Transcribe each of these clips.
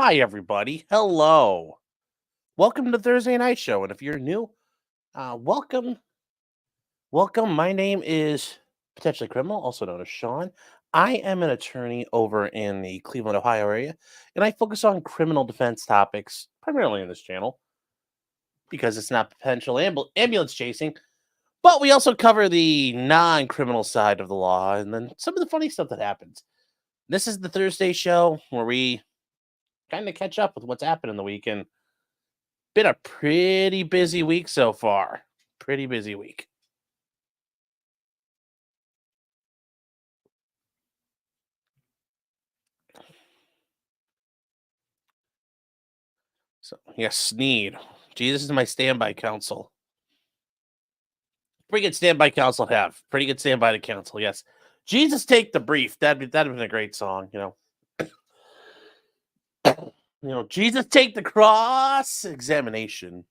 Hi, everybody. Hello. Welcome to Thursday Night Show. And if you're new, welcome. Welcome. My name is Potentially Criminal, also known as Sean. I am an attorney over in the Cleveland, Ohio area, and I focus on criminal defense topics primarily in this channel because it's not potential ambulance chasing, but we also cover the non criminal side of the law and then some of the funny stuff that happens. This is the Thursday show where we kind of catch up with what's happened in the week. And been a pretty busy week so far. Pretty busy week. So, yes, Sneed. Jesus is my standby counsel. Pretty good standby counsel to have. Pretty good standby to counsel, yes. Jesus take the brief. That'd have been a great song, Jesus take the cross examination.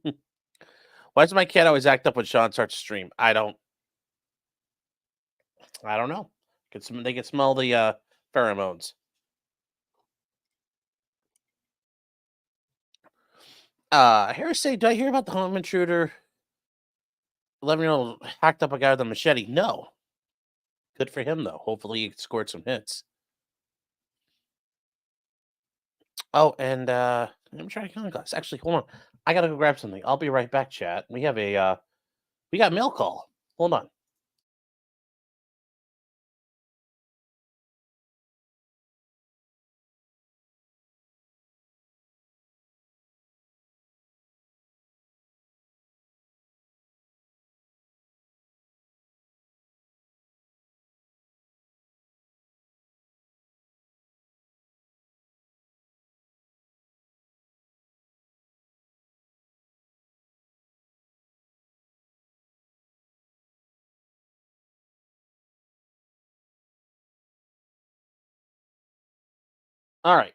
Why does my cat always act up when Sean starts to stream? I don't know. They can smell the pheromones. Harris say, did I hear about the home intruder? 11-year-old hacked up a guy with a machete. No. Good for him, though. Hopefully he scored some hits. Oh, and I'm trying to count glass. Actually, hold on. I gotta go grab something. I'll be right back, chat. We have we got mail call. Hold on. All right.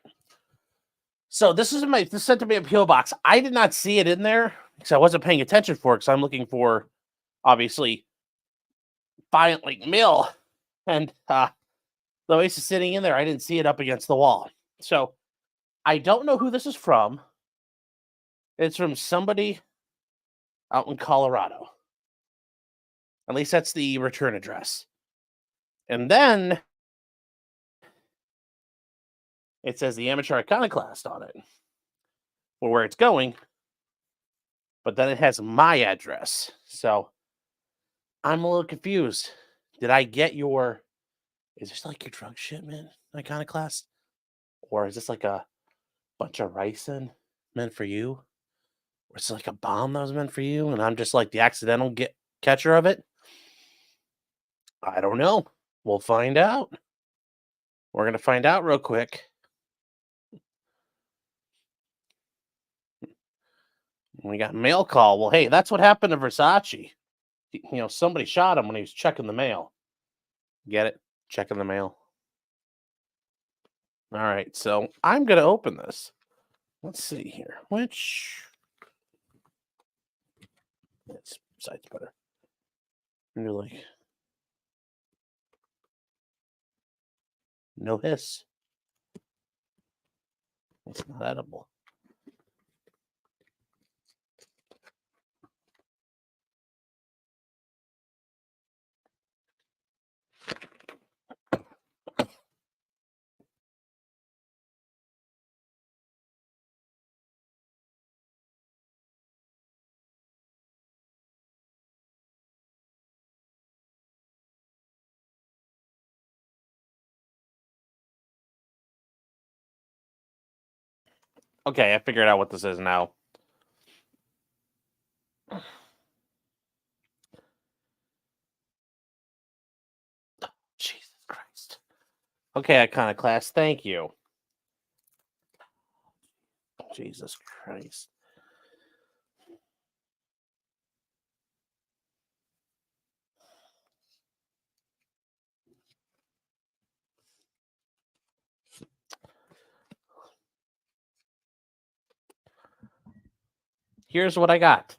So this sent to me a PO box. I did not see it in there because I wasn't paying attention for it because I'm looking for obviously Violent Lake Mill, and the Ace is sitting in there. I didn't see it up against the wall, so I don't know who this is from. It's from somebody out in Colorado. At least that's the return address. And then it says the amateur iconoclast on it, or where it's going, but then it has my address. So I'm a little confused. Did I get is this like your drug shipment iconoclast? Or is this like a bunch of ricin meant for you? Or is it like a bomb that was meant for you? And I'm just like the accidental catcher of it? I don't know. We'll find out. We're going to find out real quick. We got mail call. Well, hey, that's what happened to Versace. Somebody shot him when he was checking the mail. Get it? Checking the mail. All right, so I'm going to open this. Let's see here. Which... This site's better. And you're like... No hiss. It's not edible. Okay, I figured out what this is now. Jesus Christ. Okay, iconoclast, thank you. Jesus Christ. Here's what I got.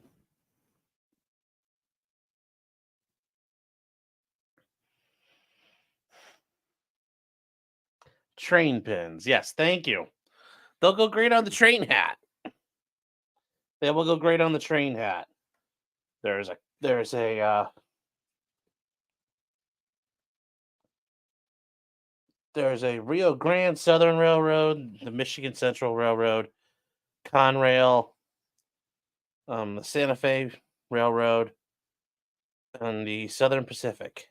Train pins. Yes, thank you. They'll go great on the train hat. They will go great on the train hat. There's a Rio Grande Southern Railroad, the Michigan Central Railroad, Conrail, the Santa Fe Railroad, and the Southern Pacific.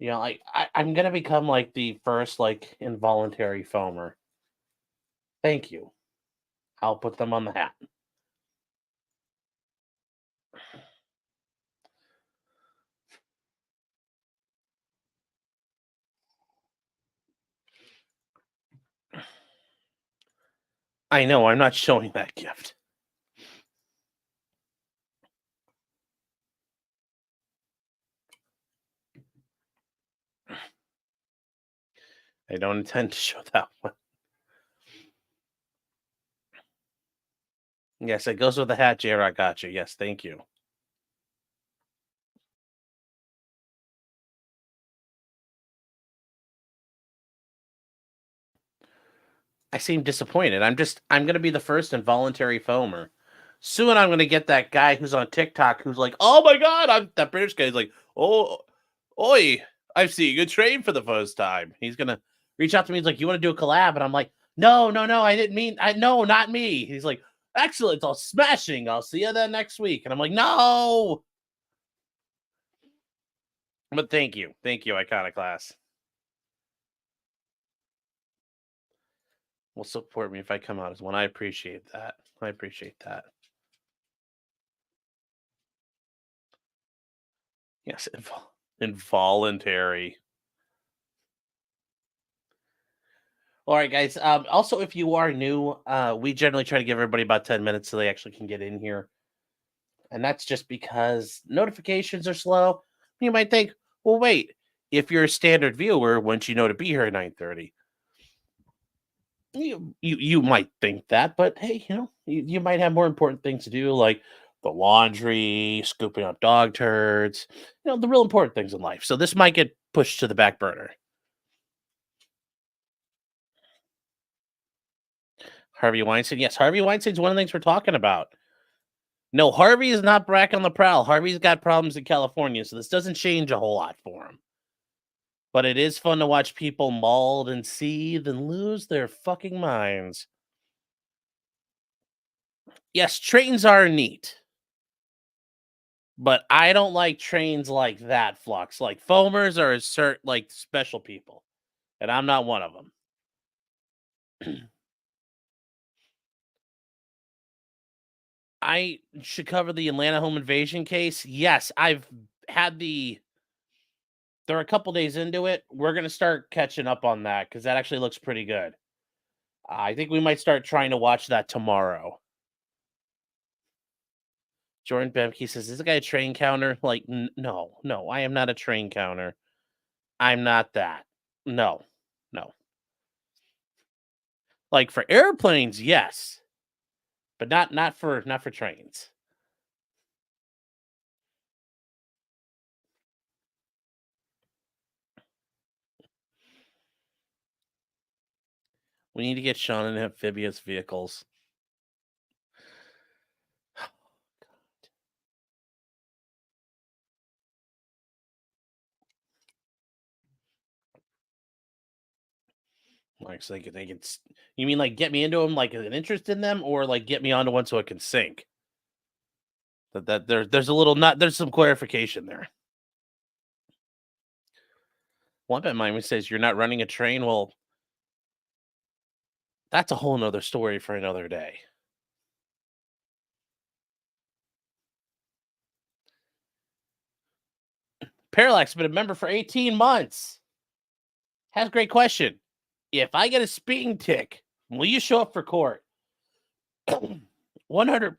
I'm gonna become like the first like involuntary foamer. Thank you. I'll put them on the hat. I know, I'm not showing that gift. I don't intend to show that one. Yes, it goes with the hat, J-Rock got you. Yes, thank you. I seem disappointed. I'm gonna be the first involuntary foamer. Soon I'm gonna get that guy who's on TikTok who's like, oh my god, I'm that British guy's like, oh oi, I'm seeing a train for the first time. He's gonna reach out to me, he's like, you want to do a collab? And I'm like, no, I didn't mean no, not me. He's like, excellent, all smashing. I'll see you then next week. And I'm like, no. But thank you, Iconoclast. Will support me if I come out as one. I appreciate that. Yes, involuntary. All right, guys. Also, if you are new, we generally try to give everybody about 10 minutes so they actually can get in here. And that's just because notifications are slow. You might think, well, wait, if you're a standard viewer, once you know to be here at 9:30, you might think that, but hey, you might have more important things to do, like the laundry, scooping up dog turds, the real important things in life. So this might get pushed to the back burner. Harvey Weinstein. Yes, Harvey Weinstein's one of the things we're talking about. No, Harvey is not back on the prowl. Harvey's got problems in California, so this doesn't change a whole lot for him. But it is fun to watch people mauled and seethe and lose their fucking minds. Yes, trains are neat. But I don't like trains like that, Flux. Like foamers are like special people. And I'm not one of them. I should cover the Atlanta home invasion case. Yes, they're a couple days into it. We're going to start catching up on that because that actually looks pretty good. I think we might start trying to watch that tomorrow. Jordan Bemke says, is this guy a train counter? Like, no, I am not a train counter. I'm not that. No. Like for airplanes, yes. But not for trains. We need to get Sean in amphibious vehicles. Like, so they can. You mean like get me into them, like an interest in them, or like get me onto one so it can sink? There's a little there's some clarification there. One bet mine says you're not running a train. Well, that's a whole nother story for another day. Parallax been a member for 18 months. Has a great question. If I get a speeding tick, will you show up for court? 100.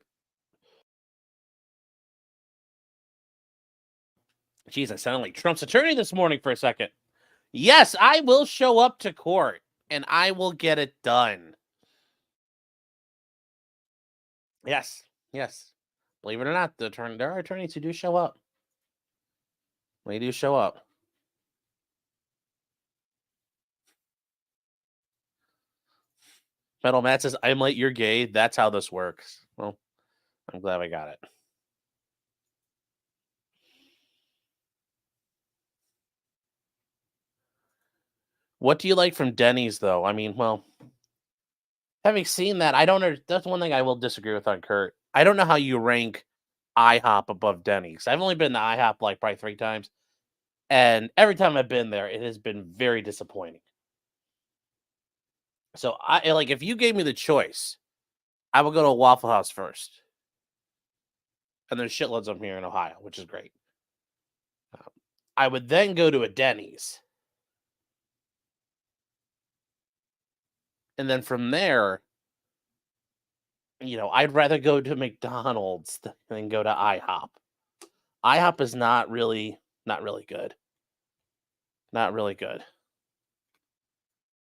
Jeez, I sounded like Trump's attorney this morning for a second. Yes, I will show up to court and I will get it done. Yes. Believe it or not, there are attorneys who do show up. They do show up. Metal Matt says, "I'm late, you're gay. That's how this works." Well, I'm glad I got it. What do you like from Denny's, though? I mean, well, having seen that, I don't know. That's one thing I will disagree with on Kurt. I don't know how you rank IHOP above Denny's. I've only been to IHOP like probably 3 times, and every time I've been there, it has been very disappointing. So I like if you gave me the choice, I would go to a Waffle House first, and there's shitloads of them here in Ohio, which is great. I would then go to a Denny's, and then from there, I'd rather go to McDonald's than go to IHOP. IHOP is not really good. Not really good.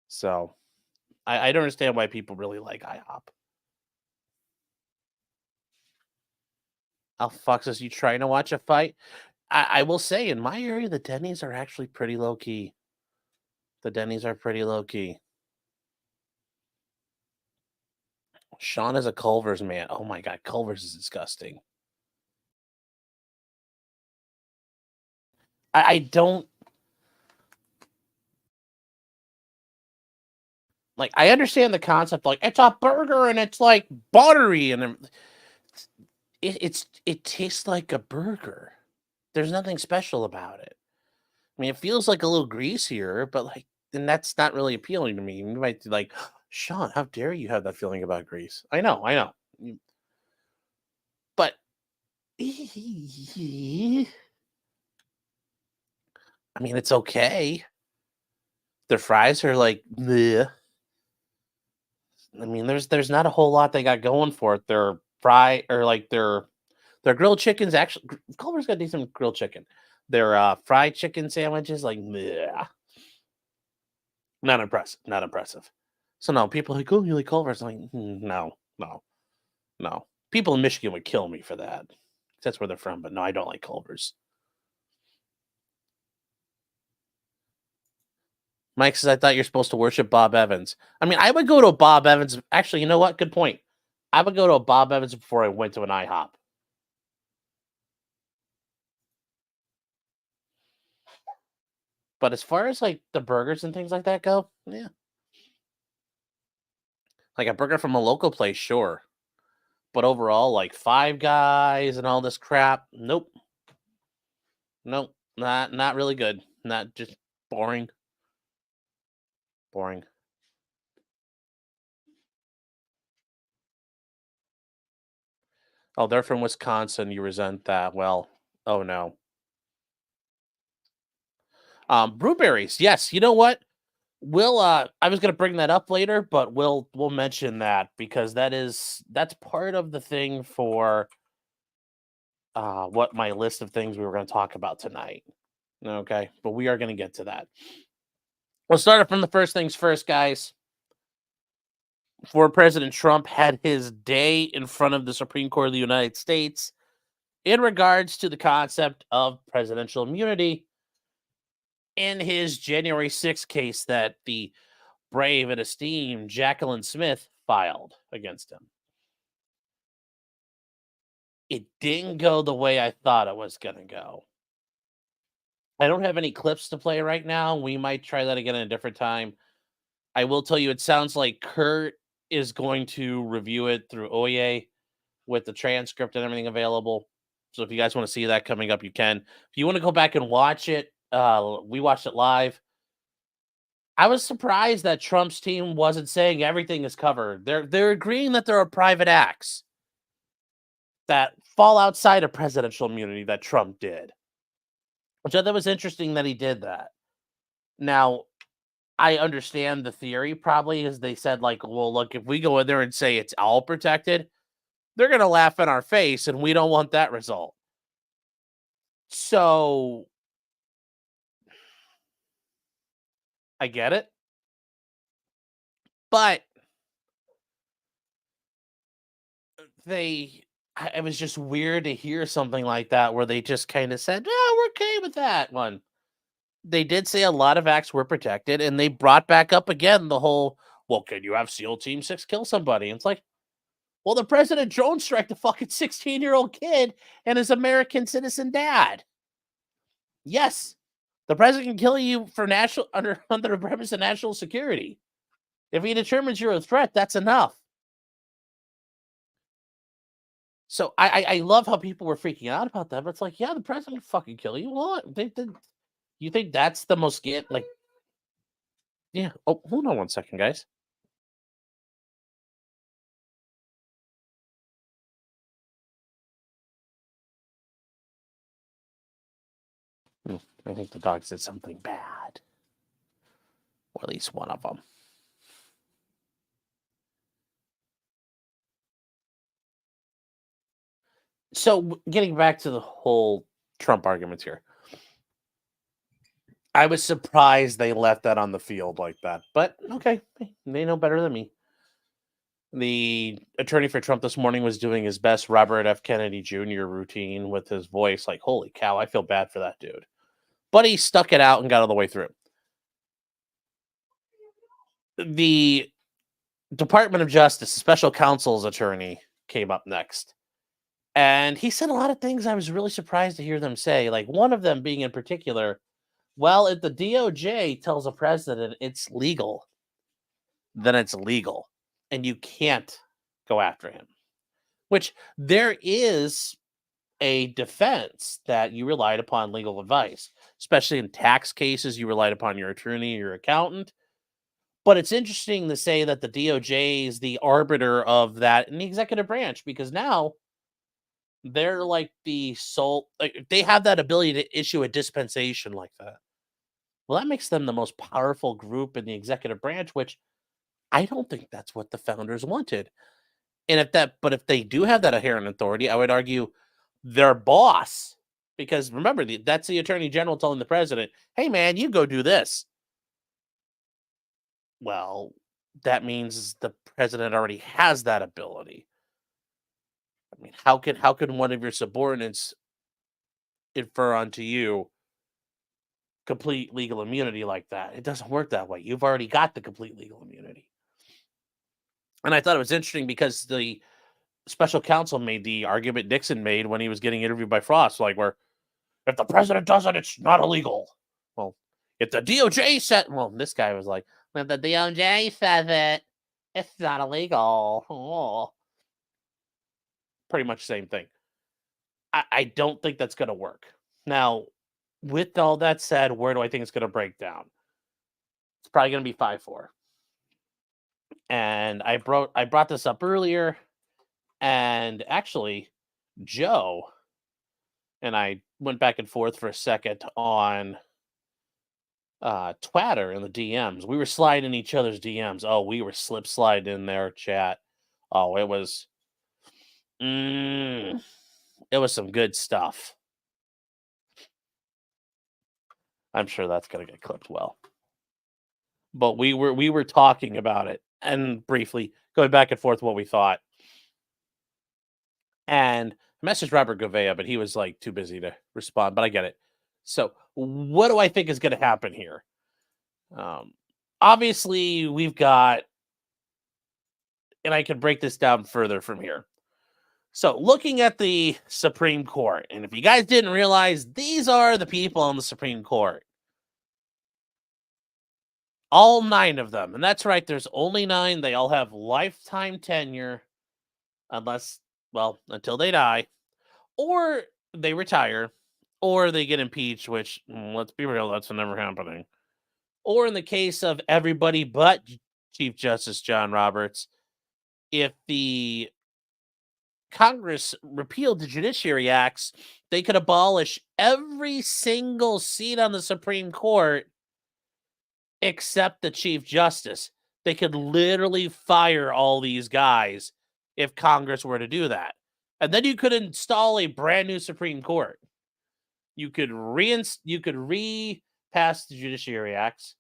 So I don't understand why people really like IHOP. Oh, Fox says, you trying to watch a fight? I will say in my area, the Denny's are actually pretty low key. The Denny's are pretty low key. Sean is a Culver's man. Oh my God, Culver's is disgusting. I don't like. I understand the concept. Like it's a burger and it's like buttery and it tastes like a burger. There's nothing special about it. I mean, it feels like a little greasier, but like, then that's not really appealing to me. You might be like, Sean, how dare you have that feeling about grease? I know. But I mean, it's okay. Their fries are like, bleh. I mean, there's not a whole lot they got going for it. Their fry or like their grilled chickens actually Culver's got decent grilled chicken. Their fried chicken sandwiches, like, bleh. Not impressive. Not impressive. So no, people are like, oh, you like Culver's? I'm like, no. People in Michigan would kill me for that. That's where they're from, but no, I don't like Culver's. Mike says, I thought you're supposed to worship Bob Evans. I mean, I would go to a Bob Evans. Actually, you know what? Good point. I would go to a Bob Evans before I went to an IHOP. But as far as like the burgers and things like that go, yeah. Like a burger from a local place, sure. But overall, like Five Guys and all this crap, nope. Nope. Not really good. Not just boring. Boring. Oh, they're from Wisconsin. You resent that. Well, oh no. Blueberries. Yes. You know what? We'll I was gonna bring that up later, but we'll mention that because that's part of the thing for what my list of things we were gonna talk about tonight. Okay, but we are gonna get to that. We'll start it from the first things first, guys. Before President Trump had his day in front of the Supreme Court of the United States in regards to the concept of presidential immunity in his January 6th case that the brave and esteemed Jacqueline Smith filed against him. It didn't go the way I thought it was going to go. I don't have any clips to play right now. We might try that again at a different time. I will tell you, it sounds like Kurt is going to review it through OEA with the transcript and everything available. So if you guys want to see that coming up, you can. If you want to go back and watch it, we watched it live. I was surprised that Trump's team wasn't saying everything is covered. They're agreeing that there are private acts that fall outside of presidential immunity that Trump did. Which I thought was interesting that he did that. Now, I understand the theory probably is they said, like, well, look, if we go in there and say it's all protected, they're going to laugh in our face, and we don't want that result. So, I get it. But it was just weird to hear something like that where they just kind of said, "Oh, we're okay with that one." They did say a lot of acts were protected, and they brought back up again the whole well, can you have SEAL Team 6 kill somebody? And it's like, well, the president drone strike the fucking 16-year-old kid and his American citizen dad. Yes, the president can kill you for national under the premise of national security. If he determines you're a threat, that's enough. So I love how people were freaking out about that. But it's like, yeah, the president can fucking kill you. What? You think that's the most like? Yeah. Oh, hold on one second, guys. I think the dog said something bad, or at least one of them. So getting back to the whole Trump arguments here, I was surprised they left that on the field like that. But okay, they know better than me. The attorney for Trump this morning was doing his best Robert F. Kennedy Jr. routine with his voice, like, holy cow, I feel bad for that dude. But he stuck it out and got all the way through. The Department of Justice, special counsel's attorney, came up next. And he said a lot of things I was really surprised to hear them say. Like one of them being in particular, well, if the DOJ tells a president it's legal, then it's legal. And you can't go after him. Which there is a defense that you relied upon legal advice, especially in tax cases. You relied upon your attorney, your accountant. But it's interesting to say that the DOJ is the arbiter of that in the executive branch because now they're like the sole, like they have that ability to issue a dispensation like that. Well, that makes them the most powerful group in the executive branch, which I don't think that's what the founders wanted. And if they do have that inherent authority, I would argue their boss, because remember, that's the attorney general telling the president, hey, man, you go do this. Well, that means the president already has that ability. I mean, how can one of your subordinates infer onto you complete legal immunity like that? It doesn't work that way. You've already got the complete legal immunity. And I thought it was interesting because the special counsel made the argument Nixon made when he was getting interviewed by Frost, like where if the president does it, it's not illegal. Well, if the DOJ said, well, this guy was like, if the DOJ says it, it's not illegal. Oh. Pretty much the same thing. I don't think that's going to work. Now, with all that said, where do I think it's going to break down? It's probably going to be 5-4. And I brought this up earlier, and actually, Joe and I went back and forth for a second on Twitter in the DMs. We were sliding each other's DMs. Oh, we were slip sliding in their chat. Oh, it was some good stuff. I'm sure that's gonna get clipped well. But we were talking about it and briefly going back and forth what we thought. And I messaged Robert Gouveia, but he was like too busy to respond. But I get it. So what do I think is going to happen here? Obviously, we've got, and I can break this down further from here. So looking at the Supreme Court, and if you guys didn't realize, these are the people on the Supreme Court. All 9 of them. And that's right, there's only 9. They all have lifetime tenure, until they die, or they retire, or they get impeached, which, let's be real, that's never happening. Or in the case of everybody but Chief Justice John Roberts, if the Congress repealed the Judiciary Acts, they could abolish every single seat on the Supreme Court except the Chief Justice. They could literally fire all these guys if Congress were to do that. And then you could install a brand new Supreme Court. You could repass the Judiciary Acts,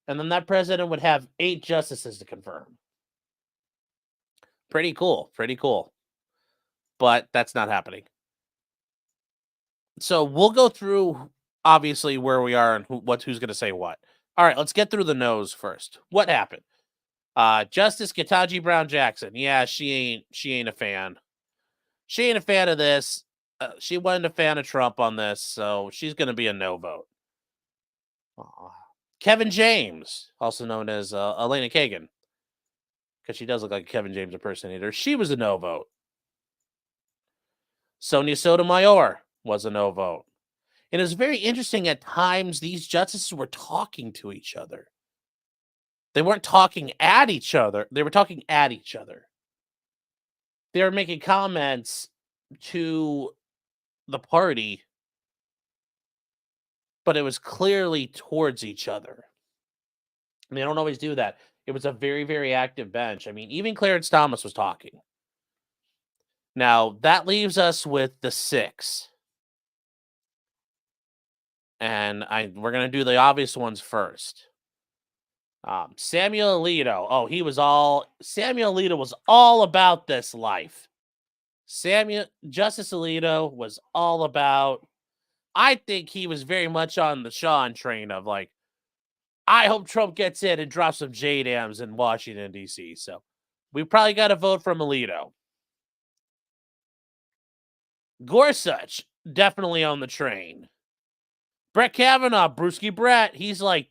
and then that president would have 8 justices to confirm. Pretty cool. But that's not happening. So we'll go through, obviously, where we are and who's going to say what. All right, let's get through the no's first. What happened? Justice Ketanji Brown Jackson. Yeah, she ain't a fan. She ain't a fan of this. She wasn't a fan of Trump on this, so she's going to be a no vote. Kevin James, also known as Elena Kagan, because she does look like a Kevin James impersonator. She was a no vote. Sonia Sotomayor was a no vote. And it was very interesting at times these justices were talking to each other. They weren't talking at each other. They were talking at each other. They were making comments to the party, but it was clearly towards each other. And they don't always do that. It was a very, very active bench. I mean, even Clarence Thomas was talking. Now, that leaves us with the 6. And we're going to do the obvious ones first. Samuel Alito. Oh, Samuel Alito was all about this life. Justice Alito was all about, I think he was very much on the Sean train of like, I hope Trump gets in and drops some JDAMs in Washington, D.C. So we probably got to vote from Alito. Gorsuch, definitely on the train. Brett Kavanaugh, Brewski Brett, he's like,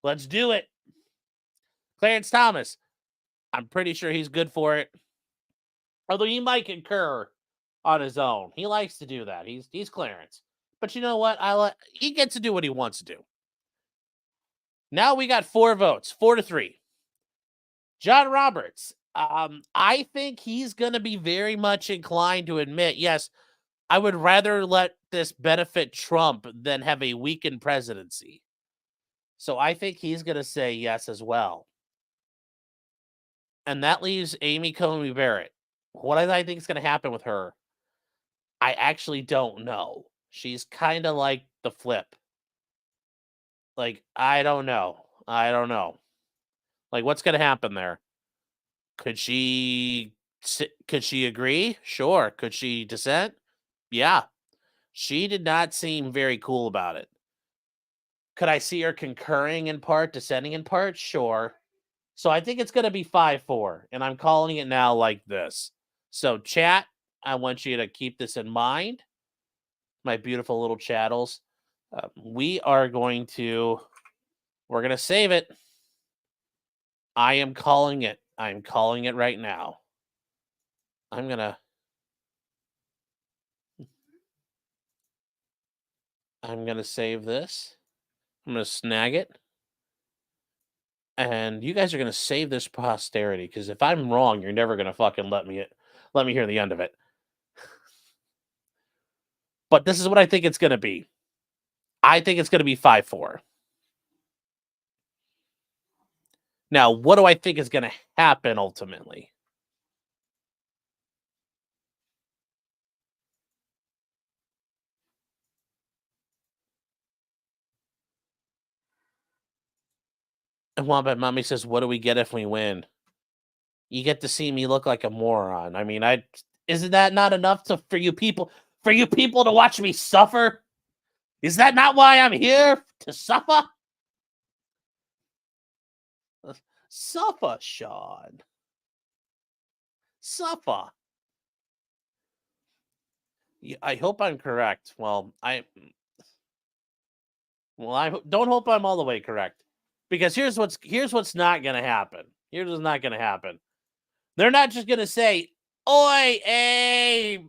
let's do it. Clarence Thomas, I'm pretty sure he's good for it. Although he might concur on his own. He likes to do that. He's Clarence. But you know what? He gets to do what he wants to do. Now we got 4 votes, 4-3. John Roberts. I think he's going to be very much inclined to admit, yes, I would rather let this benefit Trump than have a weakened presidency. So I think he's going to say yes as well. And that leaves Amy Coney Barrett. What I think is going to happen with her, I actually don't know. She's kind of like the flip. Like, I don't know. Like, what's going to happen there? Could she agree? Sure. Could she dissent? Yeah. She did not seem very cool about it. Could I see her concurring in part, dissenting in part? Sure. So I think it's going to be 5-4, and I'm calling it now like this. So chat, I want you to keep this in mind. My beautiful little chattels. We're going to save it. I am calling it. I'm calling it right now. I'm going to save this. I'm going to snag it. And you guys are going to save this posterity, because if I'm wrong, you're never going to fucking let me hear the end of it. But this is what I think it's going to be. I think it's going to be 5-4. Now, what do I think is going to happen ultimately? And Wombat Mommy says, what do we get if we win? You get to see me look like a moron. I mean, isn't that not enough for you people to watch me suffer? Is that not why I'm here? To suffer? Suffer, Sean. Suffer. I hope I'm correct. Well, I don't hope I'm all the way correct. Because here's what's not going to happen. Here's what's not going to happen. They're not just going to say, oi, hey,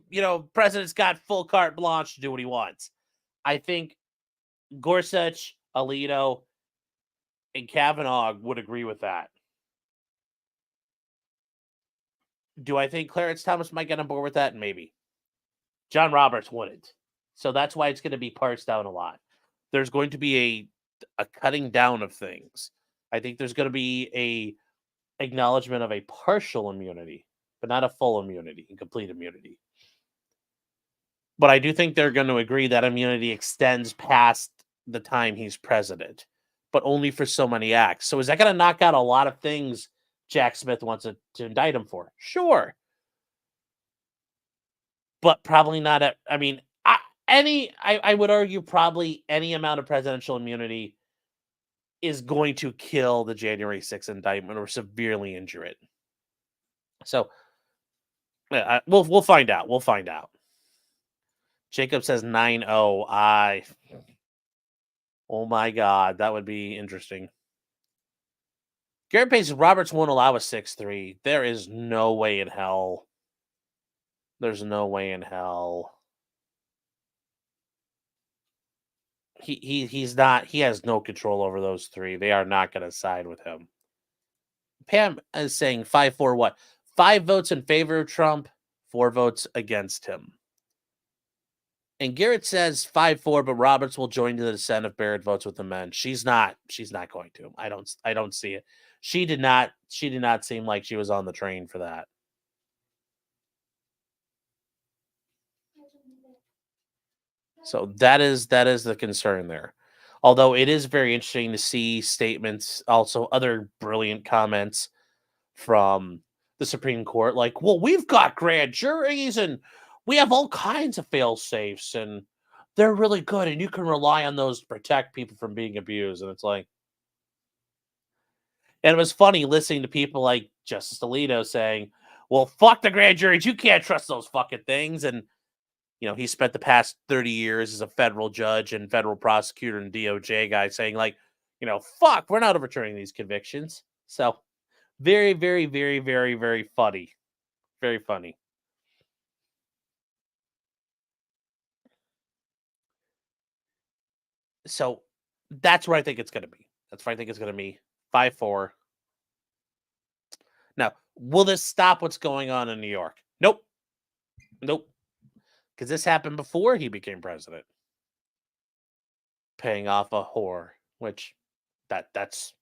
president's got full carte blanche to do what he wants. I think Gorsuch, Alito, and Kavanaugh would agree with that. Do I think Clarence Thomas might get on board with that? Maybe. John Roberts wouldn't. So that's why it's going to be parsed down a lot. There's going to be a cutting down of things. I think there's going to be a acknowledgement of a partial immunity, but not a full immunity and complete immunity. But I do think they're going to agree that immunity extends past the time he's president, but only for so many acts. So is that going to knock out a lot of things Jack Smith wants to indict him for? Sure. But probably not. I would argue probably any amount of presidential immunity is going to kill the January 6th indictment or severely injure it. So yeah, we'll find out. We'll find out. Jacob says 9-0. Oh my God, that would be interesting. Garrett Page Roberts won't allow a 6-3. There is no way in hell. There's no way in hell. He's not. He has no control over those three. They are not going to side with him. Pam is saying 5-4. What? 5 votes in favor of Trump, 4 votes against him. And Garrett says 5-4, but Roberts will join to the dissent if Barrett votes with the men. She's not going to. I don't see it. She did not seem like she was on the train for that. So that is the concern there. Although it is very interesting to see statements, also other brilliant comments from the Supreme Court, like, well, we've got grand juries and we have all kinds of fail safes and they're really good and you can rely on those to protect people from being abused. And it's like, and it was funny listening to people like Justice Alito saying, well, fuck the grand juries. You can't trust those fucking things. And, you know, he spent the past 30 years as a federal judge and federal prosecutor and DOJ guy saying, like, you know, fuck, we're not overturning these convictions. So very, very, very, very, very funny. Very funny. So that's where I think it's going to be. That's where I think it's going to be 5-4. Now, will this stop what's going on in New York? Nope. Nope. Because this happened before he became president. Paying off a whore, which that's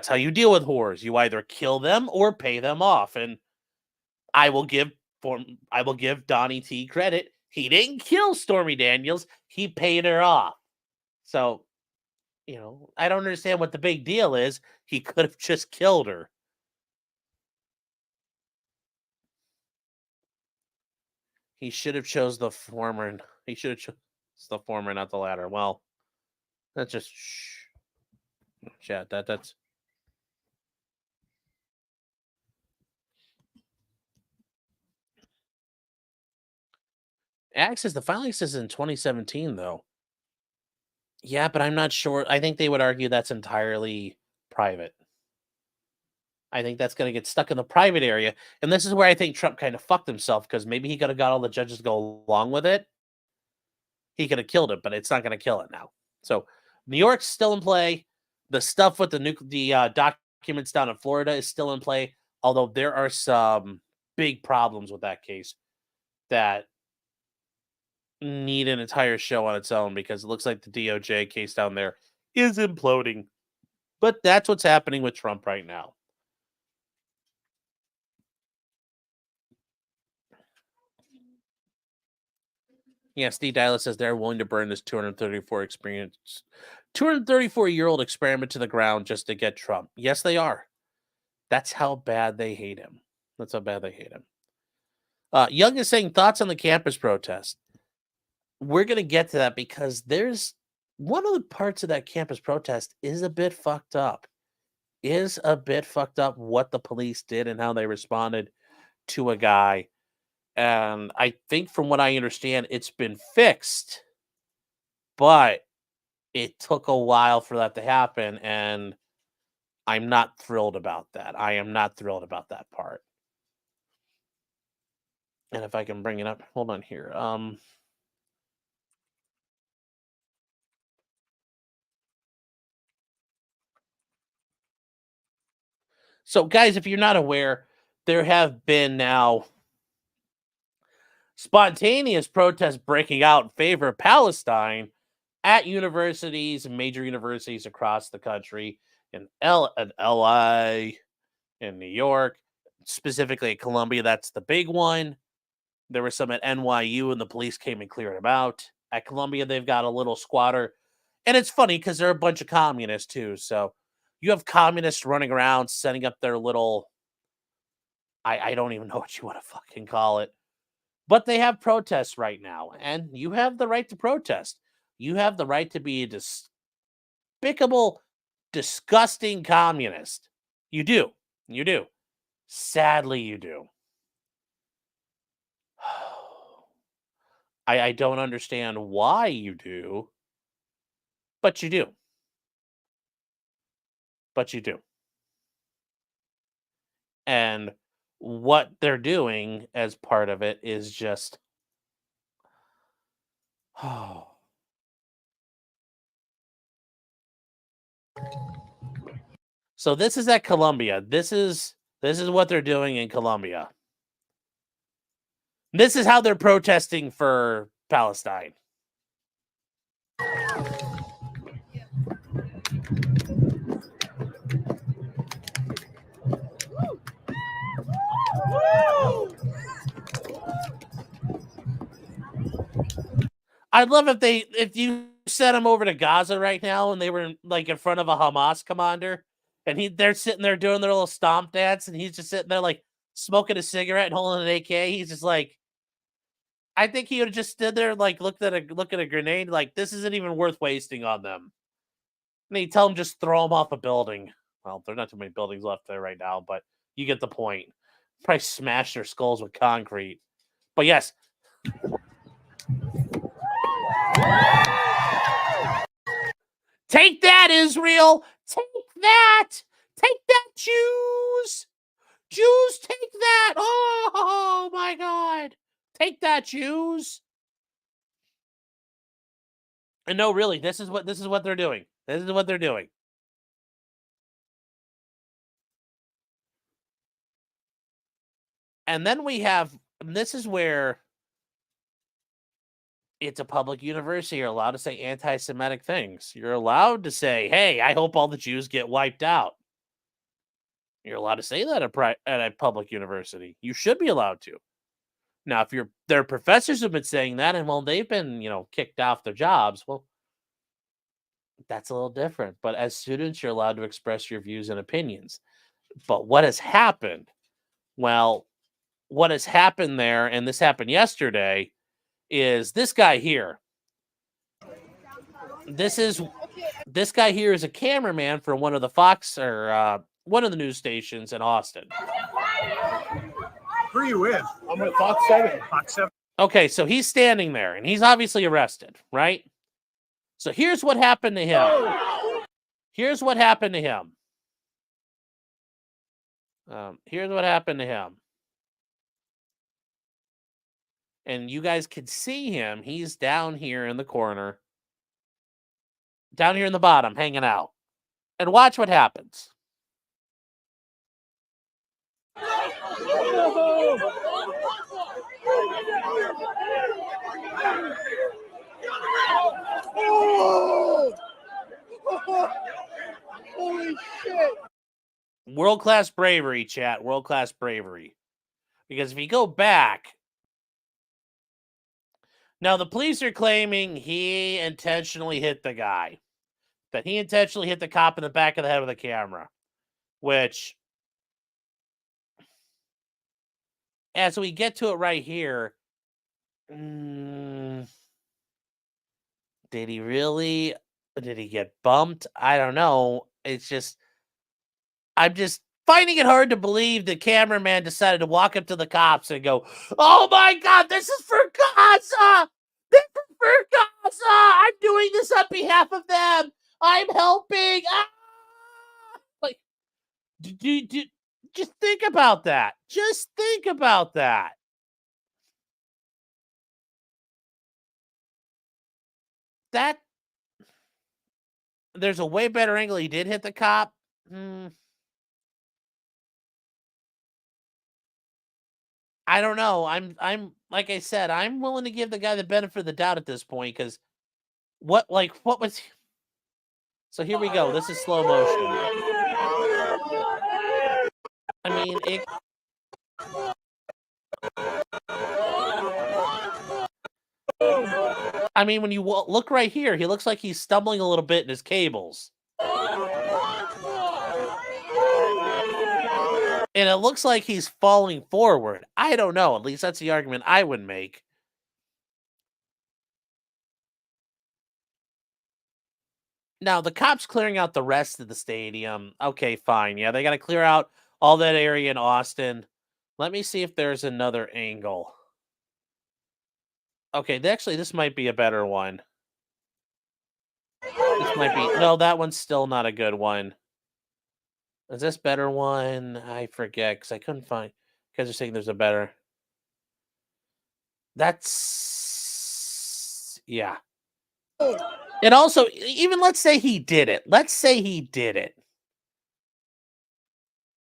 how you deal with whores. You either kill them or pay them off. And I will give Donnie T credit. He didn't kill Stormy Daniels. He paid her off. So, you know, I don't understand what the big deal is. He could have just killed her. He should have chose the former. He should have chose the former, not the latter. Well, that's just chat. That's. Access, the filing says in 2017, though. Yeah, but I'm not sure. I think they would argue that's entirely private. I think that's going to get stuck in the private area. And this is where I think Trump kind of fucked himself because maybe he could have got all the judges to go along with it. He could have killed it, but it's not going to kill it now. So New York's still in play. The stuff with the documents down in Florida is still in play, although there are some big problems with that case that need an entire show on its own because it looks like the DOJ case down there is imploding. But that's what's happening with Trump right now. Yes, D. Dialis says they're willing to burn this 234-year-old experiment to the ground just to get Trump. Yes, they are. That's how bad they hate him. That's how bad they hate him. Young is saying thoughts on the campus protest. We're going to get to that because there's one of the parts of that campus protest is a bit fucked up. What the police did and how they responded to a guy. And I think from what I understand, it's been fixed, but it took a while for that to happen. And I'm not thrilled about that. I am not thrilled about that part. And if I can bring it up, hold on here. So guys, if you're not aware, there have been now spontaneous protests breaking out in favor of Palestine at universities and major universities across the country in LA, in New York, specifically at Columbia. That's the big one. There were some at NYU, and the police came and cleared them out. At Columbia, they've got a little squatter. And it's funny because they're a bunch of communists, too. So you have communists running around setting up their little, I don't even know what you want to fucking call it. But they have protests right now, and you have the right to protest. You have the right to be a despicable disgusting communist. You do. You do. Sadly, you do. I don't understand why you do, but you do. But you do. And what they're doing as part of it is just oh. So this is at Colombia. This is what they're doing in Colombia. This is how they're protesting for Palestine. I'd love if you sent them over to Gaza right now and they were in front of a Hamas commander and they're sitting there doing their little stomp dance and he's just sitting there smoking a cigarette and holding an AK. He's just I think he would have just stood there looked at a grenade this isn't even worth wasting on them. And he'd tell them just throw them off a building. Well, there are not too many buildings left there right now, but you get the point. Probably smash their skulls with concrete. But yes. Take that, Israel! Take that! Take that, Jews! Jews, take that! Oh my God! Take that, Jews! And no, really, this is what they're doing. This is what they're doing. And then we have this is where it's a public university. You're allowed to say anti-Semitic things. You're allowed to say, hey, I hope all the Jews get wiped out. You're allowed to say that at a public university. You should be allowed to. Now, if their professors have been saying that, and they've been, kicked off their jobs, well, that's a little different. But as students, you're allowed to express your views and opinions. But what has happened? Well, what has happened there, and this happened yesterday, is this guy here. This guy here is a cameraman for one of the Fox or one of the news stations in Austin. Who are you with? I'm with Fox 7. Fox 7. Okay, so he's standing there, and he's obviously arrested, right? So here's what happened to him. Here's what happened to him. Here's what happened to him. And you guys can see him. He's down here in the corner. Down here in the bottom, hanging out. And watch what happens. Holy shit. World-class bravery, chat. World-class bravery. Because if you go back... Now, the police are claiming he intentionally hit the guy. That he intentionally hit the cop in the back of the head with a camera. Which... as we get to it right here... did he really? Did he get bumped? I don't know. It's just... I'm just finding it hard to believe the cameraman decided to walk up to the cops and go, oh my God, this is for Gaza! This is for Gaza! I'm doing this on behalf of them! I'm helping! Ah! Just think about that. Just think about that. There's a way better angle. He did hit the cop. I don't know. I'm like I said, I'm willing to give the guy the benefit of the doubt at this point because what was? So here we go. This is slow motion. I mean, when you look right here, he looks like he's stumbling a little bit in his cables. And it looks like he's falling forward. I don't know. At least that's the argument I would make. Now, the cops clearing out the rest of the stadium. Okay, fine. Yeah, they got to clear out all that area in Austin. Let me see if there's another angle. Okay, actually, this might be a better one. This might be... No, that one's still not a good one. Is this better one? I forget, because I couldn't find... You guys are saying there's a better... That's... Yeah. And also, even let's say he did it. Let's say he did it.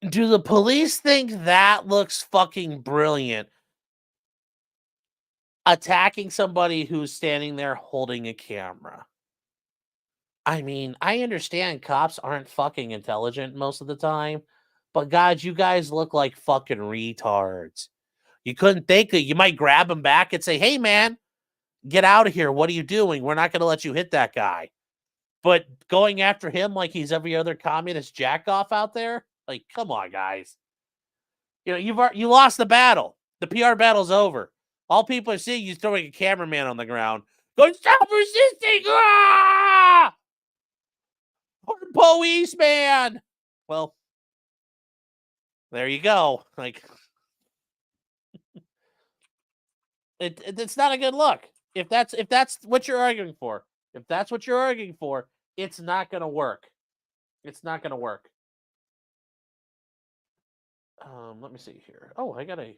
Do the police think that looks fucking brilliant? Attacking somebody who's standing there holding a camera. I mean, I understand cops aren't fucking intelligent most of the time, but God, you guys look like fucking retards. You couldn't think that you might grab him back and say, "Hey, man, get out of here. What are you doing? We're not going to let you hit that guy." But going after him like he's every other communist jackoff out there, like, come on, guys. You know, you lost the battle. The PR battle's over. All people are seeing you throwing a cameraman on the ground, going, "Stop resisting!" Ah! Or policeman. Well, there you go. Like, it's not a good look. If that's what you're arguing for, it's not gonna work. It's not gonna work. Let me see here. Oh, I got a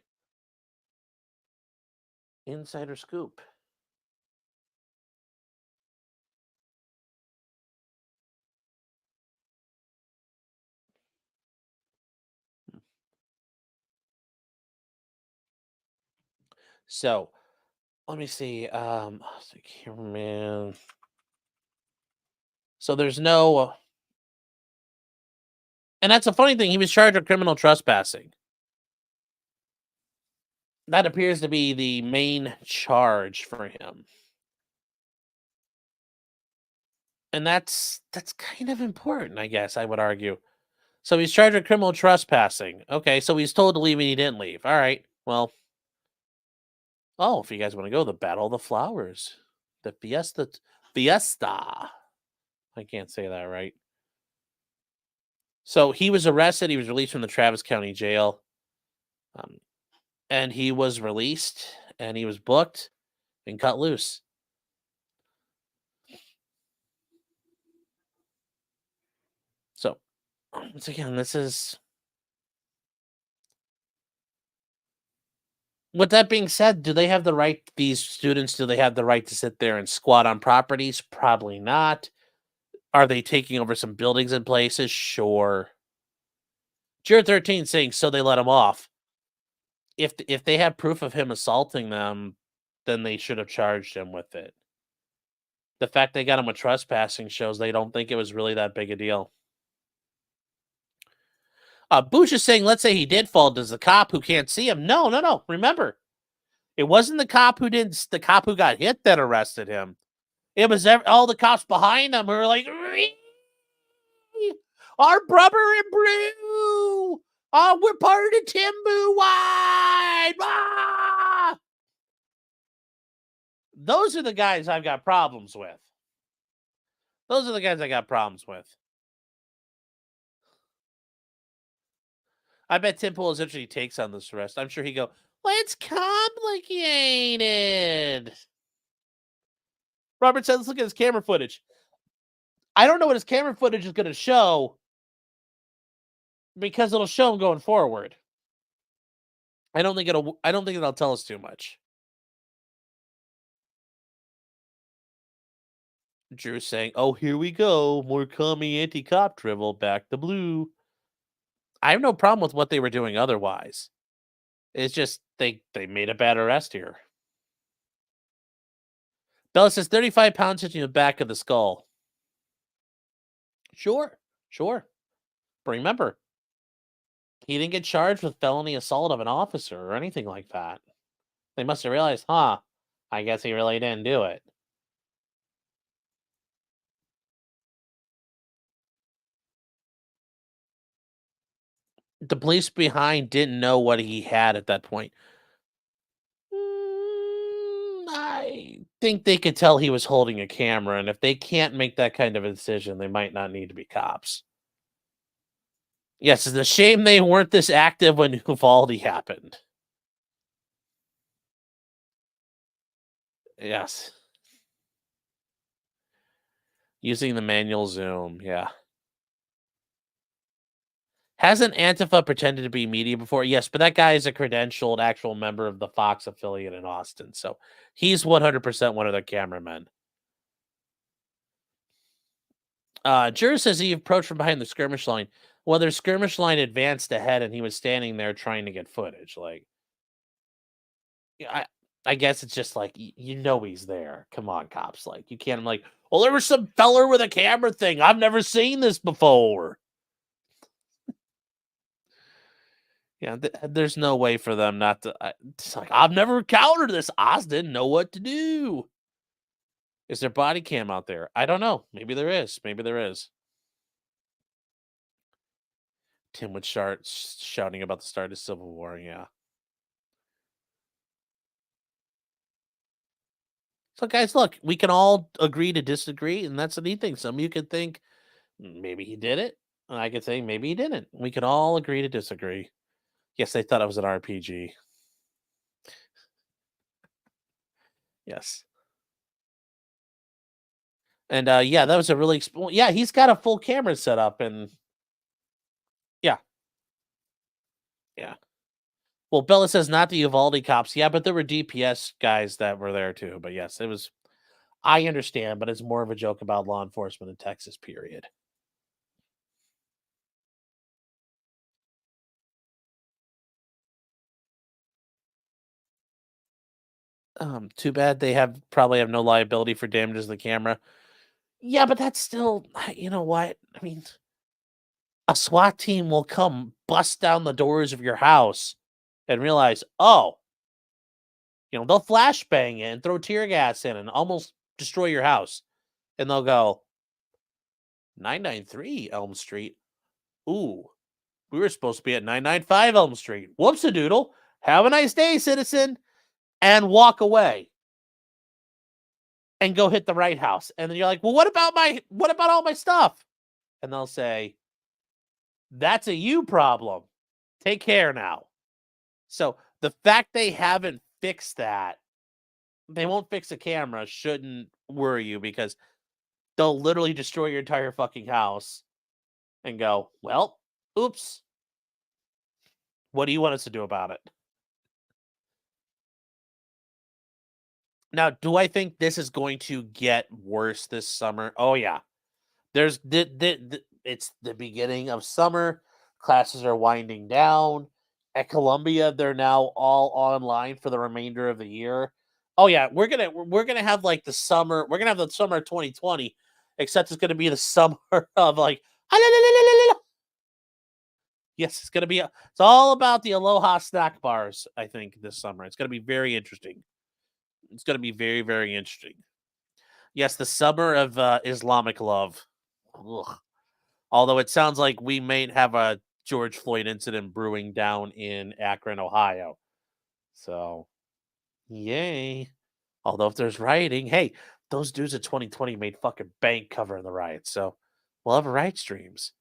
insider scoop. So, let me see. Cameraman. So there's no, and that's a funny thing. He was charged with criminal trespassing. That appears to be the main charge for him. And that's kind of important, I guess, I would argue. So he's charged with criminal trespassing. Okay, so he's told to leave and he didn't leave. All right, well. Oh, if you guys want to go, the Battle of the Flowers. The Fiesta. I can't say that right. So he was arrested. He was released from the Travis County Jail. And he was released. And he was booked and cut loose. So, once again, this is... With that being said, do they have the right, these students, do they have the right to sit there and squat on properties? Probably not. Are they taking over some buildings and places? Sure. Juror 13 saying so they let him off. If they have proof of him assaulting them, then they should have charged him with it. The fact they got him with trespassing shows they don't think it was really that big a deal. Bush is saying, let's say he did fall. Does the cop who can't see him? No. Remember, it wasn't the cop who got hit that arrested him. It was all the cops behind him who were like, "Our brother in blue! We're part of the Timbu Wide!" Ah! Those are the guys I've got problems with. Those are the guys I got problems with. I bet Tim Pool is interested he takes on this arrest. I'm sure he'd go, "Let's complicated." Robert says, "Let's look at his camera footage." I don't know what his camera footage is going to show because it'll show him going forward. I don't think it'll tell us too much. Drew saying, "Oh, here we go. More commie anti-cop drivel. Back the blue." I have no problem with what they were doing otherwise. It's just they made a bad arrest here. Bella says 35 pounds hitting the back of the skull. Sure. But remember, he didn't get charged with felony assault of an officer or anything like that. They must have realized, I guess he really didn't do it. The police behind didn't know what he had at that point. I think they could tell he was holding a camera, and if they can't make that kind of a decision, they might not need to be cops. Yes, it's a shame they weren't this active when Uvalde happened. Yes. Using the manual zoom, yeah. Hasn't Antifa pretended to be media before? Yes, but that guy is a credentialed actual member of the Fox affiliate in Austin, so he's 100% one of their cameramen. Juror says he approached from behind the skirmish line. Well, their skirmish line advanced ahead, and he was standing there trying to get footage. Like, yeah, I guess it's just like you know he's there. Come on, cops! Like, you can't. I'm like, well, there was some feller with a camera thing. I've never seen this before. Yeah, there's no way for them not to. It's like I've never encountered this. I didn't know what to do. Is there body cam out there? I don't know. Maybe there is. Maybe there is. Tim would start shouting about the start of Civil War. Yeah. So, guys, look, we can all agree to disagree, and that's the neat thing. Some of you could think maybe he did it, and I could say maybe he didn't. We could all agree to disagree. Yes, they thought it was an RPG. Yes. And yeah, that was a really yeah, he's got a full camera set up, and yeah, yeah. Well, Bella says not the Uvalde cops. Yeah, but there were DPS guys that were there too. But yes, it was. I understand, but it's more of a joke about law enforcement in Texas. Period. Too bad they probably have no liability for damages to the camera. Yeah, but that's still, you know what? I mean, a SWAT team will come bust down the doors of your house and realize, oh, they'll flashbang it and throw tear gas in and almost destroy your house. And they'll go, 993 Elm Street. Ooh, we were supposed to be at 995 Elm Street. Whoops-a-doodle. Have a nice day, citizen. And walk away. And go hit the right house. And then you're like, well, what about all my stuff? And they'll say, that's a you problem. Take care now. So the fact they haven't fixed that, they won't fix a camera, shouldn't worry you, because they'll literally destroy your entire fucking house and go, well, oops. What do you want us to do about it? Now, do I think this is going to get worse this summer? Oh, yeah. It's the beginning of summer. Classes are winding down. At Columbia, they're now all online for the remainder of the year. Oh yeah, we're gonna have like the summer. We're gonna have the summer of 2020, except it's gonna be the summer of like. Yes, it's gonna be. It's all about the Aloha snack bars. I think this summer it's gonna be very interesting. It's gonna be very, very interesting. Yes, the summer of Islamic love. Ugh. Although it sounds like we may have a George Floyd incident brewing down in Akron, Ohio. So, yay. Although if there's rioting, hey, those dudes in 2020 made fucking bank covering the riots. So, we'll have riot streams.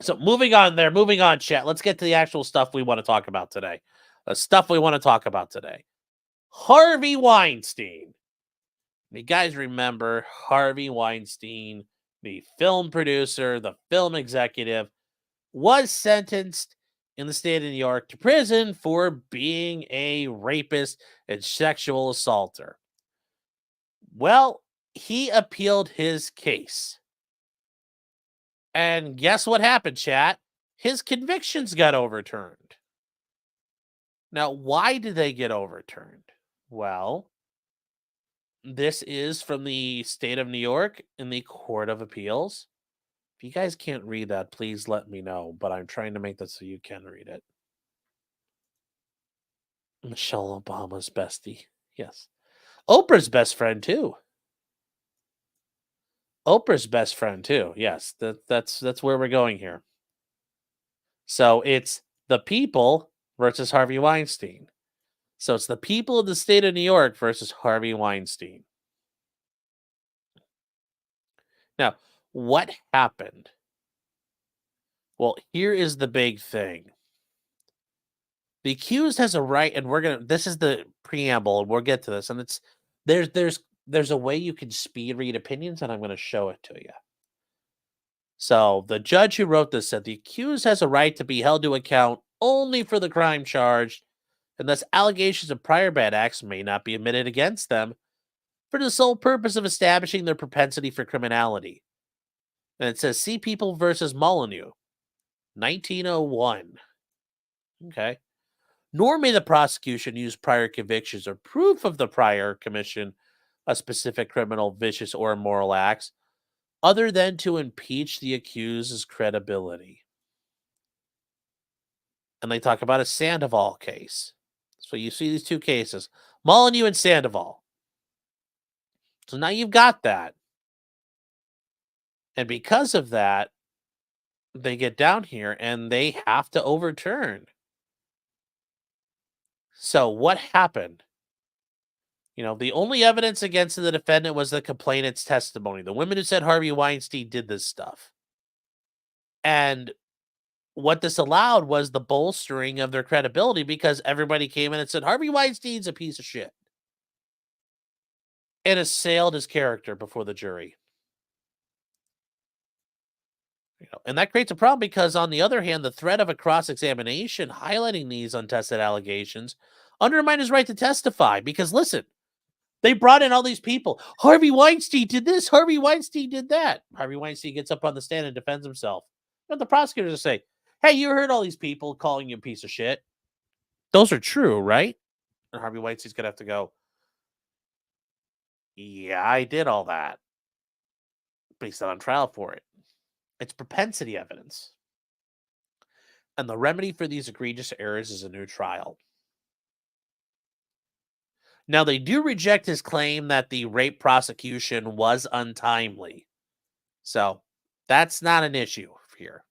So, moving on, chat. Let's get to the actual stuff we want to talk about today. The stuff we want to talk about today. Harvey Weinstein. You guys remember Harvey Weinstein, the film producer, the film executive, was sentenced in the state of New York to prison for being a rapist and sexual assaulter. Well, he appealed his case. And guess what happened, chat? His convictions got overturned. Now, why did they get overturned? Well, this is from the state of New York in the Court of Appeals. If you guys can't read that, please let me know, but I'm trying to make that so you can read it. Michelle Obama's bestie. Yes. Oprah's best friend too. Oprah's best friend too. Yes, that's where we're going here. So it's the people versus Harvey Weinstein. So it's the people of the state of New York versus Harvey Weinstein. Now, what happened? Well, here is the big thing. The accused has a right, and this is the preamble, and we'll get to this, and it's there's a way you can speed read opinions, and I'm gonna show it to you. So the judge who wrote this said the accused has a right to be held to account only for the crime charged, and thus allegations of prior bad acts may not be admitted against them for the sole purpose of establishing their propensity for criminality. And it says, see People versus Molyneux, 1901. Okay. Nor may the prosecution use prior convictions or proof of the prior commission of specific criminal, vicious, or immoral acts other than to impeach the accused's credibility. And they talk about a Sandoval case. So you see these two cases, Molyneux and Sandoval. So now you've got that. And because of that, they get down here and they have to overturn. So what happened? The only evidence against the defendant was the complainant's testimony. The women who said Harvey Weinstein did this stuff. And what this allowed was the bolstering of their credibility because everybody came in and said, Harvey Weinstein's a piece of shit. And assailed his character before the jury. And that creates a problem because, on the other hand, the threat of a cross-examination highlighting these untested allegations undermined his right to testify. Because, listen, they brought in all these people. Harvey Weinstein did this. Harvey Weinstein did that. Harvey Weinstein gets up on the stand and defends himself. But the prosecutors will say, hey, you heard all these people calling you a piece of shit. Those are true, right? And Harvey Weinstein's going to have to go, yeah, I did all that. But he's not on trial for it. It's propensity evidence. And the remedy for these egregious errors is a new trial. Now, they do reject his claim that the rape prosecution was untimely. So, that's not an issue here.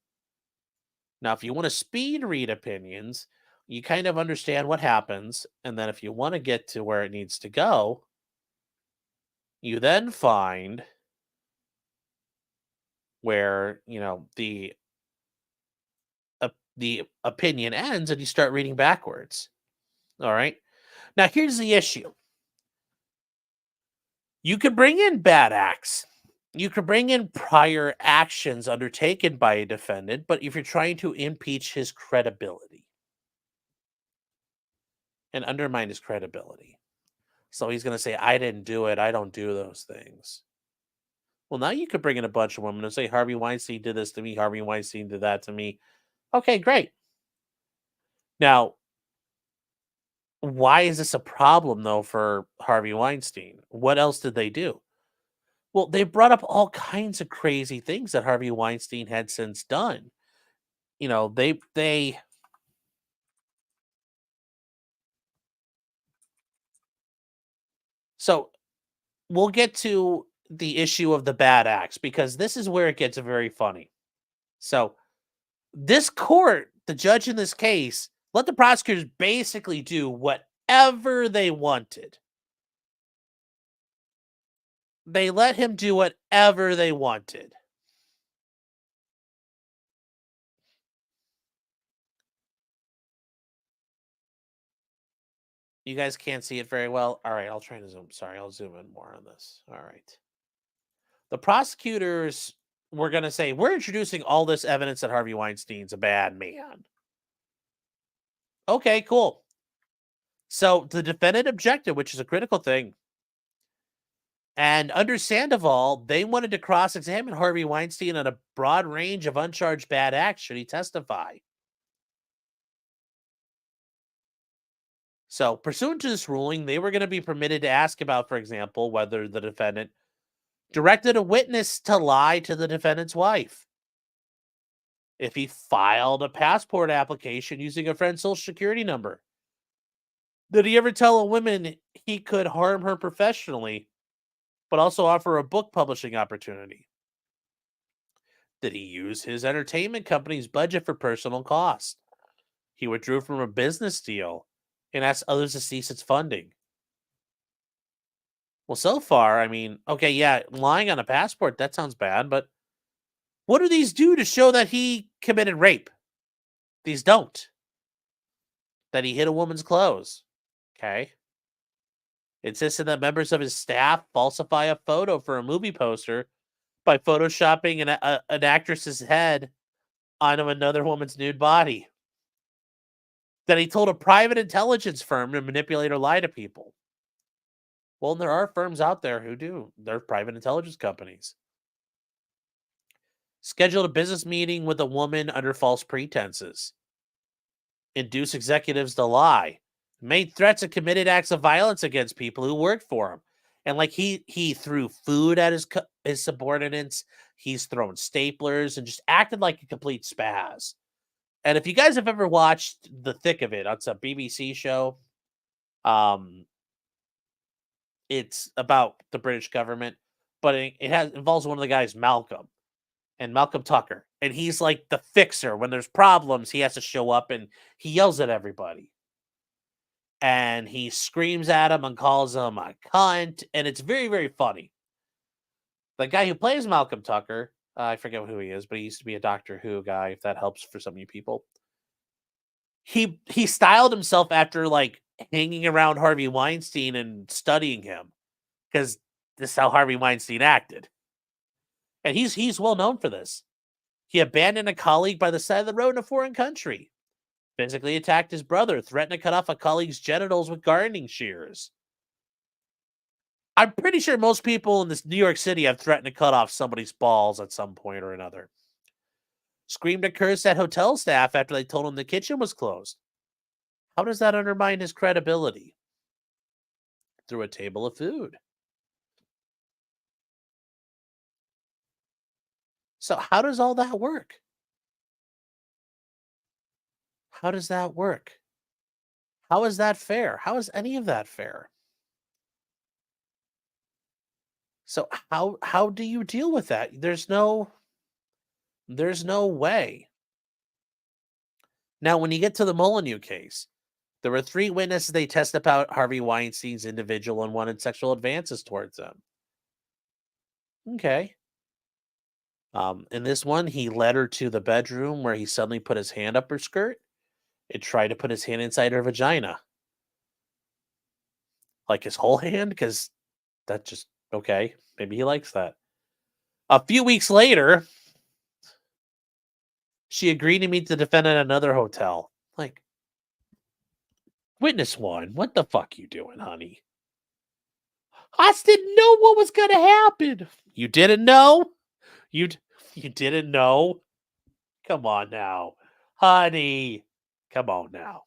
Now, if you want to speed read opinions, you kind of understand what happens. And then if you want to get to where it needs to go, you then find where, the opinion ends and you start reading backwards. All right. Now, here's the issue. You could bring in bad acts. You could bring in prior actions undertaken by a defendant, but if you're trying to impeach his credibility and undermine his credibility. So he's going to say, I didn't do it. I don't do those things. Well, now you could bring in a bunch of women and say, Harvey Weinstein did this to me. Harvey Weinstein did that to me. Okay, great. Now, why is this a problem, though, for Harvey Weinstein? What else did they do? Well, they brought up all kinds of crazy things that Harvey Weinstein had since done. They so we'll get to the issue of the bad acts because this is where it gets very funny. So this court, the judge in this case, let the prosecutors basically do whatever they wanted. They let him do whatever they wanted. You guys can't see it very well. All right, I'll try to zoom. Sorry, I'll zoom in more on this. All right. The prosecutors were going to say, we're introducing all this evidence that Harvey Weinstein's a bad man. Okay, cool. So the defendant objected, which is a critical thing. And under Sandoval, they wanted to cross-examine Harvey Weinstein on a broad range of uncharged bad acts should he testify. So, pursuant to this ruling, they were going to be permitted to ask about, for example, whether the defendant directed a witness to lie to the defendant's wife, if he filed a passport application using a friend's social security number, did he ever tell a woman he could harm her professionally, but also offer a book publishing opportunity? Did he use his entertainment company's budget for personal costs? He withdrew from a business deal and asks others to cease its funding. Well, so far, I mean, okay, yeah, lying on a passport, that sounds bad, but what do these do to show that he committed rape? These don't. That he hid a woman's clothes. Okay. Insisted that members of his staff falsify a photo for a movie poster by photoshopping an actress's head onto another woman's nude body. That he told a private intelligence firm to manipulate or lie to people. Well, there are firms out there who do. They're private intelligence companies. Scheduled a business meeting with a woman under false pretenses. Induce executives to lie. Made threats and committed acts of violence against people who worked for him. And like he threw food at his subordinates. He's thrown staplers and just acted like a complete spaz. And if you guys have ever watched The Thick of It, it's a BBC show. It's about the British government, but it involves one of the guys, Malcolm Tucker. And he's like the fixer. When there's problems, he has to show up and he yells at everybody. And he screams at him and calls him a cunt. And it's very, very funny. The guy who plays Malcolm Tucker, I forget who he is, but he used to be a Doctor Who guy, if that helps for some of you people. He styled himself after like hanging around Harvey Weinstein and studying him, because this is how Harvey Weinstein acted. And he's well known for this. He abandoned a colleague by the side of the road in a foreign country. Physically attacked his brother, threatened to cut off a colleague's genitals with gardening shears. I'm pretty sure most people in this New York City have threatened to cut off somebody's balls at some point or another. Screamed a curse at hotel staff after they told him the kitchen was closed. How does that undermine his credibility? Through a table of food. So how does all that work? How does that work? How is that fair? How is any of that fair? So how do you deal with that? There's no way. Now, when you get to the Molyneux case, there were 3 witnesses. They test about Harvey Weinstein's individual and wanted sexual advances towards them. Okay. In this one, he led her to the bedroom where he suddenly put his hand up her skirt and tried to put his hand inside her vagina. Like his whole hand? Because that's just okay. Maybe he likes that. A few weeks later, she agreed to meet the defendant at another hotel. Like, witness 1, what the fuck you doing, honey? I didn't know what was going to happen. You didn't know? You didn't know? Come on now. Honey. Come on now.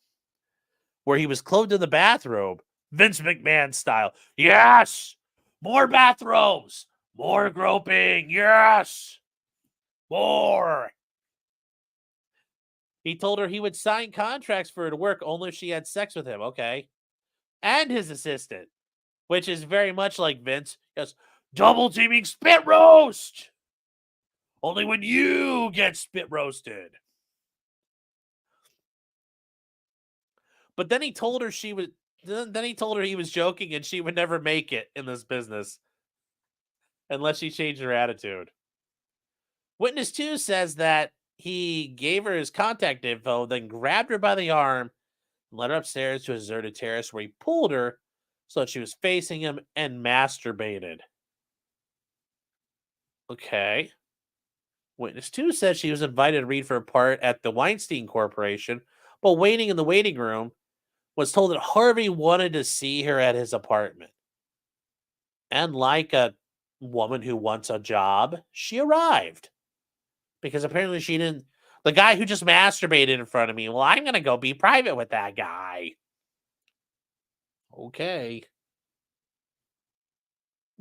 Where he was clothed in the bathrobe, Vince McMahon style. Yes! More bathrobes! More groping! Yes! More! He told her he would sign contracts for her to work only if she had sex with him. Okay. And his assistant, which is very much like Vince. Yes, double teaming spit roast. Only when you get spit roasted. But then he told her he was joking and she would never make it in this business unless she changed her attitude. Witness 2 says that he gave her his contact info, then grabbed her by the arm and led her upstairs to a deserted terrace where he pulled her so that she was facing him and masturbated. Okay. Witness 2 says she was invited to read for a part at the Weinstein Corporation, but waiting in the waiting room, was told that Harvey wanted to see her at his apartment. And like a woman who wants a job, she arrived. Because apparently she didn't... The guy who just masturbated in front of me, well, I'm going to go be private with that guy. Okay.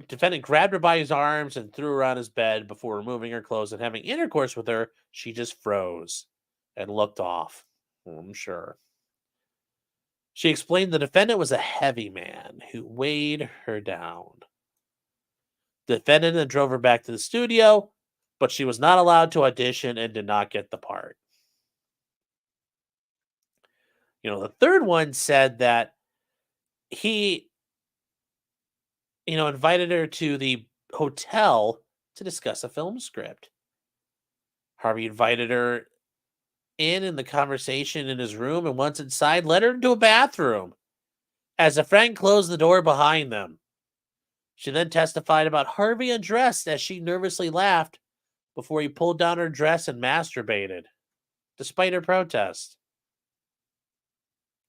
Defendant grabbed her by his arms and threw her on his bed before removing her clothes and having intercourse with her. She just froze and looked off. I'm sure. She explained the defendant was a heavy man who weighed her down. The defendant then drove her back to the studio, but she was not allowed to audition and did not get the part. The third one said that he, invited her to the hotel to discuss a film script. Harvey invited her in the conversation in his room, and once inside, led her into a bathroom. As a friend closed the door behind them, she then testified about Harvey undressed as she nervously laughed before he pulled down her dress and masturbated, despite her protest,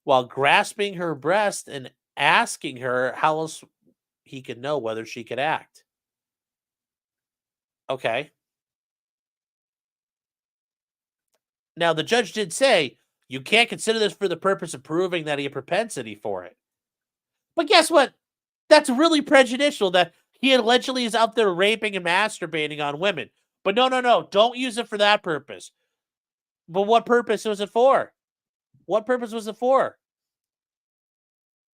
while grasping her breast and asking her how else he could know whether she could act. Okay. Now, the judge did say, you can't consider this for the purpose of proving that he had propensity for it. But guess what? That's really prejudicial that he allegedly is out there raping and masturbating on women. But no, don't use it for that purpose. But what purpose was it for? What purpose was it for?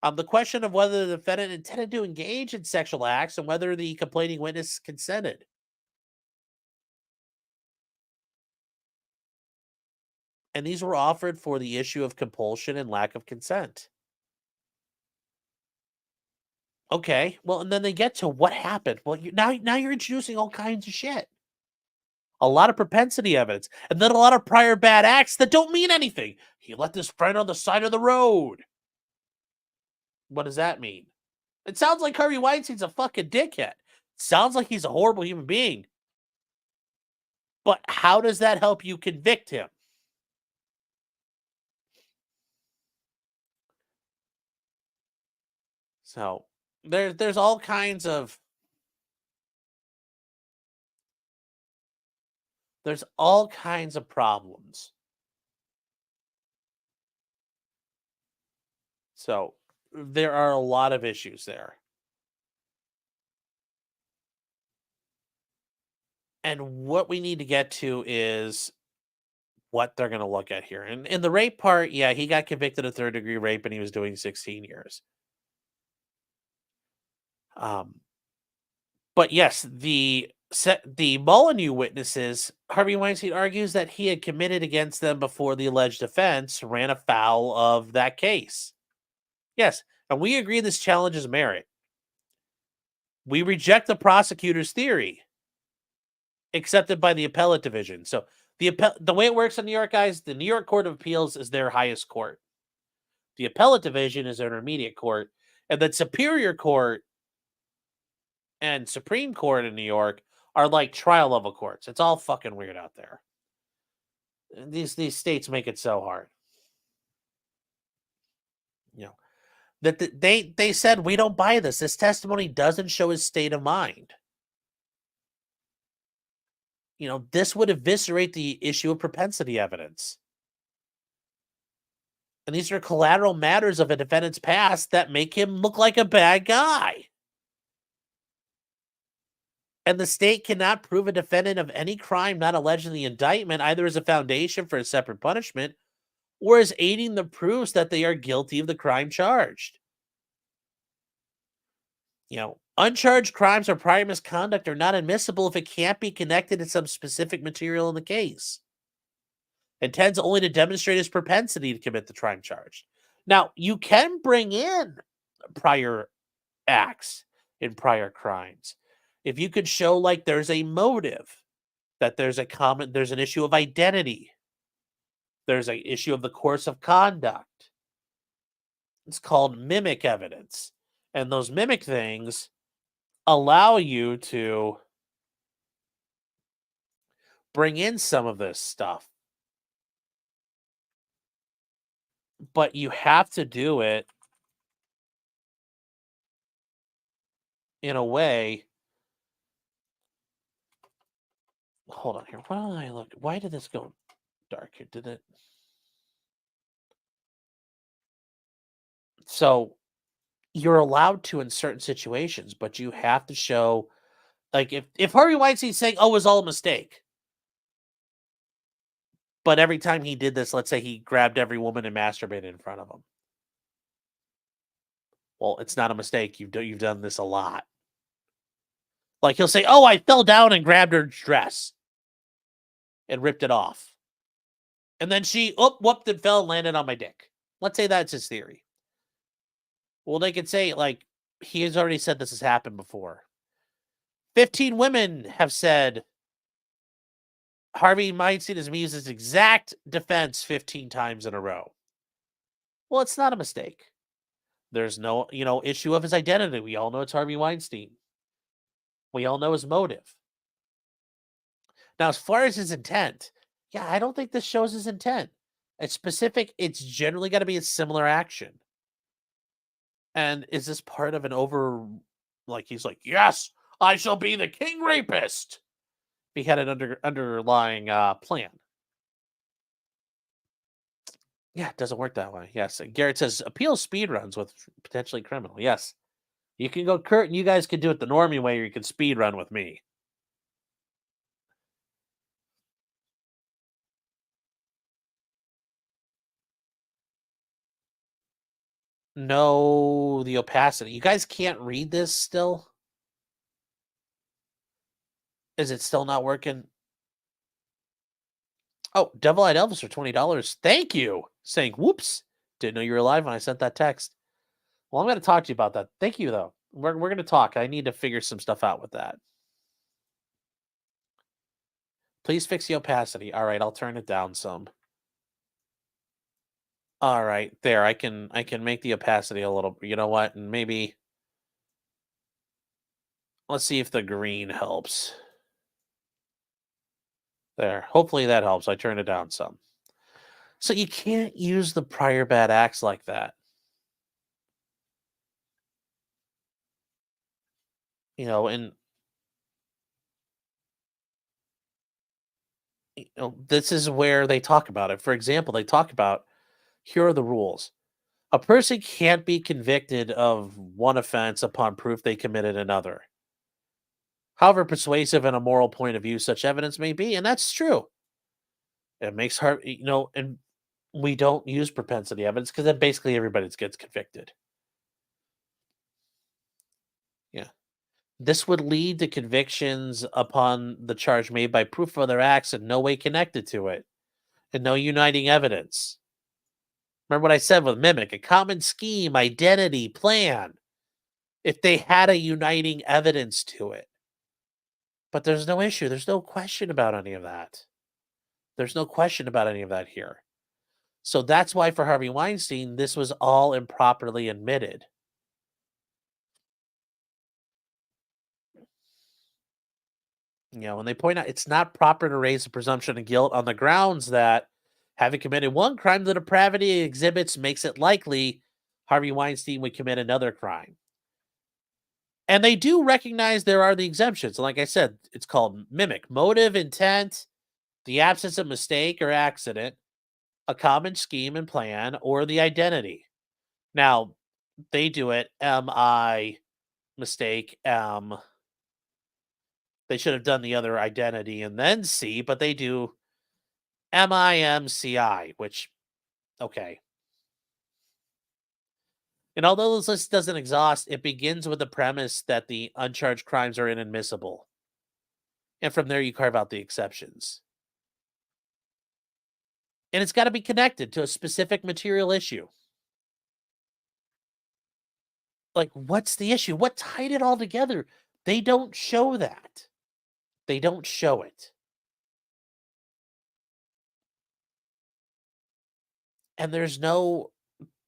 The question of whether the defendant intended to engage in sexual acts and whether the complaining witness consented. And these were offered for the issue of compulsion and lack of consent. Okay, well, and then they get to what happened. Well, now you're introducing all kinds of shit. A lot of propensity evidence, and then a lot of prior bad acts that don't mean anything. He let this friend on the side of the road. What does that mean? It sounds like Harvey Weinstein's a fucking dickhead. It sounds like he's a horrible human being. But how does that help you convict him? So there's all kinds of problems. So there are a lot of issues there. And what we need to get to is what they're going to look at here. And in the rape part, yeah, he got convicted of third-degree rape and he was doing 16 years. But yes, the Molyneux witnesses, Harvey Weinstein argues that he had committed against them before the alleged offense ran afoul of that case. Yes, and we agree this challenges merit. We reject the prosecutor's theory, accepted by the appellate division. So the way it works in New York, guys, the New York Court of Appeals is their highest court. The appellate division is their intermediate court, and the Superior Court and Supreme Court in New York are like trial level courts. It's all fucking weird out there. These states make it so hard. That they said, we don't buy this. This testimony doesn't show his state of mind. This would eviscerate the issue of propensity evidence. And these are collateral matters of a defendant's past that make him look like a bad guy. And the state cannot prove a defendant of any crime not alleged in the indictment, either as a foundation for a separate punishment or as aiding the proofs that they are guilty of the crime charged. Uncharged crimes or prior misconduct are not admissible if it can't be connected to some specific material in the case. It tends only to demonstrate his propensity to commit the crime charged. Now, you can bring in prior acts in prior crimes. If you could show like there's a motive, that there's an issue of identity, there's an issue of the course of conduct. It's called mimic evidence. And those mimic things allow you to bring in some of this stuff. But you have to do it in a way. Hold on here. Why did this go dark here? Did it? So you're allowed to in certain situations, but you have to show, like, if Harvey Weinstein's saying, oh, it was all a mistake, but every time he did this, let's say he grabbed every woman and masturbated in front of them. Well, it's not a mistake. You've done this a lot. Like, he'll say, oh, I fell down and grabbed her dress and ripped it off. And then she, whooped and fell and landed on my dick. Let's say that's his theory. Well, they could say, like, he has already said this has happened before. 15 women have said Harvey Weinstein has used his exact defense 15 times in a row. Well, it's not a mistake. There's no, issue of his identity. We all know it's Harvey Weinstein. We all know his motive. Now, as far as his intent, yeah, I don't think this shows his intent. It's specific. It's generally got to be a similar action. And is this part of an he's like, yes, I shall be the king rapist. He had an underlying plan. Yeah, it doesn't work that way. Yes. And Garrett says appeal speed runs with potentially criminal. Yes. You can go Kurt and you guys can do it the normie way, or you can speed run with me. No, the opacity. You guys can't read this still? Is it still not working? Oh, Devil Eyed Elvis for $20. Thank you. Saying, whoops. Didn't know you were live when I sent that text. Well, I'm going to talk to you about that. Thank you, though. We're going to talk. I need to figure some stuff out with that. Please fix the opacity. All right, I'll turn it down some. All right, there. I can make the opacity a little. You know what? And maybe let's see if the green helps. There. Hopefully that helps. I turned it down some. So you can't use the prior bad acts like that. And this is where they talk about it. For example, they talk about here are the rules. A person can't be convicted of one offense upon proof they committed another. However persuasive and a moral point of view such evidence may be, and that's true. It makes hard, and we don't use propensity evidence because then basically everybody gets convicted. Yeah. This would lead to convictions upon the charge made by proof of other acts in no way connected to it, and no uniting evidence. Remember what I said with mimic, a common scheme, identity, plan. If they had a uniting evidence to it. But there's no issue. There's no question about any of that. There's no question about any of that here. So that's why for Harvey Weinstein, this was all improperly admitted. When they point out it's not proper to raise the presumption of guilt on the grounds that having committed one crime, the depravity it exhibits makes it likely Harvey Weinstein would commit another crime. And they do recognize there are the exemptions. Like I said, it's called mimic, motive, intent, the absence of mistake or accident, a common scheme and plan, or the identity. Now, they do it M-I, mistake, M. They should have done the other identity and then C, but they do M-I-M-C-I, which, okay. And although this list doesn't exhaust, it begins with the premise that the uncharged crimes are inadmissible. And from there, you carve out the exceptions. And it's got to be connected to a specific material issue. Like, what's the issue? What tied it all together? They don't show that. They don't show it. And there's no,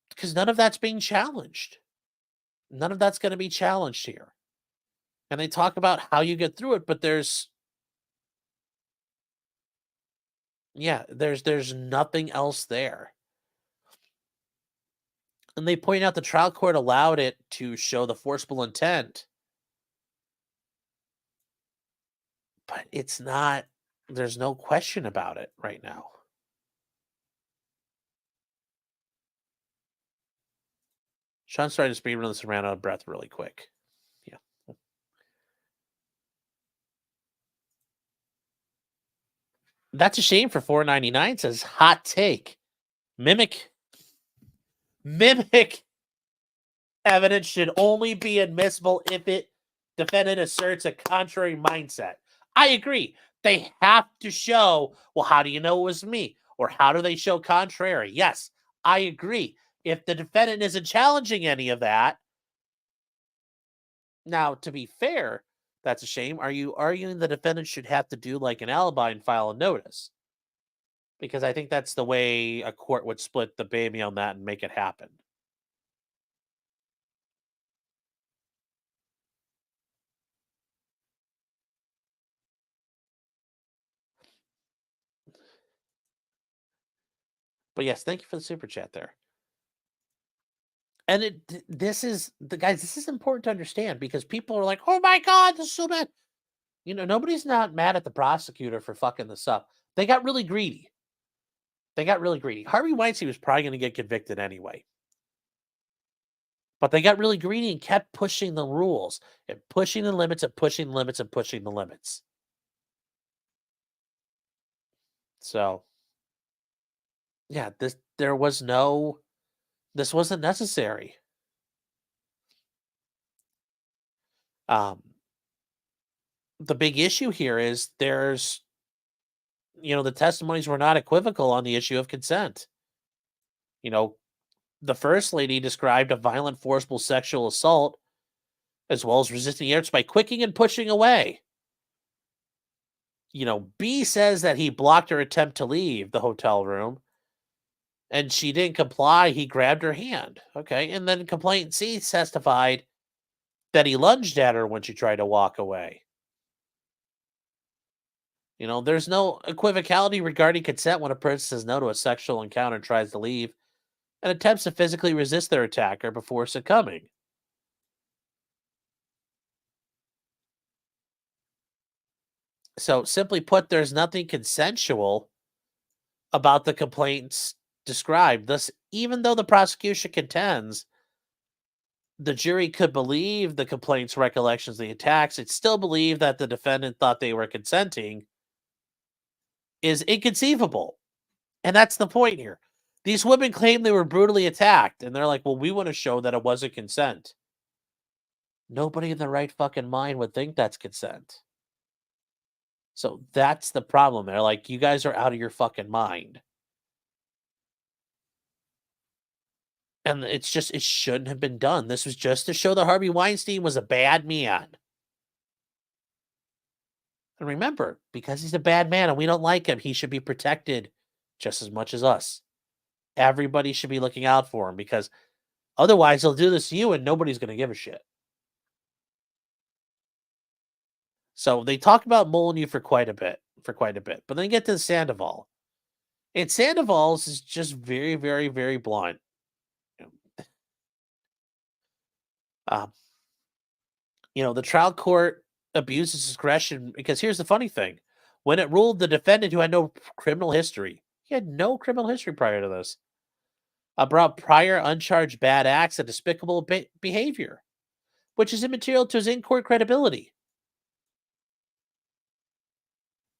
because none of that's being challenged. None of that's going to be challenged here. And they talk about how you get through it, but there's nothing else there. And they point out the trial court allowed it to show the forcible intent. But it's not, there's no question about it right now. Sean's starting to speed run this around out of breath really quick. Yeah. That's a shame for $4.99, says hot take. Mimic evidence should only be admissible if it defendant asserts a contrary mindset. I agree. They have to show, well, how do you know it was me? Or how do they show contrary? Yes, I agree. If the defendant isn't challenging any of that, now, to be fair, that's a shame. Are you arguing the defendant should have to do like an alibi and file a notice? Because I think that's the way a court would split the baby on that and make it happen. But yes, thank you for the super chat there. And this is the guys. This is important to understand because people are like, "Oh my god, this is so bad." Nobody's not mad at the prosecutor for fucking this up. They got really greedy. Harvey Weinstein was probably going to get convicted anyway. But they got really greedy and kept pushing the rules and pushing the limits and pushing the limits and pushing the limits. So, yeah, this wasn't necessary. The big issue here is the testimonies were not equivocal on the issue of consent. The first lady described a violent, forcible sexual assault as well as resisting the urge by quicking and pushing away. B says that he blocked her attempt to leave the hotel room and she didn't comply. He grabbed her hand. Okay. And then complainant C testified that he lunged at her when she tried to walk away. There's no equivocality regarding consent when a person says no to a sexual encounter and tries to leave and attempts to physically resist their attacker before succumbing. So, simply put, there's nothing consensual about the complaints described. Thus, even though the prosecution contends the jury could believe the complaint's recollections of the attacks, it still believed that the defendant thought they were consenting is inconceivable. And that's the point here. These women claim they were brutally attacked, and they're like, well, we want to show that it wasn't consent. Nobody in their right fucking mind would think that's consent. So that's the problem. They're like, you guys are out of your fucking mind. And it shouldn't have been done. This was just to show that Harvey Weinstein was a bad man. And remember, because he's a bad man and we don't like him, he should be protected just as much as us. Everybody should be looking out for him because otherwise he'll do this to you and nobody's going to give a shit. So they talk about Molyneux for quite a bit, but then get to Sandoval. And Sandoval's is just very, very, very blunt. The trial court abuses discretion because here's the funny thing. When it ruled the defendant who had no criminal history, he had no criminal history prior to this, brought prior uncharged bad acts and despicable behavior, which is immaterial to his in-court credibility,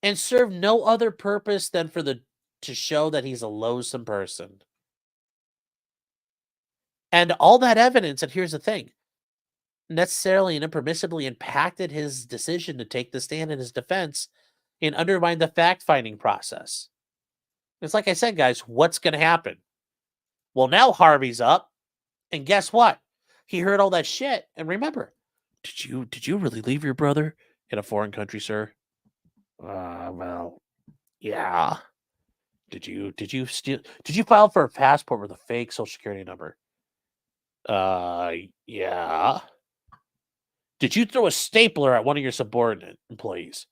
and served no other purpose than to show that he's a loathsome person. And all that evidence, and here's the thing, necessarily and impermissibly impacted his decision to take the stand in his defense and undermine the fact-finding process. It's like I said, guys, what's going to happen? Well, now Harvey's up, and guess what? He heard all that shit. And remember, did you really leave your brother in a foreign country, sir? Well, yeah. Did you steal? Did you file for a passport with a fake social security number? Yeah. Did you throw a stapler at one of your subordinate employees?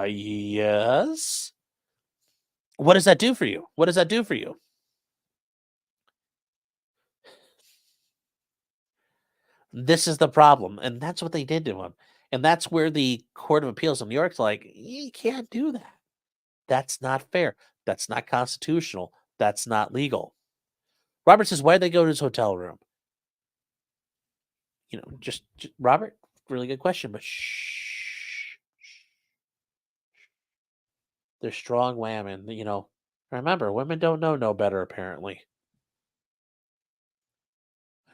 Yes. What does that do for you? This is the problem, and that's what they did to him. And that's where the Court of Appeals in New York's like, you can't do that. That's not fair. That's not constitutional. That's not legal. Robert says, why did they go to his hotel room? Just Robert, really good question, but shh. They're strong women, Remember, women don't know no better, apparently.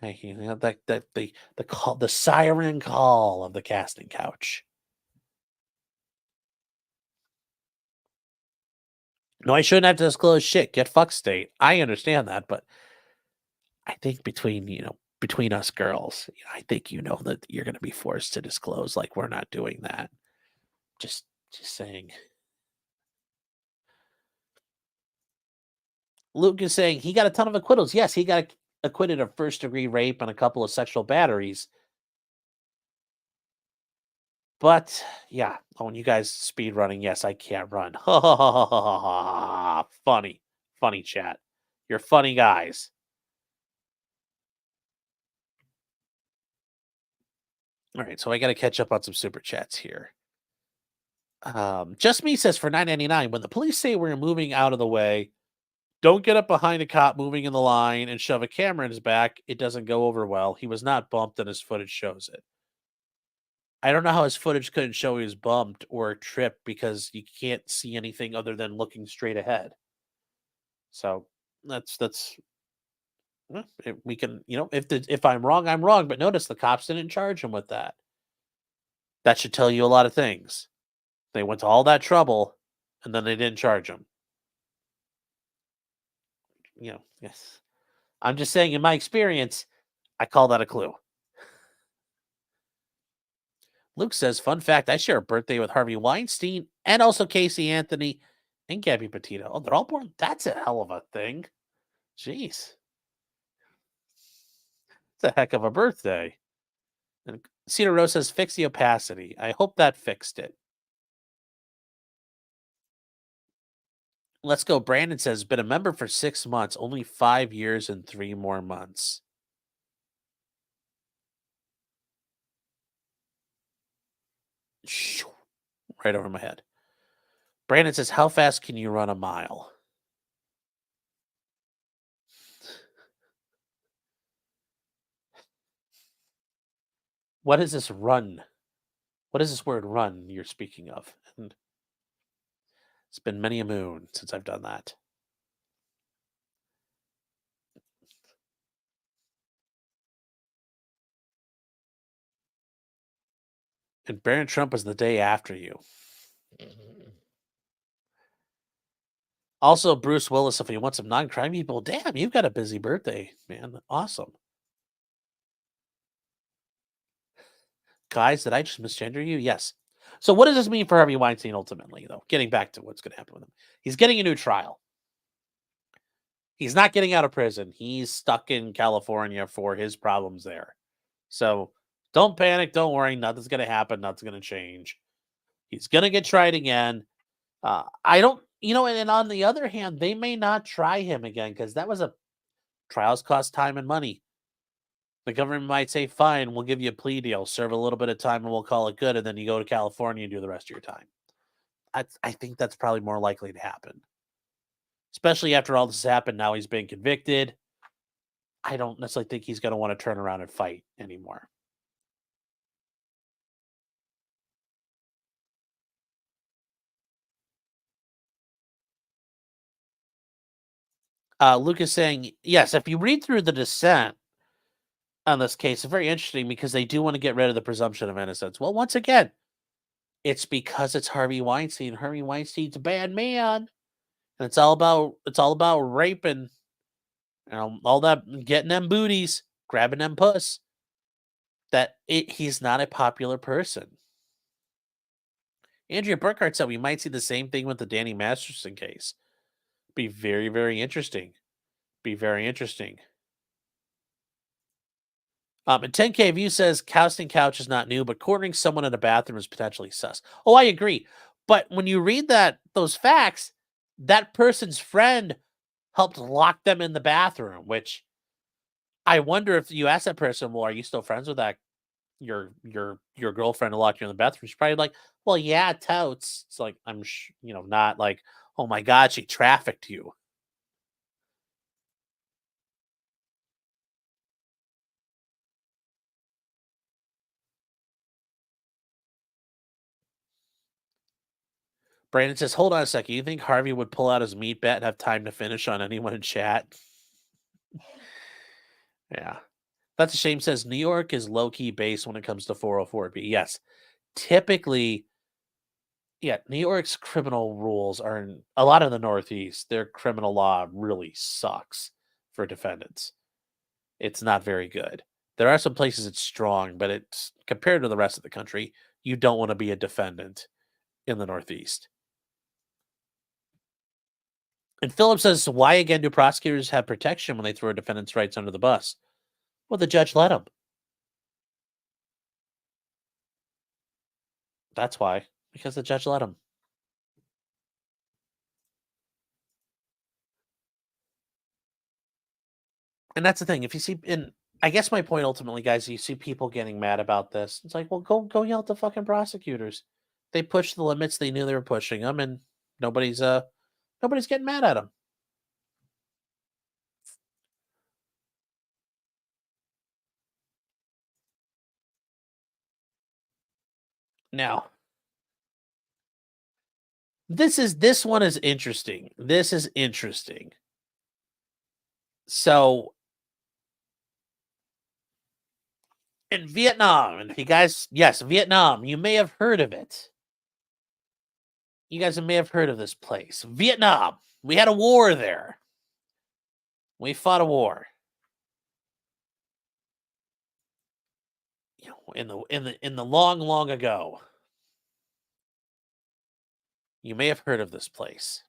The siren call of the casting couch. No, I shouldn't have to disclose shit. Get fucked state. I understand that, but I think between us girls, I think that you're going to be forced to disclose. Like we're not doing that. Just, just saying. Luke is saying he got a ton of acquittals. Yes, he got acquitted of first-degree rape and a couple of sexual batteries. But yeah, when you guys speed running, yes, I can't run. Funny, funny chat. You're funny guys. All right, so I got to catch up on some super chats here. Just me says for $9.99. When the police say we're moving out of the way, don't get up behind a cop moving in the line and shove a camera in his back. It doesn't go over well. He was not bumped, and his footage shows it. I don't know how his footage couldn't show he was bumped or tripped because you can't see anything other than looking straight ahead. So that's we can if I'm wrong, I'm wrong. But notice the cops didn't charge him with that. That should tell you a lot of things. They went to all that trouble, and then they didn't charge him. Yes. I'm just saying, in my experience, I call that a clue. Luke says, fun fact, I share a birthday with Harvey Weinstein and also Casey Anthony and Gabby Petito. Oh, they're all born. That's a hell of a thing. Jeez. It's a heck of a birthday. And Cedar Rose says, fix the opacity. I hope that fixed it. Let's go. Brandon says, been a member for 6 months, only 5 years and 3 more months. Right over my head. Brandon says, how fast can you run a mile? What is this run? What is this word run you're speaking of? And it's been many a moon since I've done that. And Barron Trump was the day after you. Also, Bruce Willis, if you want some non-crime people, damn, you've got a busy birthday, man. Awesome. Guys, did I just misgender you? Yes. So what does this mean for Harvey Weinstein ultimately, though? Getting back to what's going to happen with him. He's getting a new trial. He's not getting out of prison. He's stuck in California for his problems there. So don't panic. Don't worry. Nothing's going to happen. Nothing's going to change. He's going to get tried again. I don't, and on the other hand, they may not try him again because that was trials cost time and money. The government might say, fine, we'll give you a plea deal, serve a little bit of time, and we'll call it good. And then you go to California and do the rest of your time. I think that's probably more likely to happen. Especially after all this has happened, now he's been convicted. I don't necessarily think he's going to want to turn around and fight anymore. Luke is saying, yes, if you read through the dissent on this case, it's very interesting because they do want to get rid of the presumption of innocence. Well, once again, it's because it's Harvey Weinstein. Harvey Weinstein's a bad man. And it's all about raping, all that, getting them booties, grabbing them puss. He's not a popular person. Andrea Burkhardt said we might see the same thing with the Danny Masterson case. Be very, very interesting. Be very interesting. And 10K View says casting couch is not new, but cornering someone in a bathroom is potentially sus. Oh, I agree. But when you read those facts, that person's friend helped lock them in the bathroom, which I wonder if you ask that person, well, are you still friends with that your girlfriend who locked you in the bathroom? She's probably like, well, yeah, totes. It's like, I'm not like, oh my God, she trafficked you. Brandon says, hold on a second. You think Harvey would pull out his meat bat and have time to finish on anyone in chat? Yeah. That's a shame. Says New York is low-key based when it comes to 404B. Yes. Typically, New York's criminal rules are in a lot of the Northeast. Their criminal law really sucks for defendants. It's not very good. There are some places it's strong, but it's compared to the rest of the country, you don't want to be a defendant in the Northeast. And Phillips says, why again do prosecutors have protection when they throw a defendant's rights under the bus? Well, the judge let them. That's why, because the judge let them. And that's the thing. If you see, and I guess my point ultimately, guys, you see people getting mad about this. It's like, well, go yell at the fucking prosecutors. They pushed the limits. They knew they were pushing them, and nobody's nobody's getting mad at them. Now, this one is interesting. This is interesting. So in Vietnam, and if you guys, yes, Vietnam, you may have heard of it. You guys may have heard of this place, Vietnam. We had a war there. We fought a war. You know, in the long ago. You may have heard of this place.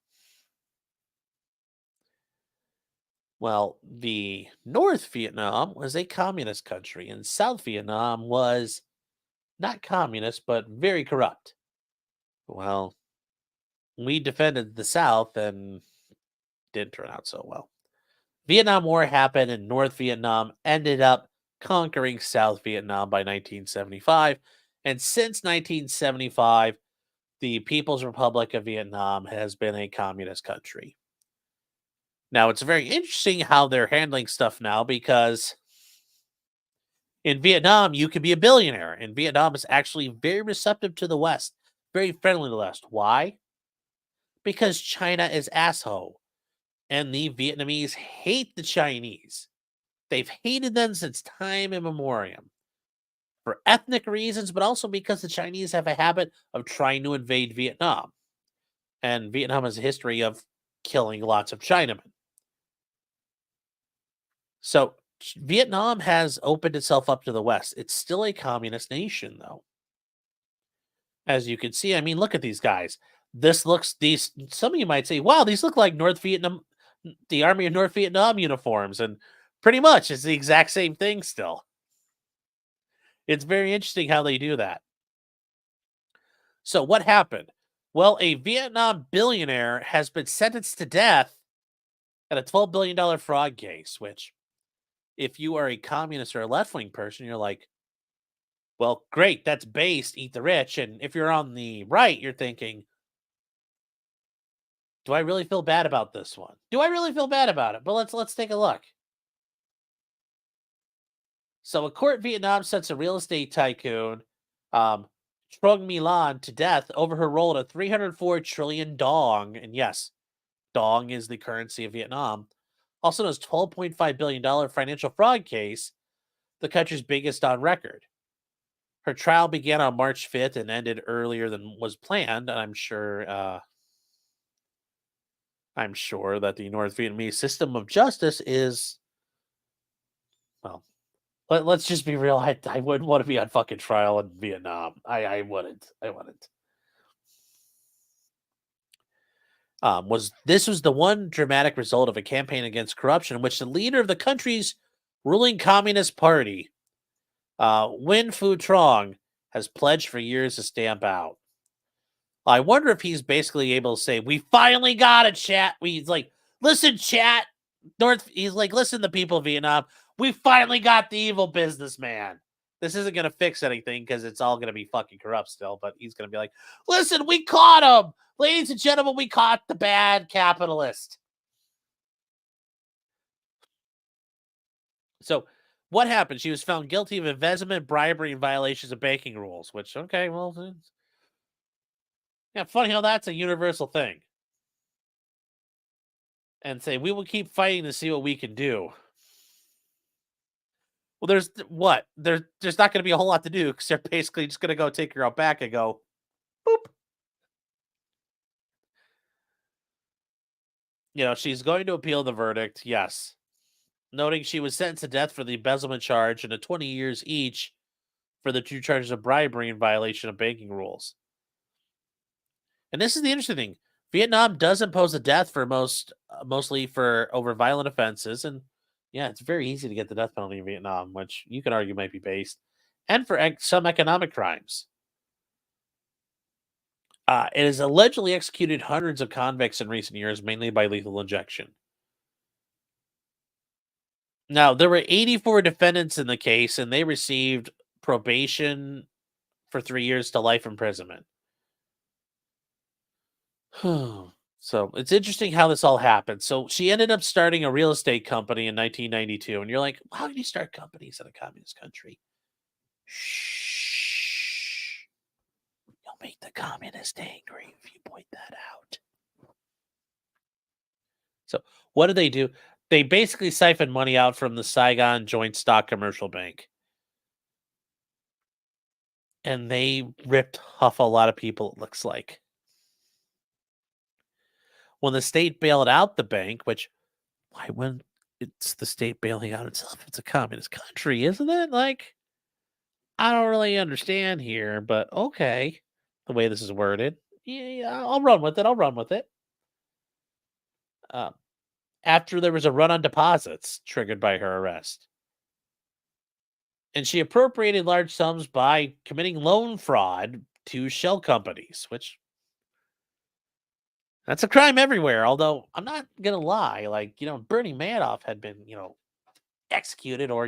Well, the North Vietnam was a communist country, and South Vietnam was not communist, but very corrupt. Well, we defended the South and didn't turn out so well. Vietnam War happened, and North Vietnam ended up conquering South Vietnam by 1975. And since 1975, the People's Republic of Vietnam has been a communist country. Now, it's very interesting how they're handling stuff now because in Vietnam, you can be a billionaire, and Vietnam is actually very receptive to the West, very friendly to the West. Why? Because China is asshole, and the Vietnamese hate the Chinese. They've hated them since time immemorial for ethnic reasons, but also because the Chinese have a habit of trying to invade Vietnam. And Vietnam has a history of killing lots of Chinamen. So Vietnam has opened itself up to the West. It's still a communist nation, though. As you can see, I mean, look at these guys. This looks these. Some of you might say, "Wow, these look like North Vietnam, the Army of North Vietnam uniforms," and pretty much it's the exact same thing still. It's very interesting how they do that. So what happened? Well, a Vietnam billionaire has been sentenced to death in a $12 billion fraud case, which if you are a communist or a left wing person, you're like, well, great, that's based, eat the rich. And if you're on the right, you're thinking, do I really feel bad about this one? Do I really feel bad about it? But let's take a look. So a court in Vietnam sets a real estate tycoon, um, Trung My Lan, to death over her role in a 304 trillion dong. And yes, dong is the currency of Vietnam. Also known as $12.5 billion financial fraud case, the country's biggest on record. Her trial began on March 5th and ended earlier than was planned. And I'm sure that the North Vietnamese system of justice is, well, let's just be real. I wouldn't want to be on fucking trial in Vietnam. I wouldn't. I wouldn't. Was the one dramatic result of a campaign against corruption in which the leader of the country's ruling Communist Party, Win Phu Trong, has pledged for years to stamp out. I wonder if he's basically able to say, "We finally got it, chat." He's like, "Listen, chat, North." He's like, "Listen, the people of Vietnam, we finally got the evil businessman. This isn't going to fix anything because it's all going to be fucking corrupt still." But he's going to be like, "Listen, we caught him, ladies and gentlemen. We caught the bad capitalist." So, what happened? She was found guilty of embezzlement, bribery, and violations of banking rules. Which, okay, well, yeah, funny how that's a universal thing. And say, we will keep fighting to see what we can do. Well, there's what? There's not going to be a whole lot to do because they're basically just going to go take her out back and go, boop. You know, she's going to appeal the verdict. Yes. noting she was sentenced to death for the embezzlement charge and to 20 years each for the 2 charges of bribery and violation of banking rules. And this is the interesting thing. Vietnam does impose a death for mostly for over violent offenses, and yeah, it's very easy to get the death penalty in Vietnam, which you can argue might be based, and for some economic crimes. It has allegedly executed hundreds of convicts in recent years, mainly by lethal injection. Now, there were 84 defendants in the case, and they received probation for 3 years to life imprisonment. So it's interesting how this all happened. So she ended up starting a real estate company in 1992, and you're like, how can you start companies in a communist country? Shh. You'll make the communist angry if you point that out. So what do? They basically siphoned money out from the Saigon Joint Stock Commercial Bank. And they ripped off a lot of people, it looks like. When the state bailed out the bank, which, why when it's the state bailing out itself? It's a communist country, isn't it? Like, I don't really understand here, but okay, the way this is worded. Yeah, I'll run with it. I'll run with it. Uh, After there was a run on deposits triggered by her arrest. And she appropriated large sums by committing loan fraud to shell companies, which that's a crime everywhere. Although I'm not gonna lie, like, Bernie Madoff had been, executed, or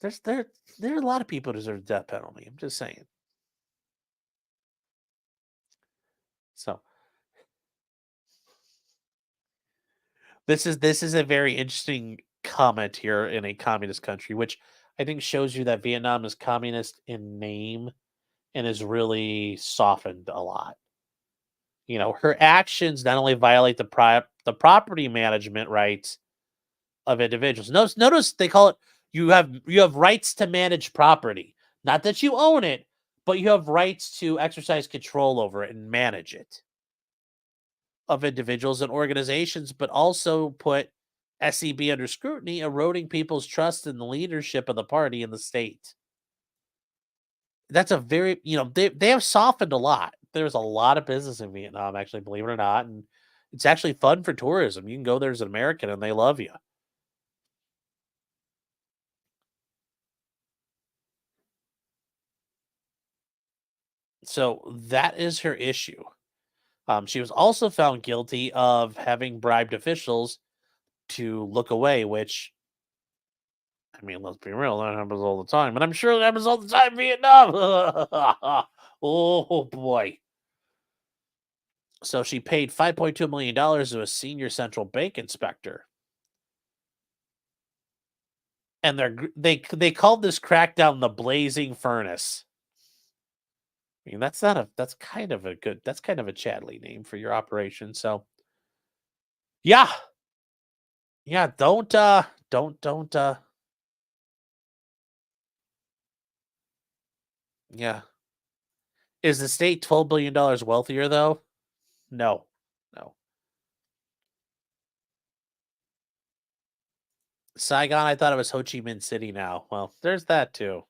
there's there are a lot of people who deserve the death penalty. I'm just saying. So this is a very interesting comment here in a communist country, which I think shows you that Vietnam is communist in name and is really softened a lot. Her actions not only violate the property management rights of individuals. Notice they call it you have rights to manage property. Not that you own it, but you have rights to exercise control over it and manage it of individuals and organizations, but also put SEB under scrutiny, eroding people's trust in the leadership of the party and the state. That's a very, they have softened a lot. There's a lot of business in Vietnam, actually, believe it or not, and it's actually fun for tourism. You can go there as an American and they love you. So that is her issue. She was also found guilty of having bribed officials to look away, which, I mean, let's be real, that happens all the time. And I'm sure that happens all the time in Vietnam. Oh, boy. So she paid $5.2 million to a senior central bank inspector. And they called this crackdown the blazing furnace. I mean, that's kind of a Chadley name for your operation. So yeah. Yeah, don't yeah. Is the state $12 billion wealthier though? No. No. Saigon, I thought it was Ho Chi Minh City now. Well, there's that too.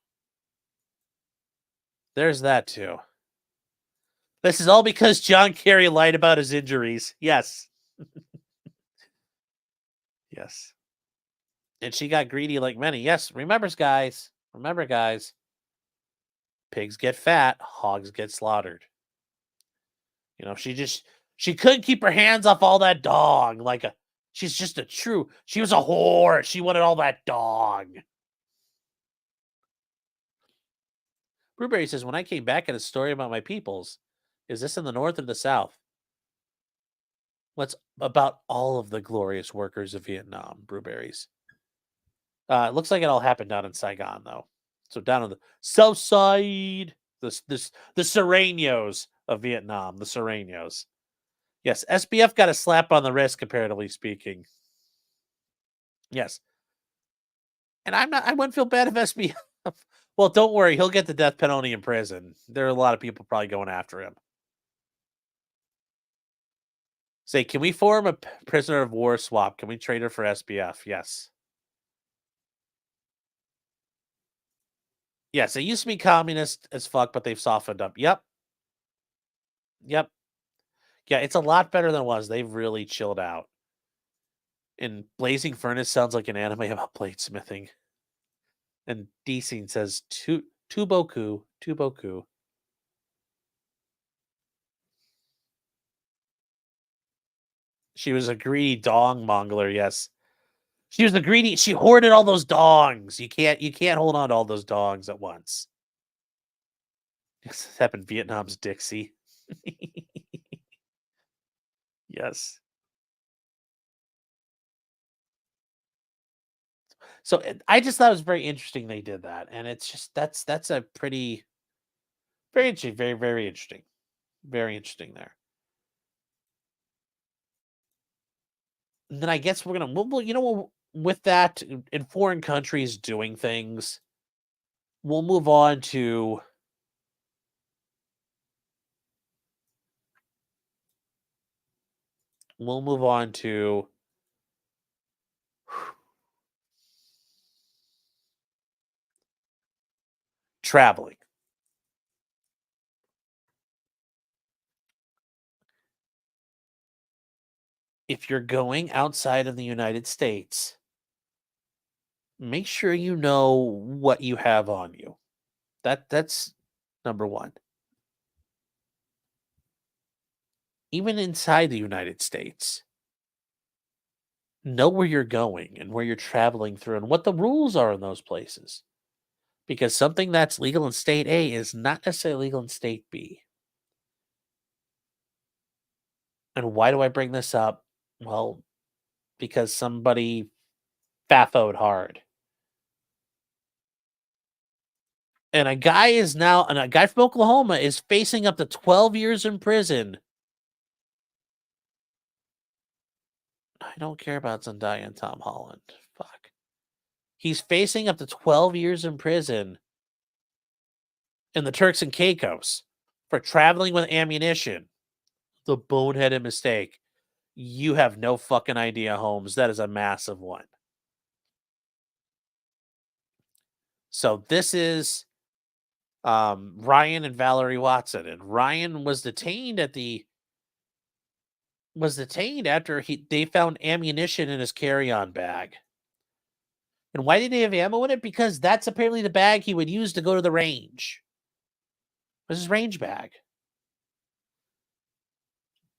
There's that too. This is all because John Kerry lied about his injuries. Yes. Yes. And she got greedy like many. Yes, remember guys. Remember guys. Pigs get fat, hogs get slaughtered. She couldn't keep her hands off all that dog. She's just she was a whore. She wanted all that dog. Brewberry says, when I came back, at a story about my peoples. Is this in the north or the south? What's about all of the glorious workers of Vietnam, Brewberries? It looks like it all happened down in Saigon, though. So down on the south side, the Serranos of Vietnam, the Serranos. Yes, SBF got a slap on the wrist, comparatively speaking. Yes. And I wouldn't feel bad if SBF. Well, don't worry, he'll get the death penalty in prison. There are a lot of people probably going after him. Say, can we form a prisoner of war swap? Can we trade her for SBF? Yes. Yes, they used to be communist as fuck, but they've softened up. Yep. Yep. Yeah, it's a lot better than it was. They've really chilled out. And Blazing Furnace sounds like an anime about bladesmithing. And D-Scene says, tu boku, tu boku. She was a greedy dong mongler, yes. She was a greedy, she hoarded all those dongs. You can't hold on to all those dongs at once. This happened Vietnam's Dixie. Yes. So I just thought it was very interesting they did that. And it's just that's a pretty very interesting, very, very interesting. Very interesting there. And then I guess we're gonna with that in foreign countries doing things, we'll move on to we'll move on to traveling. If you're going outside of the United States, make sure you know what you have on you. That's number one. Even inside the United States, know where you're going and where you're traveling through and what the rules are in those places. Because something that's legal in state A is not necessarily legal in state B. And why do I bring this up? Well, because somebody fathoed hard. And a guy from Oklahoma is facing up to 12 years in prison. I don't care about Zendaya and Tom Holland. Fuck. He's facing up to 12 years in prison in the Turks and Caicos for traveling with ammunition. The boneheaded mistake. You have no fucking idea, Holmes. That is a massive one. So this is Ryan and Valerie Watson. And Ryan was detained after they found ammunition in his carry-on bag. And why did he have ammo in it? Because that's apparently the bag he would use to go to the range. It was his range bag.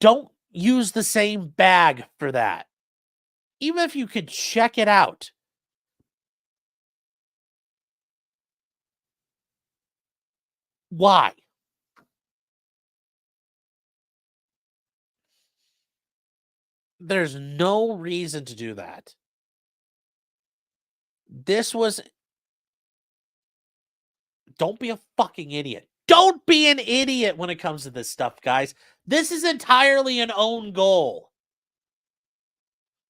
Don't use the same bag for that. Even if you could check it out. Why? There's no reason to do that. Don't be a fucking idiot. Don't be an idiot when it comes to this stuff, guys. This is entirely an own goal.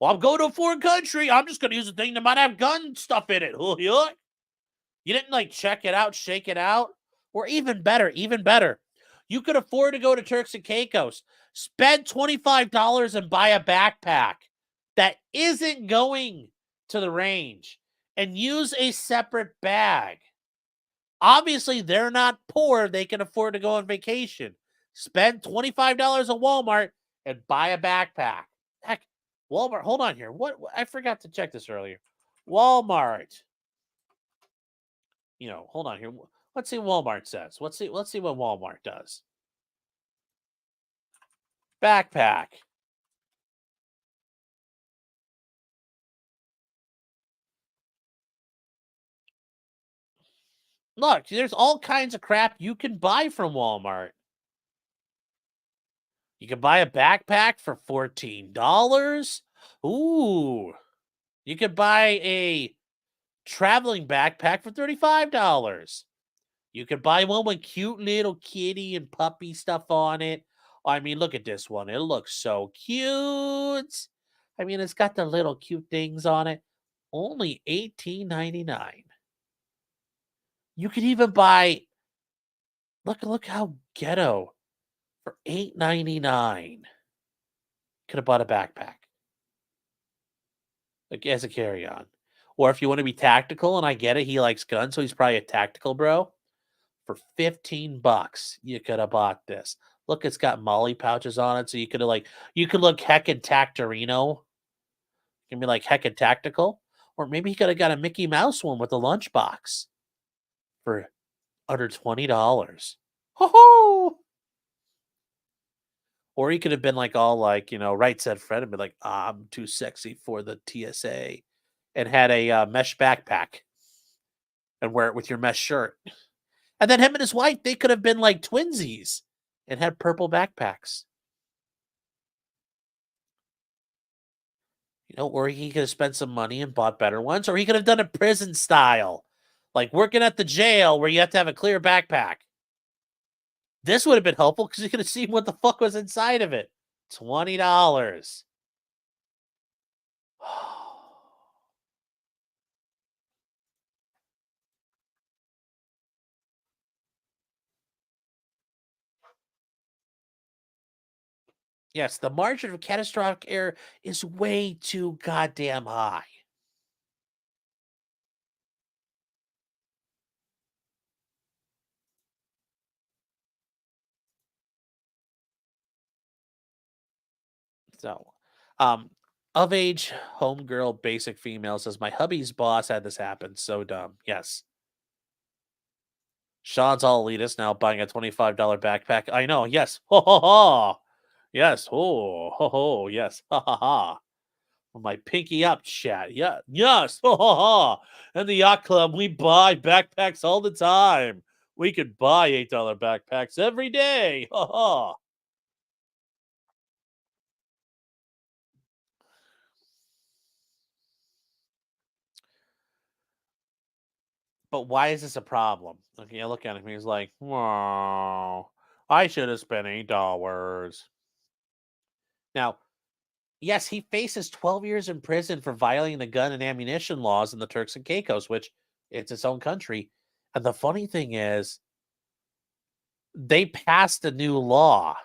Well, I'm going to a foreign country. I'm just going to use a thing that might have gun stuff in it. You didn't check it out, shake it out. Or even better. You could afford to go to Turks and Caicos. Spend $25 and buy a backpack that isn't going to the range and use a separate bag. Obviously, they're not poor. They can afford to go on vacation. Spend $25 at Walmart and buy a backpack. Heck, Walmart. Hold on here. What? I forgot to check this earlier. Walmart. Hold on here. Let's see what Walmart says. Let's see what Walmart does. Backpack. Look, there's all kinds of crap you can buy from Walmart. You can buy a backpack for $14. Ooh. You could buy a traveling backpack for $35. You could buy one with cute little kitty and puppy stuff on it. I mean, look at this one. It looks so cute. I mean, it's got the little cute things on it. Only $18.99. You could even buy, look how ghetto, for $8.99. Could have bought a backpack, like, as a carry-on. Or if you wanna be tactical, and I get it, he likes guns, so he's probably a tactical bro. For 15 bucks, you could have bought this. Look, it's got molly pouches on it, so you could have, like, you could look heckin' tactorino. You can be like heckin' tactical. Or maybe he could have got a Mickey Mouse one with a lunchbox for under $20. Ho ho! Or he could have been like all like, right said Fred and be like, I'm too sexy for the TSA, and had a mesh backpack and wear it with your mesh shirt. And then him and his wife, they could have been like twinsies and had purple backpacks. Or he could have spent some money and bought better ones, or he could have done it prison style, like working at the jail where you have to have a clear backpack. This would have been helpful because you could have seen what the fuck was inside of it. $20. Yes, the margin of catastrophic error is way too goddamn high. So, um, of age homegirl basic female says my hubby's boss had this happen. So dumb. Yes. Sean's all elitist now buying a $25 backpack. I know. Yes. Ho ho ho. Yes. Oh ho ho. Yes. Ha ha ha. My pinky up chat. Yeah. Yes. Ha ha ha. In the yacht club, we buy backpacks all the time. We could buy $8 backpacks every day. Ha ha. But why is this a problem? Okay, I look at him. He's like, "Wow, I should have spent $8." Now, yes, he faces 12 years in prison for violating the gun and ammunition laws in the Turks and Caicos, which it's its own country. And the funny thing is, they passed a new law,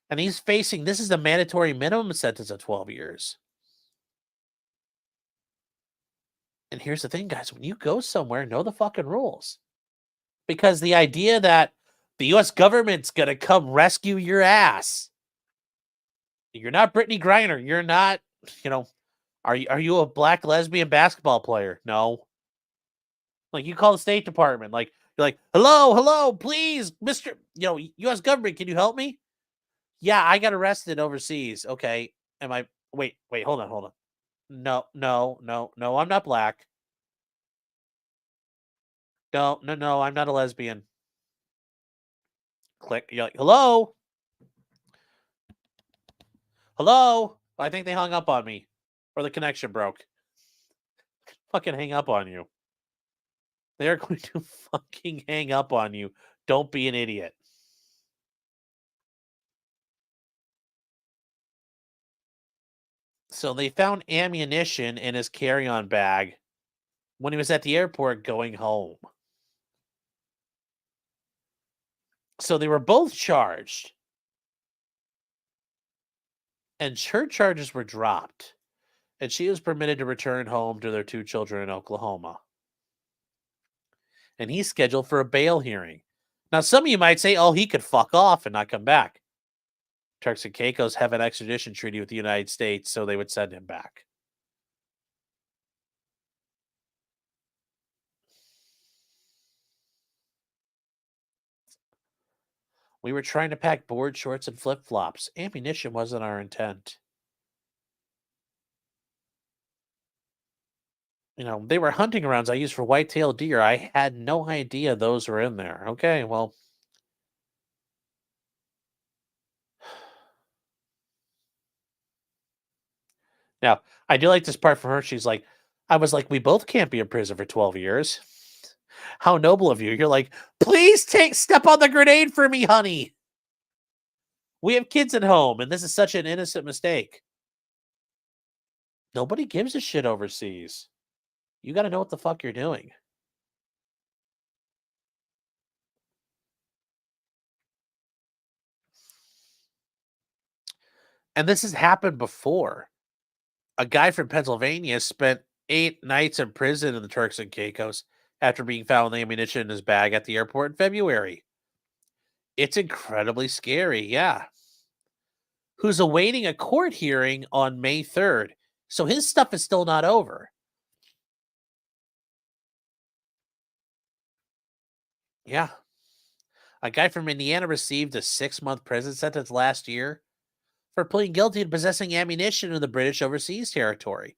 and he's facing this is a mandatory minimum sentence of 12 years. And here's the thing, guys: when you go somewhere, know the fucking rules. Because the idea that the US government's gonna come rescue your ass. You're not Brittany Griner. You're not, you know, are you a black lesbian basketball player? No. Like, you call the State Department. Like, you're like, hello, hello, please, Mr. US government, can you help me? Yeah, I got arrested overseas. Okay. Am I wait, hold on, hold on. No, no, no, no, I'm not black. No, no, no, I'm not a lesbian. Click. You're like, hello? Hello? I think they hung up on me. Or the connection broke. Fucking hang up on you. They're going to fucking hang up on you. Don't be an idiot. So they found ammunition in his carry-on bag when he was at the airport going home. So they were both charged, and her charges were dropped, and she was permitted to return home to their 2 children in Oklahoma. And he's scheduled for a bail hearing. Now, some of you might say, oh, he could fuck off and not come back. Turks and Caicos have an extradition treaty with the United States, so they would send him back. We were trying to pack board shorts and flip flops. Ammunition wasn't our intent. They were hunting rounds I used for white-tailed deer. I had no idea those were in there. Okay, well. Now, I do like this part for her. She's like, I was like, we both can't be in prison for 12 years. How noble of you. You're like, please step on the grenade for me, honey. We have kids at home, and this is such an innocent mistake. Nobody gives a shit overseas. You got to know what the fuck you're doing. And this has happened before. A guy from Pennsylvania spent 8 nights in prison in the Turks and Caicos after being found with ammunition in his bag at the airport in February. It's incredibly scary, yeah. Who's awaiting a court hearing on May 3rd. So his stuff is still not over. Yeah. A guy from Indiana received a 6-month prison sentence last year for pleading guilty to possessing ammunition in the British overseas territory.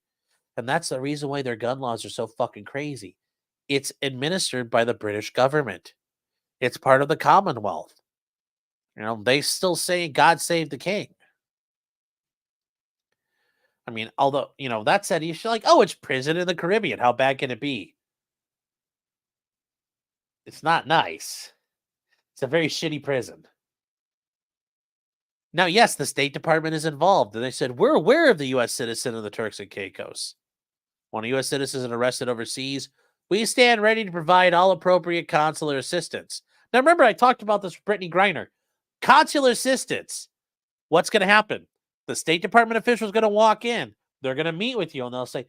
And that's the reason why their gun laws are so fucking crazy. It's administered by the British government. It's part of the Commonwealth. They still say God save the king. I mean, although, that said, you feel like, oh, it's prison in the Caribbean. How bad can it be? It's not nice. It's a very shitty prison. Now, yes, the State Department is involved. And they said, we're aware of the U.S. citizen of the Turks and Caicos. When a U.S. citizen is arrested overseas, we stand ready to provide all appropriate consular assistance. Now, remember, I talked about this with Brittany Griner. Consular assistance. What's going to happen? The State Department official is going to walk in. They're going to meet with you, and they'll say,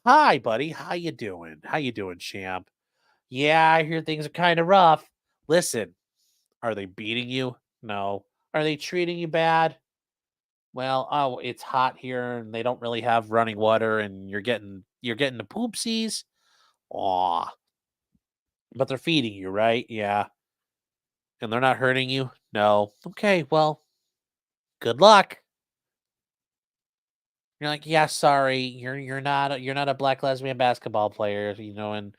hi, buddy. How you doing? How you doing, champ? Yeah, I hear things are kind of rough. Listen, are they beating you? No. Are they treating you bad? Well, oh, it's hot here, and they don't really have running water, and you're getting the poopsies. Aw. But they're feeding you, right? Yeah. And they're not hurting you? No. Okay, well, good luck. You're like, yeah, sorry, you're not a black lesbian basketball player, and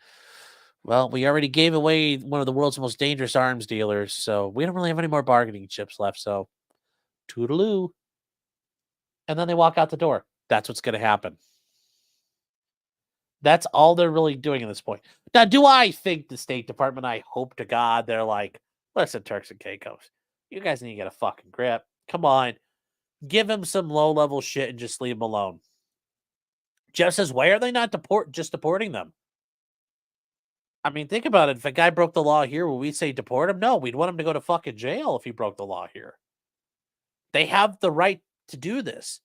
well, we already gave away one of the world's most dangerous arms dealers, so we don't really have any more bargaining chips left, so toodaloo. And then they walk out the door. That's what's gonna happen. That's all they're really doing at this point. Now, do I think the State Department, I hope to God, they're like, listen, Turks and Caicos, you guys need to get a fucking grip. Come on. Give him some low-level shit and just leave him alone. Jeff says, why are they not just deporting them? I mean, think about it. If a guy broke the law here, would we say deport him? No, we'd want him to go to fucking jail if he broke the law here. They have the right to do this.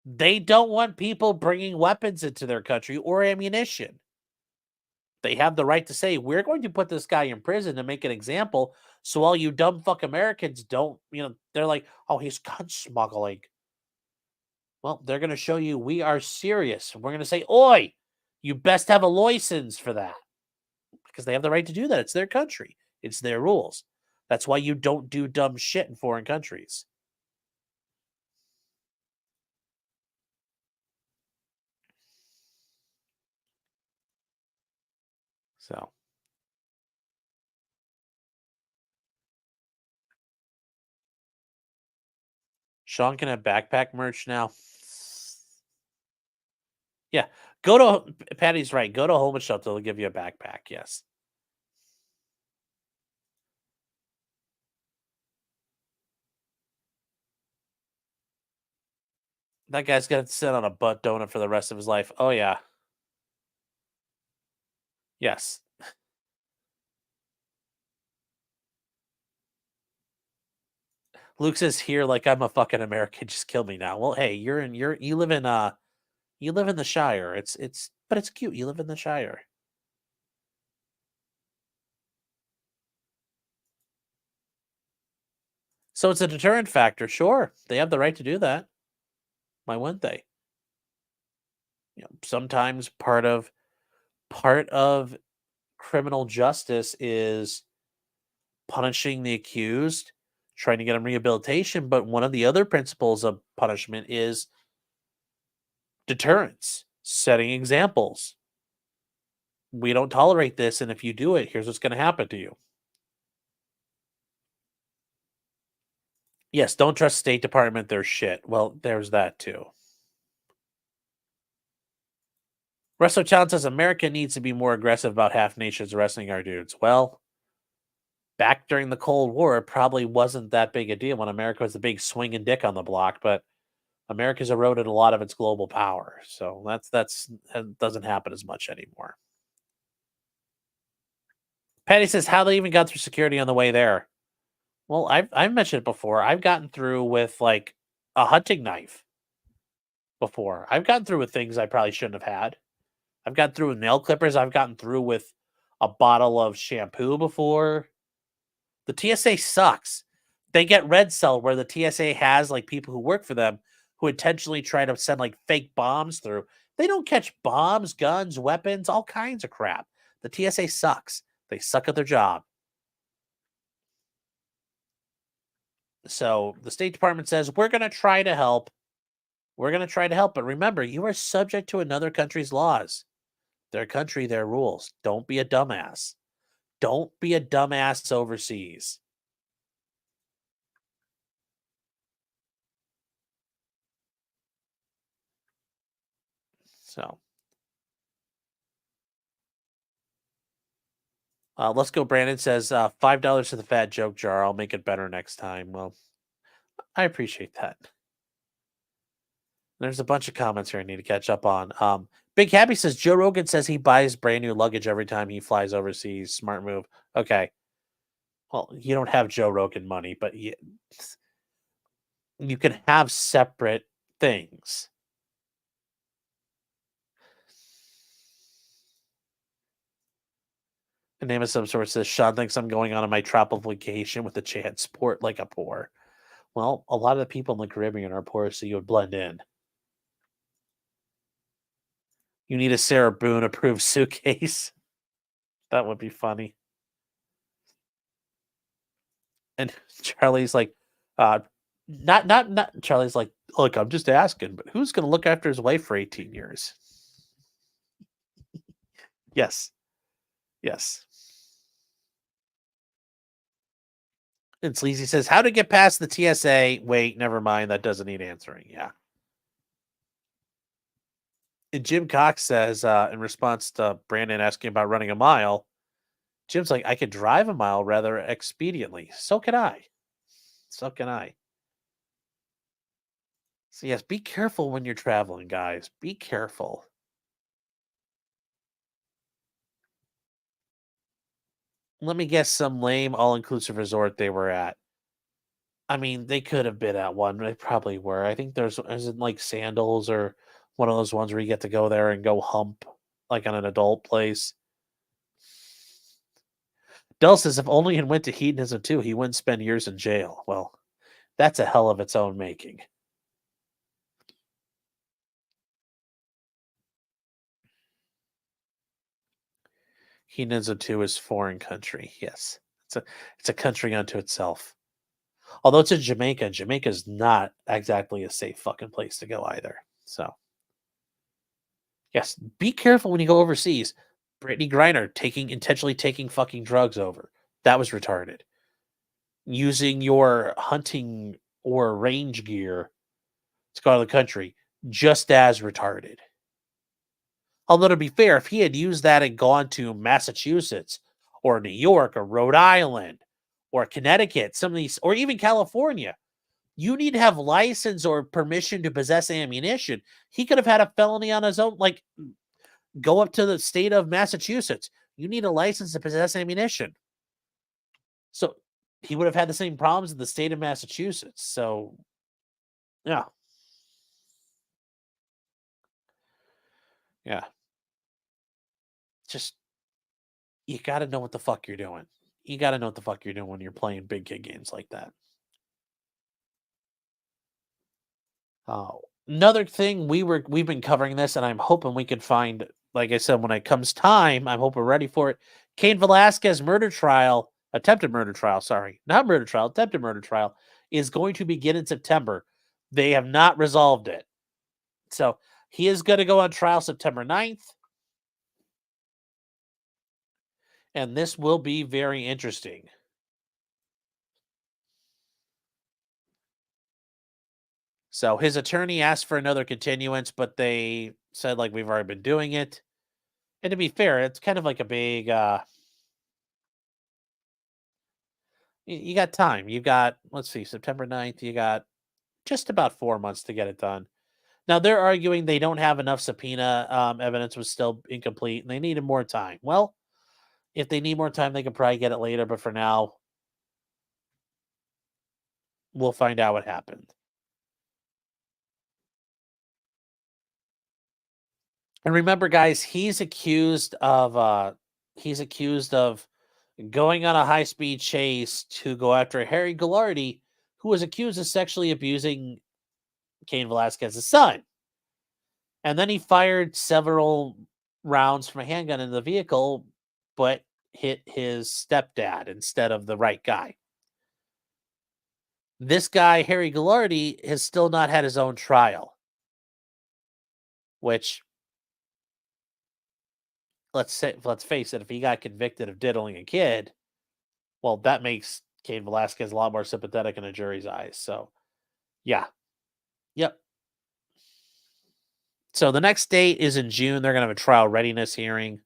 They don't want people bringing weapons into their country or ammunition. They have the right to say, we're going to put this guy in prison to make an example. So all you dumb fuck Americans don't, they're like, oh, he's gun smuggling. Well, they're going to show you we are serious. We're going to say, oi, you best have a license for that. Because they have the right to do that. It's their country. It's their rules. That's why you don't do dumb shit in foreign countries. So. Sean can have backpack merch now. Yeah. Patty's right. Go to a homeless shelter. They'll give you a backpack. Yes. That guy's going to sit on a butt donut for the rest of his life. Oh, yeah. Yes. Luke says here, like I'm a fucking American. Just kill me now. Well, hey, you live in the Shire. But it's cute. You live in the Shire. So it's a deterrent factor. Sure, they have the right to do that. Why wouldn't they? Sometimes part of criminal justice is punishing the accused, trying to get them rehabilitation. But one of the other principles of punishment is deterrence, setting examples. We don't tolerate this, and if you do it, here's what's going to happen to you. Yes, don't trust State Department. They're shit. Well, there's that too. Resto Challenge says America needs to be more aggressive about half nations arresting our dudes. Well, back during the Cold War, it probably wasn't that big a deal when America was the big swinging dick on the block, but America's eroded a lot of its global power. So that doesn't happen as much anymore. Patty says, how they even got through security on the way there. Well, I've mentioned it before. I've gotten through with like a hunting knife before. I've gotten through with things I probably shouldn't have had. I've gotten through with nail clippers. I've gotten through with a bottle of shampoo before. The TSA sucks. They get red cell where the TSA has like people who work for them who intentionally try to send like fake bombs through. They don't catch bombs, guns, weapons, all kinds of crap. The TSA sucks. They suck at their job. So the State Department says, we're going to try to help. We're going to try to help. But remember, you are subject to another country's laws. Their country, their rules. Don't be a dumbass. Don't be a dumbass overseas. So let's go. Brandon says $5 to the fat joke jar. I'll make it better next time. Well, I appreciate that. There's a bunch of comments here I need to catch up on. Big Happy says Joe Rogan says he buys brand new luggage every time he flies overseas. Smart move. Okay. Well, you don't have Joe Rogan money, but you can have separate things. The name of some sort says Sean thinks I'm going on my tropical vacation with a chance sport like a poor. Well, a lot of the people in the Caribbean are poor, so you would blend in. You need a Sarah Boone approved suitcase. That would be funny. And Charlie's like, not Charlie's like, look, I'm just asking, but who's going to look after his wife for 18 years? Yes. Yes. And Sleazy says, how to get past the TSA? Wait, never mind. That doesn't need answering. Yeah. And Jim Cox says, in response to Brandon asking about running a mile, Jim's like, I could drive a mile rather expediently. So can I. So can I. So, yes, be careful when you're traveling, guys. Be careful. Let me guess some lame all-inclusive resort they were at. I mean, they could have been at one. They probably were. I think there's isn't like Sandals or one of those ones where you get to go there and go hump like on an adult place. Dell says if only he went to hedonism too, he wouldn't spend years in jail. Well, that's a hell of its own making. Hedonism too is foreign country. Yes, it's a country unto itself. Although it's in Jamaica, Jamaica's not exactly a safe fucking place to go either. So, yes, be careful when you go overseas. Brittany Griner intentionally taking fucking drugs over. That was retarded. Using your hunting or range gear to go out of the country, just as retarded. Although to be fair, if he had used that and gone to Massachusetts or New York or Rhode Island or Connecticut, some of these, or even California, you need to have license or permission to possess ammunition. He could have had a felony on his own, like go up to the state of Massachusetts. You need a license to possess ammunition. So he would have had the same problems in the state of Massachusetts. So, yeah. Yeah. Just, you got to know what the fuck you're doing. You got to know what the fuck you're doing when you're playing big kid games like that. Oh, another thing we've been covering this, and I'm hoping we can find, like I said, when it comes time, I'm hoping we're ready for it. Cain Velasquez attempted murder trial, sorry, not murder trial, attempted murder trial is going to begin in September. They have not resolved it. So he is going to go on trial September 9th. And this will be very interesting. So his attorney asked for another continuance, but they said, like, we've already been doing it. And to be fair, it's kind of like a big, you got time. You got, let's see, September 9th, you got just about 4 months to get it done. Now, they're arguing they don't have enough subpoena evidence was still incomplete and they needed more time. Well, if they need more time, they could probably get it later. But for now, we'll find out what happened. And remember, guys, he's accused of going on a high-speed chase to go after Harry Goulardi, who was accused of sexually abusing Cain Velasquez's son. And then he fired several rounds from a handgun in the vehicle, but hit his stepdad instead of the right guy. This guy, Harry Goulardi, has still not had his own trial, which, let's face it, if he got convicted of diddling a kid, well, that makes Cain Velasquez a lot more sympathetic in a jury's eyes. So, yeah. Yep. So the next date is in June. They're going to have a trial readiness hearing,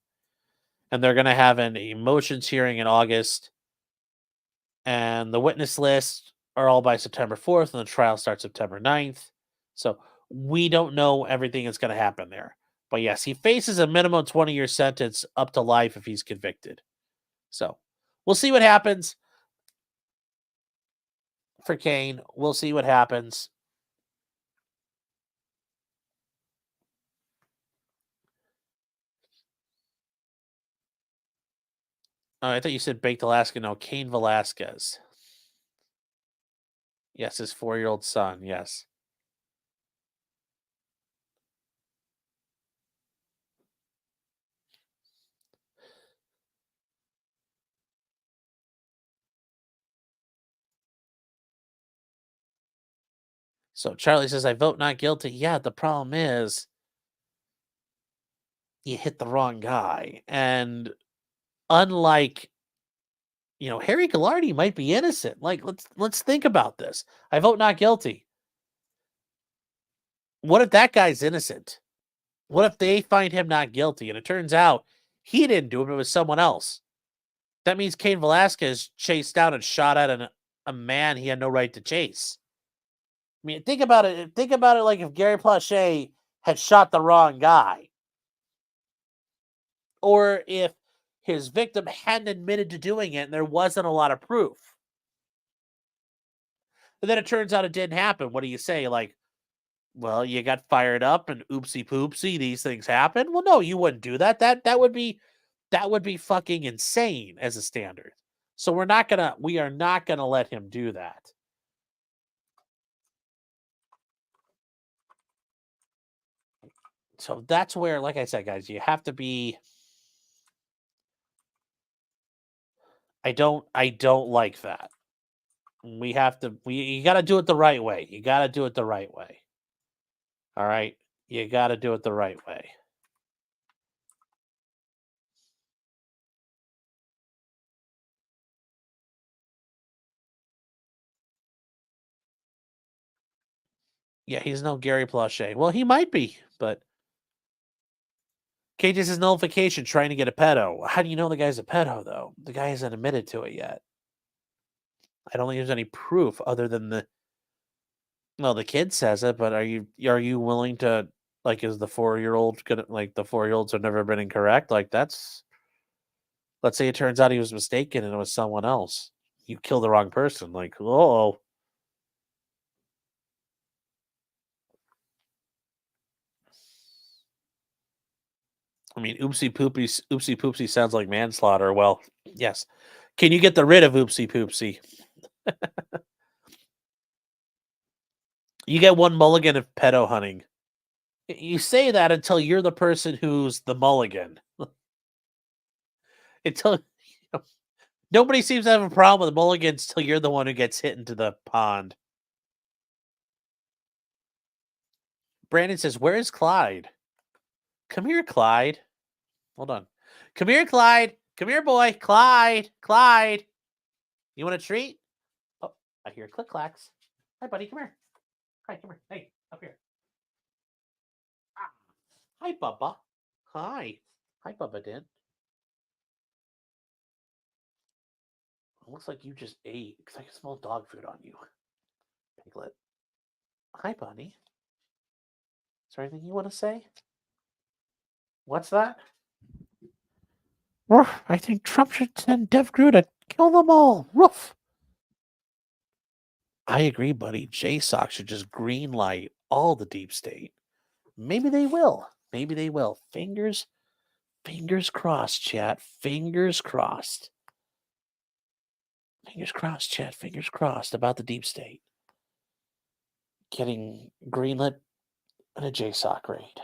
and they're going to have an emotions hearing in August. And the witness lists are all by September 4th, and the trial starts September 9th. So we don't know everything that's going to happen there. But yes, he faces a minimum 20-year sentence up to life if he's convicted. So we'll see what happens for Cain. We'll see what happens. Oh, I thought you said Baked Alaska. No, Cain Velasquez. Yes, his 4-year-old son. Yes. So Charlie says, I vote not guilty. Yeah, the problem is you hit the wrong guy. And unlike, Harry Goulardi might be innocent. Like, let's think about this. I vote not guilty. What if that guy's innocent? What if they find him not guilty and it turns out he didn't do it, it was someone else? That means Cain Velasquez chased down and shot at a man he had no right to chase. I mean, think about it. Think about it like if Gary Plache had shot the wrong guy. Or if his victim hadn't admitted to doing it and there wasn't a lot of proof. And then it turns out it didn't happen. What do you say? Like, well, you got fired up and oopsie poopsie, these things happen. Well, no, you wouldn't do that. That would be fucking insane as a standard. So we are not gonna let him do that. So that's where, like I said, guys, you have to be. I don't like that. You got to do it the right way. You got to do it the right way. All right? You got to do it the right way. Yeah, he's no Gary Plache. Well, he might be, but KJ says nullification trying to get a pedo. How do you know the guy's a pedo, though? The guy hasn't admitted to it yet. I don't think there's any proof other than the kid says it, but are you willing to, like, is the 4-year-old gonna, like, the 4-year-olds have never been incorrect? Like, let's say it turns out he was mistaken and it was someone else. You killed the wrong person. Like, oh. I mean, oopsie poopsie sounds like manslaughter. Well, yes. Can you get rid of oopsie poopsie? You get one mulligan of pedo hunting. You say that until you're the person who's the mulligan. Until nobody seems to have a problem with mulligans until you're the one who gets hit into the pond. Brandon says, "Where is Clyde? Come here, Clyde. Hold on. Come here, Clyde. Come here, boy. Clyde. Clyde. You want a treat? Oh, I hear click clacks. Hi, buddy. Come here. Hi, come here. Hey, up here. Ah. Hi, Bubba. Hi. Hi, Bubba Dent. It looks like you just ate because I can smell dog food on you. Piglet. Hi, Bunny. Is there anything you want to say? What's that? Ruff, I think Trump should send Dev Crew to kill them all. Ruff. I agree, buddy. JSOC should just green light all the deep state. Maybe they will. Maybe they will. Fingers crossed, chat. Fingers crossed. Fingers crossed, chat. Fingers crossed about the deep state getting greenlit in a JSOC raid.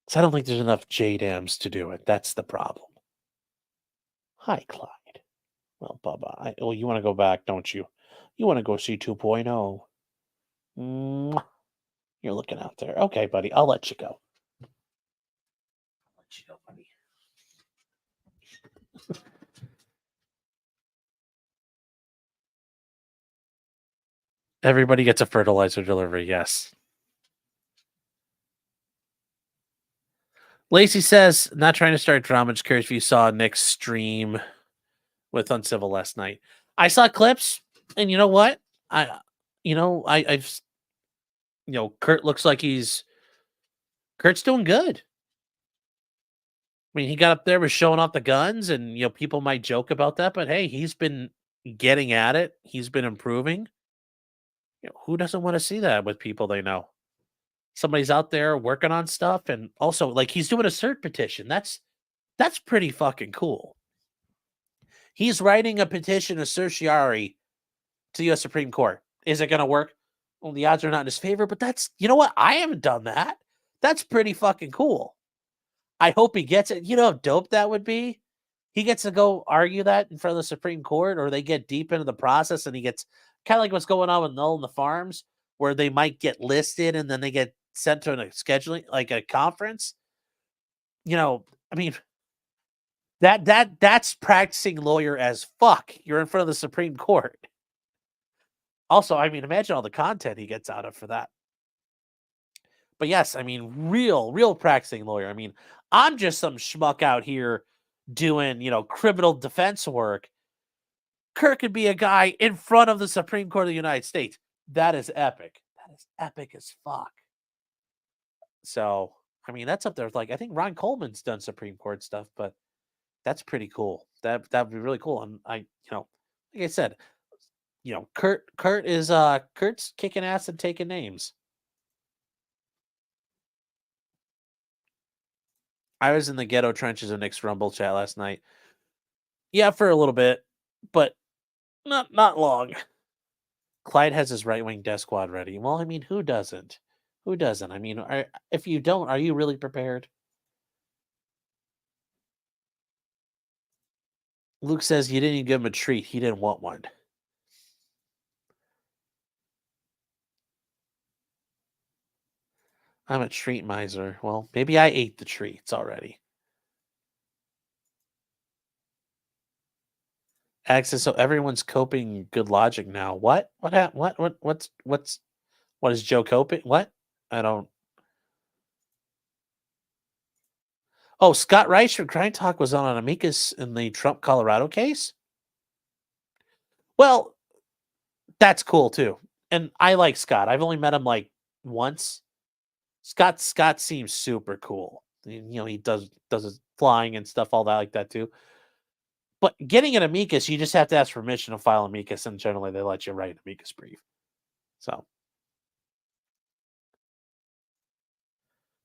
So I don't think there's enough JDAMs to do it. That's the problem. Hi, Clyde. Well, Bubba, you want to go back, don't you? You want to go see 2.0. Mwah. You're looking out there. Okay, buddy, I'll let you go. I'll let you go, buddy. Everybody gets a fertilizer delivery, yes. Lacey says, not trying to start drama, just curious if you saw Nick's stream with Uncivil last night. I saw clips, and you know what? I've Kurt looks like Kurt's doing good. I mean, he got up there, was showing off the guns, and people might joke about that, but hey, he's been getting at it. He's been improving. Who doesn't want to see that with people they know? Somebody's out there working on stuff, and also like he's doing a cert petition. That's pretty fucking cool. He's writing a petition of certiorari to the U.S. Supreme Court. Is it going to work? Well, the odds are not in his favor, but you know what? I haven't done that. That's pretty fucking cool. I hope he gets it. You know how dope that would be? He gets to go argue that in front of the Supreme Court, or they get deep into the process and he gets kind of like what's going on with Null and the Farms, where they might get listed and then they get sent to a scheduling, like a conference. I mean, that's practicing lawyer as fuck. You're in front of the Supreme Court. Also, I mean, imagine all the content he gets out of for that. But yes, I mean, real practicing lawyer. I mean, I'm just some schmuck out here doing, criminal defense work. Kirk could be a guy in front of the Supreme Court of the United States. That is epic. That is epic as fuck. So, I mean, that's up there with, like, I think Ron Coleman's done Supreme Court stuff, but that's pretty cool. That would be really cool. And like I said, Kurt's kicking ass and taking names. I was in the ghetto trenches of Nick's Rumble chat last night. Yeah, for a little bit, but not long. Clyde has his right-wing death squad ready. Well, I mean, who doesn't? Who doesn't? I mean, if you don't, are you really prepared? Luke says you didn't even give him a treat. He didn't want one. I'm a treat miser. Well, maybe I ate the treats already. Access, so everyone's coping good logic now. What? What is Joe coping? What? I don't. Oh, Scott Rice from Crime Talk was on an amicus in the Trump Colorado case. Well, that's cool too. And I like Scott. I've only met him like once. Scott seems super cool. He does his flying and stuff, all that like that too. But getting an amicus, you just have to ask permission to file amicus, and generally they let you write an amicus brief. So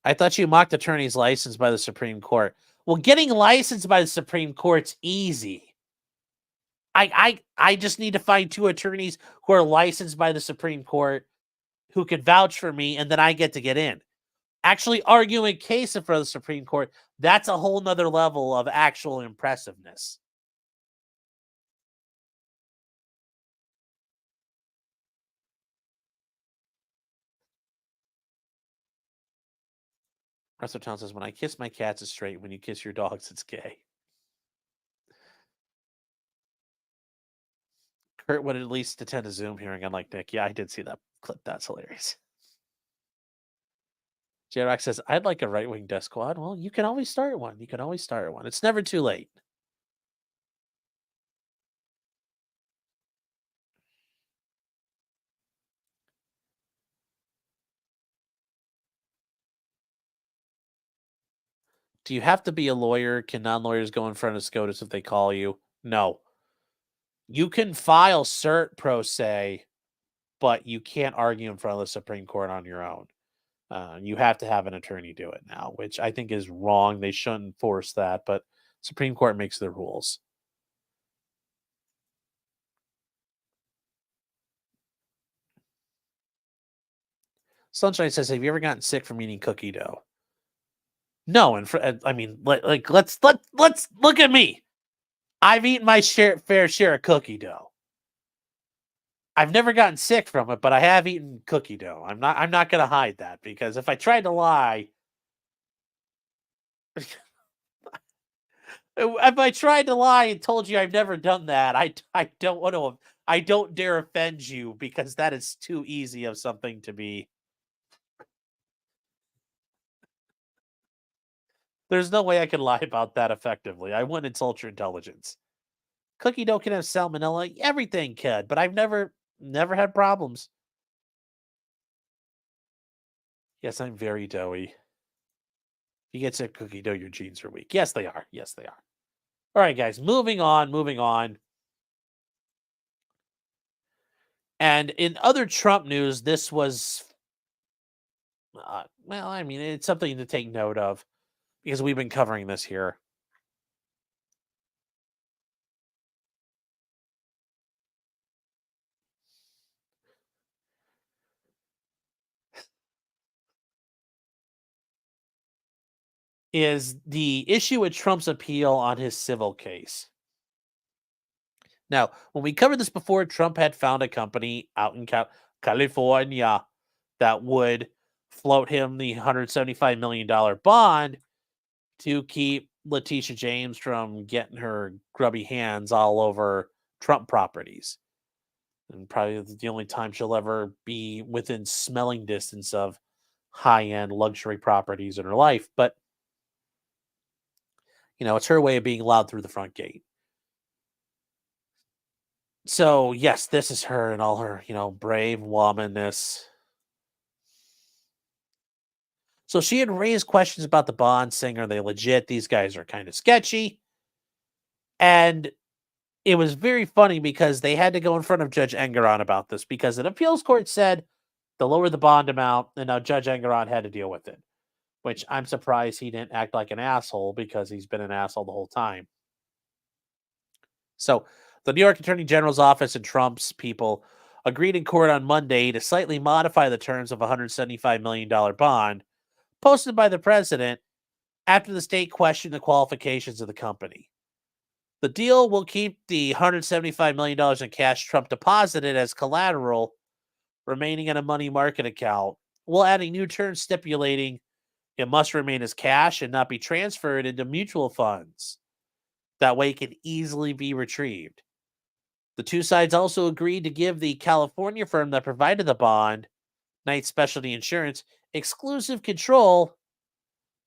I thought you mocked attorneys licensed by the Supreme Court. Well, getting licensed by the Supreme Court's easy. I just need to find 2 attorneys who are licensed by the Supreme Court who can vouch for me, and then I get to get in. Actually arguing a case in front of the Supreme Court, that's a whole nother level of actual impressiveness. Russell Town says, when I kiss my cats, it's straight. When you kiss your dogs, it's gay. Kurt would at least attend a Zoom hearing, unlike Nick. Yeah, I did see that clip. That's hilarious. J-Rock says, I'd like a right-wing death squad. Well, you can always start one. It's never too late. Do you have to be a lawyer? Can non-lawyers go in front of SCOTUS if they call you? No. You can file cert pro se, but you can't argue in front of the Supreme Court on your own. You have to have an attorney do it now, which I think is wrong. They shouldn't force that, but Supreme Court makes the rules. Sunshine says, "Have you ever gotten sick from eating cookie dough?" No, and I mean, let's look at me. I've eaten my fair share of cookie dough. I've never gotten sick from it, but I have eaten cookie dough. I'm not going to hide that, because if I tried to lie, if I tried to lie and told you I've never done that, I don't want to. I don't dare offend you, because that is too easy of something to be. There's no way I can lie about that effectively. I wouldn't insult your intelligence. Cookie dough can have salmonella. Everything could, but I've never had problems. Yes, I'm very doughy. If you get sick cookie dough, your genes are weak. Yes, they are. Yes, they are. All right, guys, moving on, moving on. And in other Trump news, this was, well, I mean, it's something to take note of, because we've been covering this here. Is the issue with Trump's appeal on his civil case. Now, when we covered this before, Trump had found a company out in California that would float him the $175 million bond to keep Letitia James from getting her grubby hands all over Trump properties. And probably the only time she'll ever be within smelling distance of high-end luxury properties in her life. But, it's her way of being allowed through the front gate. So, yes, this is her and all her, brave womanness. So she had raised questions about the bond, saying, are they legit? These guys are kind of sketchy. And it was very funny, because they had to go in front of Judge Engeron about this, because an appeals court said to lower the bond amount, and now Judge Engeron had to deal with it, which I'm surprised he didn't act like an asshole, because he's been an asshole the whole time. So the New York Attorney General's office and Trump's people agreed in court on Monday to slightly modify the terms of a $175 million bond posted by the president after the state questioned the qualifications of the company. The deal will keep the $175 million in cash Trump deposited as collateral remaining in a money market account, while adding new terms stipulating it must remain as cash and not be transferred into mutual funds. That way it can easily be retrieved. The two sides also agreed to give the California firm that provided the bond, Knight Specialty Insurance, exclusive control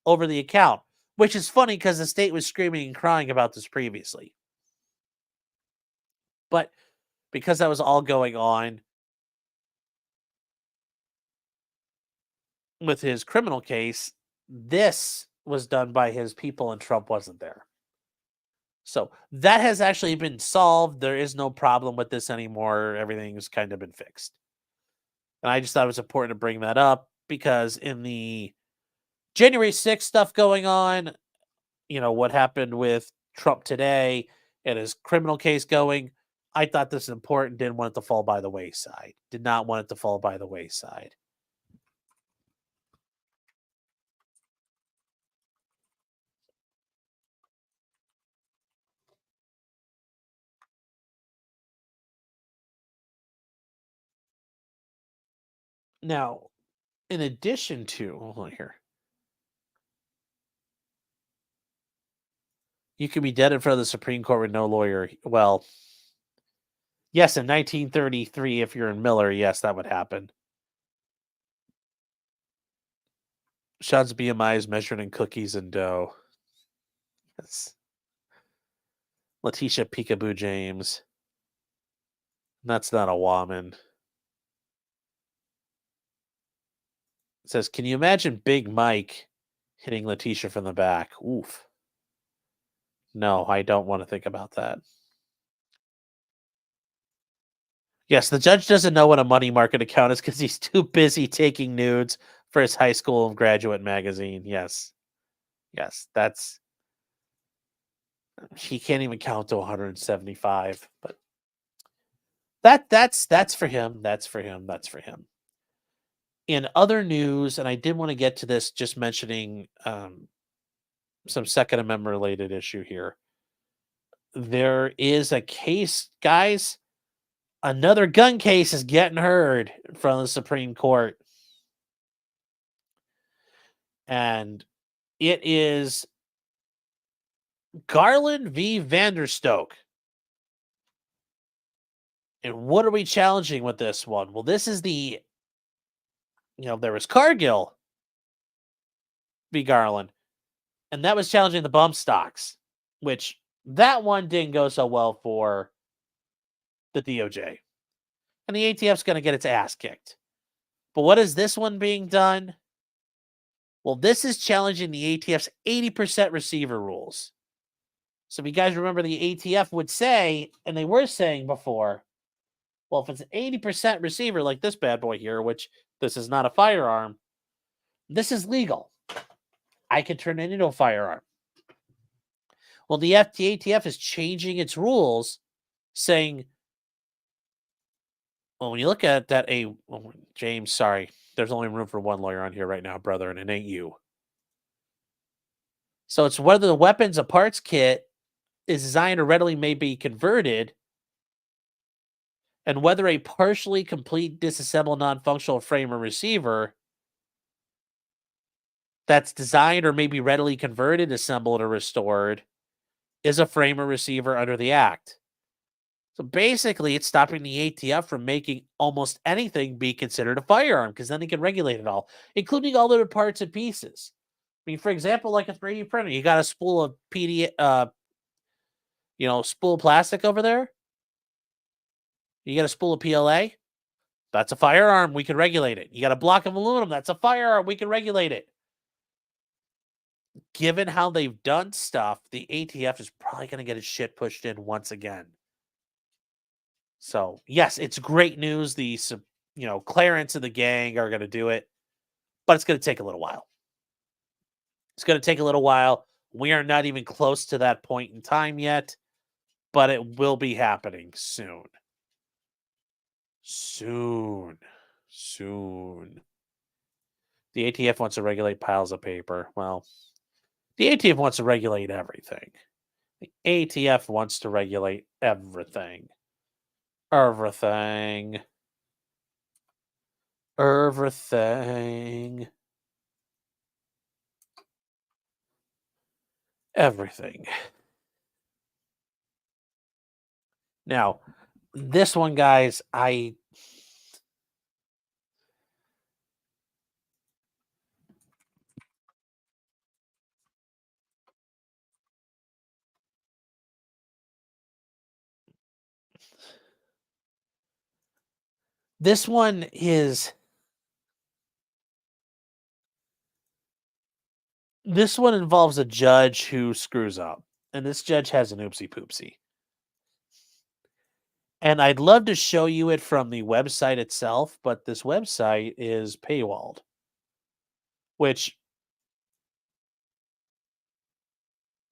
over the account, which is funny because the state was screaming and crying about this previously. But because that was all going on with his criminal case, this was done by his people and Trump wasn't there. So that has actually been solved. There is no problem with this anymore. Everything's kind of been fixed. And I just thought it was important to bring that up, because in the January 6th stuff going on, what happened with Trump today and his criminal case going, I thought this was important. Didn't want it to fall by the wayside. Did not want it to fall by the wayside. Now, in addition to, hold on here, you can be dead in front of the Supreme Court with no lawyer. Well, yes, in 1933, if you're in Miller, yes, that would happen. Sean's BMI is measured in cookies and dough. Yes. Letitia Peekaboo James. That's not a woman. It says, can you imagine Big Mike hitting Letitia from the back? Oof. No, I don't want to think about that. Yes, the judge doesn't know what a money market account is because he's too busy taking nudes for his high school graduate magazine. Yes. Yes, he can't even count to 175, but that's for him. That's for him. That's for him. In other news, and I did want to get to this, just mentioning some Second Amendment related issue here. There is a case, guys. Another gun case is getting heard from the Supreme Court. And it is Garland v. Vanderstoke. And what are we challenging with this one? Well, this is there was Cargill v. Garland, and that was challenging the bump stocks, which that one didn't go so well for the DOJ. And the ATF's going to get its ass kicked. But what is this one being done? Well, this is challenging the ATF's 80% receiver rules. So if you guys remember, the ATF would say, and they were saying before, well, if it's an 80% receiver like this bad boy here, which this is not a firearm, this is legal. I can turn it into a firearm. Well, the ATF is changing its rules, saying, well, when you look at that, James, sorry, there's only room for one lawyer on here right now, brother, and it ain't you. So it's whether the weapons a parts kit is designed or readily may be converted, and whether a partially complete disassembled non-functional frame or receiver that's designed or may be readily converted, assembled, or restored is a frame or receiver under the Act. So basically, it's stopping the ATF from making almost anything be considered a firearm, because then they can regulate it all, including all the parts and pieces. I mean, for example, like a 3D printer, you got a spool of spool of plastic over there. You got a spool of PLA. That's a firearm. We can regulate it. You got a block of aluminum. That's a firearm. We can regulate it. Given how they've done stuff, the ATF is probably going to get its shit pushed in once again. So, yes, it's great news. The Clarence and the gang are going to do it, but it's going to take a little while. It's going to take a little while. We are not even close to that point in time yet, but it will be happening soon. Soon. The ATF wants to regulate piles of paper. Well, the ATF wants to regulate everything. The ATF wants to regulate everything. Everything. Now, this one, guys, this one involves a judge who screws up, and this judge has an oopsie poopsie. And I'd love to show you it from the website itself, but this website is paywalled, which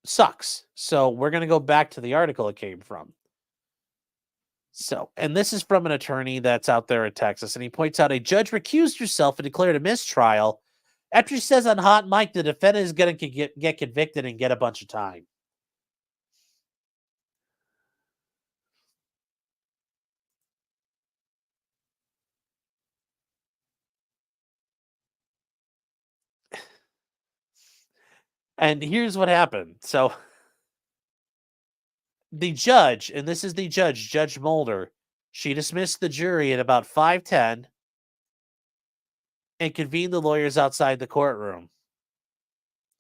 sucks. So we're going to go back to the article it came from. So, and this is from an attorney that's out there in Texas, and he points out a judge recused herself and declared a mistrial after she says on hot mic the defendant is going to get convicted and get a bunch of time. And here's what happened. So the judge, and this is the judge, Judge Mulder, she dismissed the jury at about 5:10 and convened the lawyers outside the courtroom.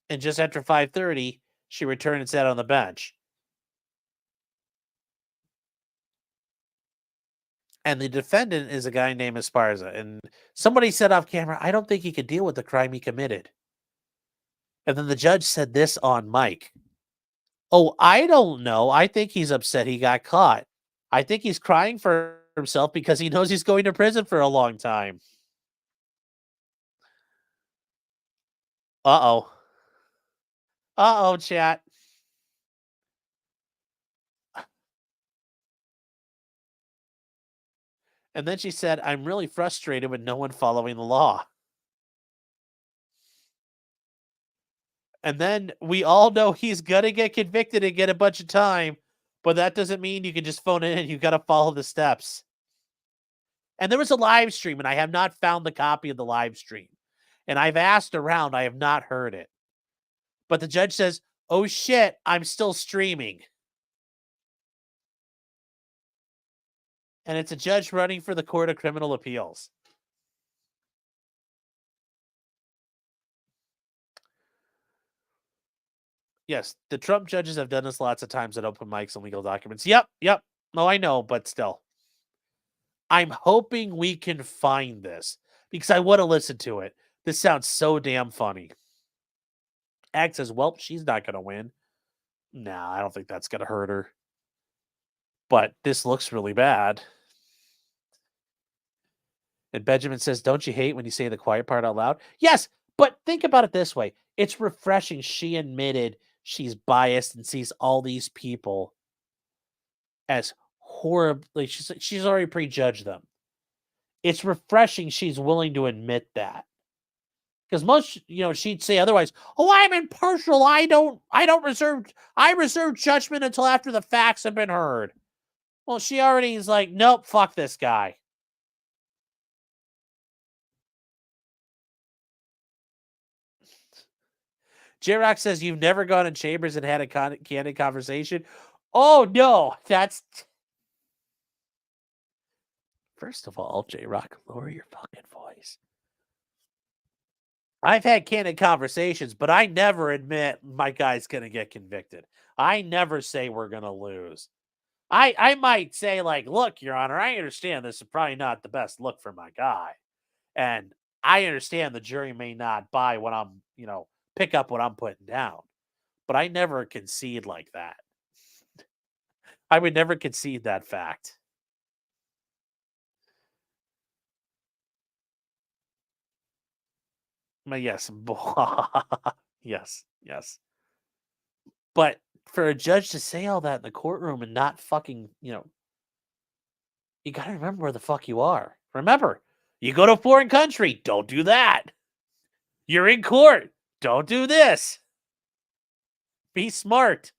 And just after 5:30, she returned and sat on the bench. And the defendant is a guy named Esparza. And somebody said off camera, I don't think he could deal with the crime he committed. And then the judge said this on mic. Oh, I don't know. I think he's upset he got caught. I think he's crying for himself because he knows he's going to prison for a long time. Uh-oh. Uh-oh, chat. And then she said, I'm really frustrated with no one following the law. And then we all know he's going to get convicted and get a bunch of time, but that doesn't mean you can just phone it in. You got to follow the steps. And there was a live stream, and I have not found the copy of the live stream. And I've asked around, I have not heard it. But the judge says, oh shit, I'm still streaming. And it's a judge running for the Court of Criminal Appeals. Yes, the Trump judges have done this lots of times at open mics and legal documents. Yep. No, I know, but still. I'm hoping we can find this because I want to listen to it. This sounds so damn funny. Ag says, well, she's not going to win. Nah, I don't think that's going to hurt her. But this looks really bad. And Benjamin says, don't you hate when you say the quiet part out loud? Yes, but think about it this way. It's refreshing. She admitted she's biased and sees all these people as horribly. She's already prejudged them. It's refreshing she's willing to admit that. Because most, she'd say otherwise. Oh, I'm impartial. I reserve judgment until after the facts have been heard. Well, she already is like, nope, fuck this guy. J-Rock says, you've never gone in chambers and had a candid conversation? Oh, no. That's... First of all, J-Rock, lower your fucking voice. I've had candid conversations, but I never admit my guy's going to get convicted. I never say we're going to lose. I might say, like, look, Your Honor, I understand this is probably not the best look for my guy. And I understand the jury may not buy what I'm, pick up what I'm putting down. But I never concede like that. I would never concede that fact. But yes. Yes. But for a judge to say all that in the courtroom and not fucking, you got to remember where the fuck you are. Remember, you go to a foreign country, don't do that. You're in court, don't do this. Be smart.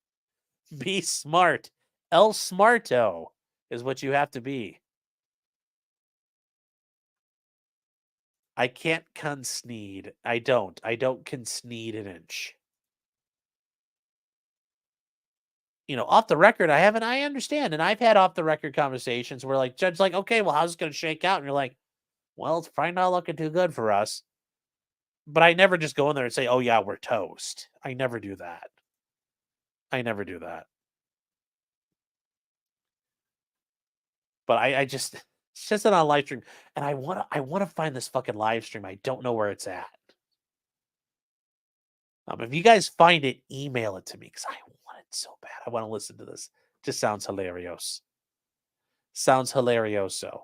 Be smart. El Smarto is what you have to be. I can't consneed. I don't consneed an inch. Off the record, I understand. And I've had off the record conversations where like judge's like, okay, well, how's it going to shake out? And you're like, well, it's probably not looking too good for us. But I never just go in there and say, oh yeah, we're toast. I never do that. But I just, it's just on a live stream. And I want to find this fucking live stream. I don't know where it's at. If you guys find it, email it to me because I want it so bad. I want to listen to this. Just sounds hilarious. Sounds hilarioso.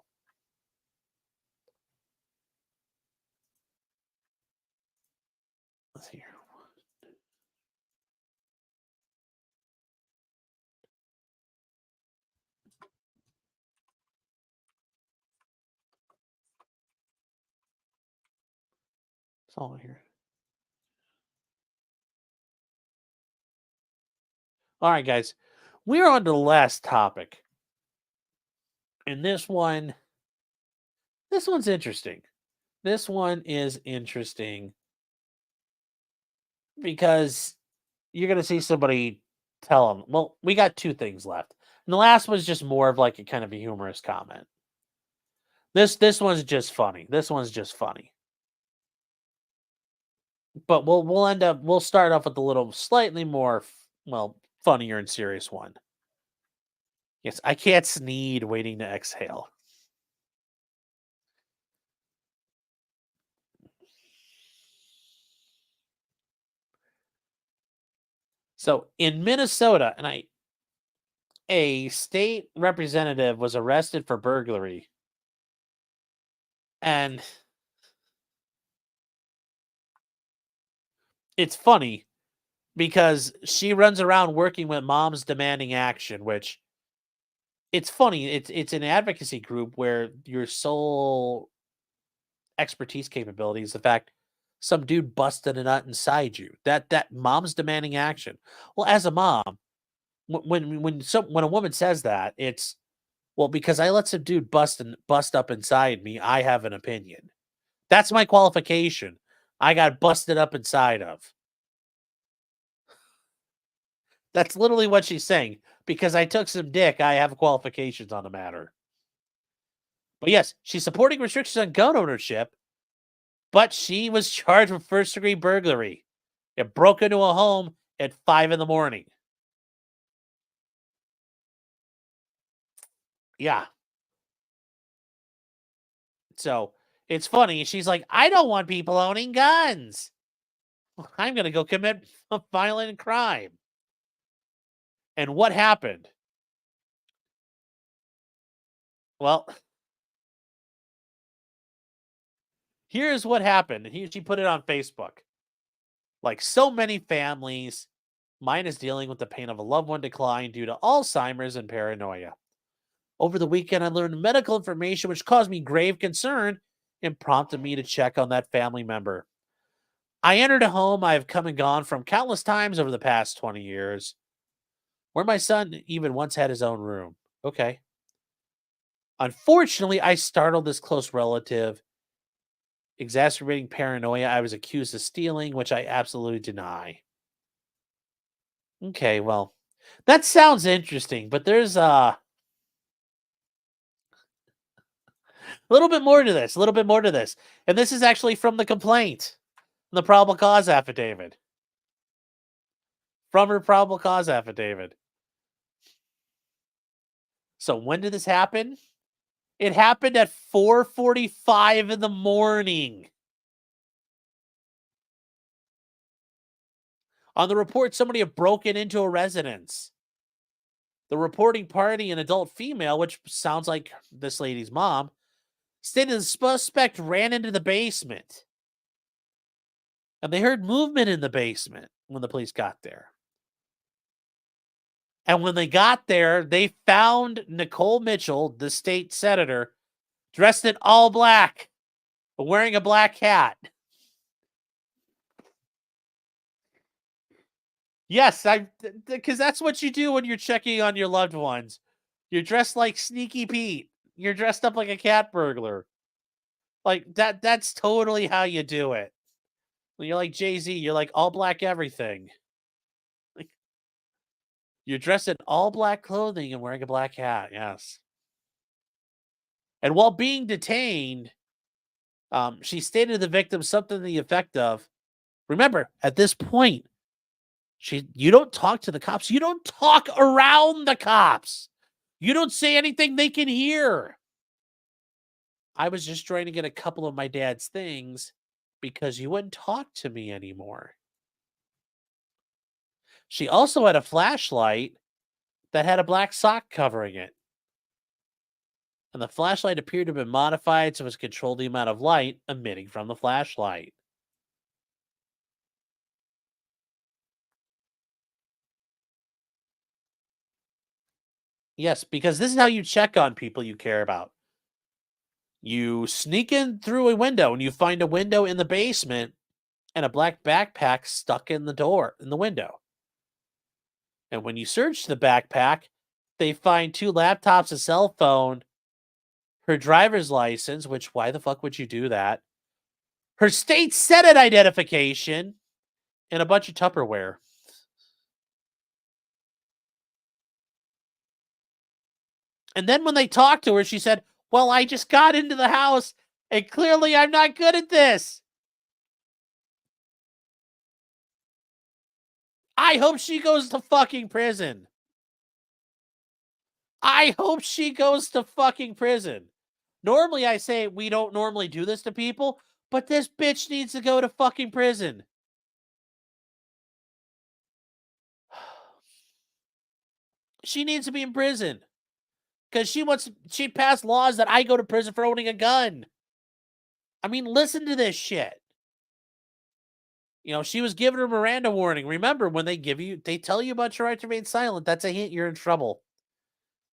Let's see here. It's all here. All right, guys. We're on to the last topic. And this one's interesting. This one is interesting because you're going to see somebody tell them, well, we got two things left. And the last one's just more of like a kind of a humorous comment. This one's just funny. But we'll start off with a little slightly more, funnier and serious one. Yes, I can't sneed waiting to exhale. So in Minnesota, a state representative was arrested for burglary. And it's funny because she runs around working with moms demanding action, which it's funny. It's an advocacy group where your sole expertise capability is the fact some dude busted a nut inside you. That mom's demanding action. Well, as a mom, when a woman says that, it's well because I let some dude bust up inside me. I have an opinion. That's my qualification. I got busted up inside of. That's literally what she's saying. Because I took some dick, I have qualifications on the matter. But yes, she's supporting restrictions on gun ownership, but she was charged with first-degree burglary. It broke into a home at 5 in the morning. Yeah. So it's funny. She's like, I don't want people owning guns. I'm going to go commit a violent crime. And what happened? Well, here's what happened. And she put it on Facebook. Like so many families, mine is dealing with the pain of a loved one decline due to Alzheimer's and paranoia. Over the weekend, I learned medical information which caused me grave concern and prompted me to check on that family member. I entered a home I have come and gone from countless times over the past 20 years, where my son even once had his own room. Okay. Unfortunately, I startled this close relative, exacerbating paranoia I was accused of stealing, which I absolutely deny. Okay, well, that sounds interesting, but there's a little bit more to this, a little bit more to this. And this is actually from the complaint, the probable cause affidavit. From her probable cause affidavit. So when did this happen? It happened at 4:45 in the morning. On the report, somebody had broken into a residence. The reporting party, an adult female, which sounds like this lady's mom, stated the suspect ran into the basement. And they heard movement in the basement when the police got there. And when they got there, they found Nicole Mitchell, the state senator, dressed in all black, wearing a black hat. Yes, because that's what you do when you're checking on your loved ones. You're dressed like Sneaky Pete. You're dressed up like a cat burglar. Like that's totally how you do it. When you're like Jay-Z, you're like all black everything. Like you're dressed in all black clothing and wearing a black hat. Yes. And while being detained, she stated to the victim something to the effect of, remember, at this point, you don't talk to the cops. You don't talk around the cops. You don't say anything they can hear. I was just trying to get a couple of my dad's things because you wouldn't talk to me anymore. She also had a flashlight that had a black sock covering it. And the flashlight appeared to have been modified so as to control the amount of light emitting from the flashlight. Yes, because this is how you check on people you care about. You sneak in through a window and you find a window in the basement and a black backpack stuck in the door, in the window. And when you search the backpack, they find 2 laptops, a cell phone, her driver's license, which why the fuck would you do that? Her state Senate identification, and a bunch of Tupperware. And then when they talked to her, she said, well, I just got into the house and clearly I'm not good at this. I hope she goes to fucking prison. I hope she goes to fucking prison. Normally I say we don't normally do this to people, but this bitch needs to go to fucking prison. She needs to be in prison. Because she passed laws that I go to prison for owning a gun. I mean, listen to this shit. She was given a Miranda warning. Remember, when they tell you about your right to remain silent, that's a hint you're in trouble.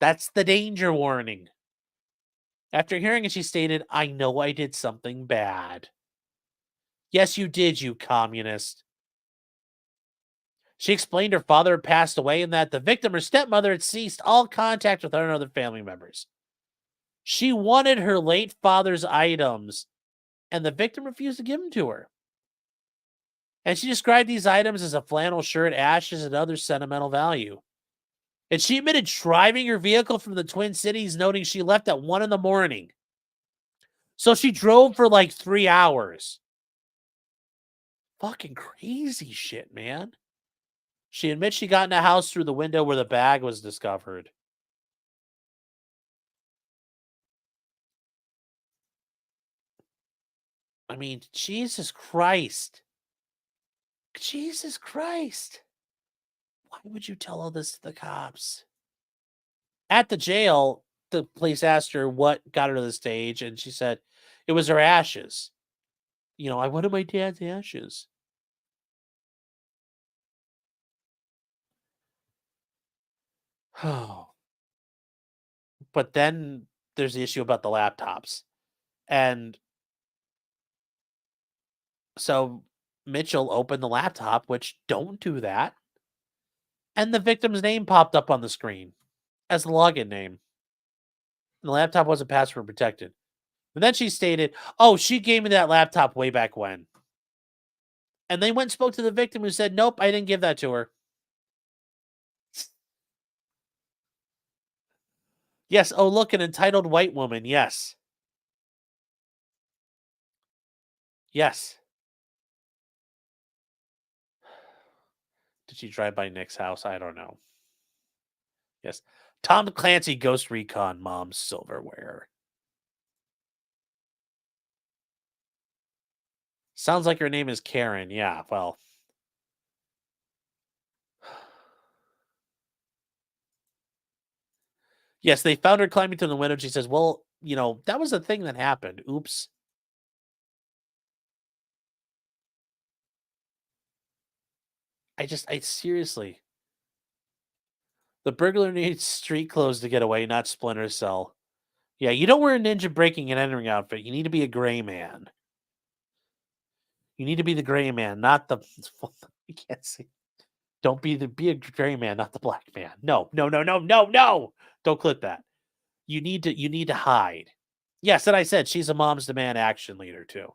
That's the danger warning. After hearing it, she stated, "I know I did something bad." Yes, you did, you communist. She explained her father had passed away and that the victim, her stepmother, had ceased all contact with her and other family members. She wanted her late father's items, and the victim refused to give them to her. And she described these items as a flannel shirt, ashes, and other sentimental value. And she admitted driving her vehicle from the Twin Cities, noting she left at 1 in the morning. So she drove for like 3 hours. Fucking crazy shit, man. She admits she got in the house through the window where the bag was discovered. I mean, Jesus Christ. Jesus Christ. Why would you tell all this to the cops? At the jail, the police asked her what got her to the stage, and she said it was her ashes. I wanted my dad's ashes. Oh. But then there's the issue about the laptops. And so Mitchell opened the laptop, which don't do that. And the victim's name popped up on the screen as the login name. And the laptop wasn't password protected. And then she stated, "Oh, she gave me that laptop way back when." And they went and spoke to the victim, who said, "Nope, I didn't give that to her." Yes. Oh, look, an entitled white woman. Yes. Yes. Did she drive by Nick's house? I don't know. Yes. Tom Clancy Ghost Recon Mom's silverware. Sounds like her name is Karen. Yeah, well. Yes, they found her climbing through the window. She says, "Well, that was a thing that happened. Oops." I seriously. The burglar needs street clothes to get away, not Splinter Cell. Yeah, you don't wear a ninja breaking and entering outfit. You need to be a gray man. You need to be the gray man, not the. I can't see. Don't be a gray man, not the black man. No, no, no, no, no, no. Don't click that. You need to hide. Yes, and I said she's a mom's demand action leader too.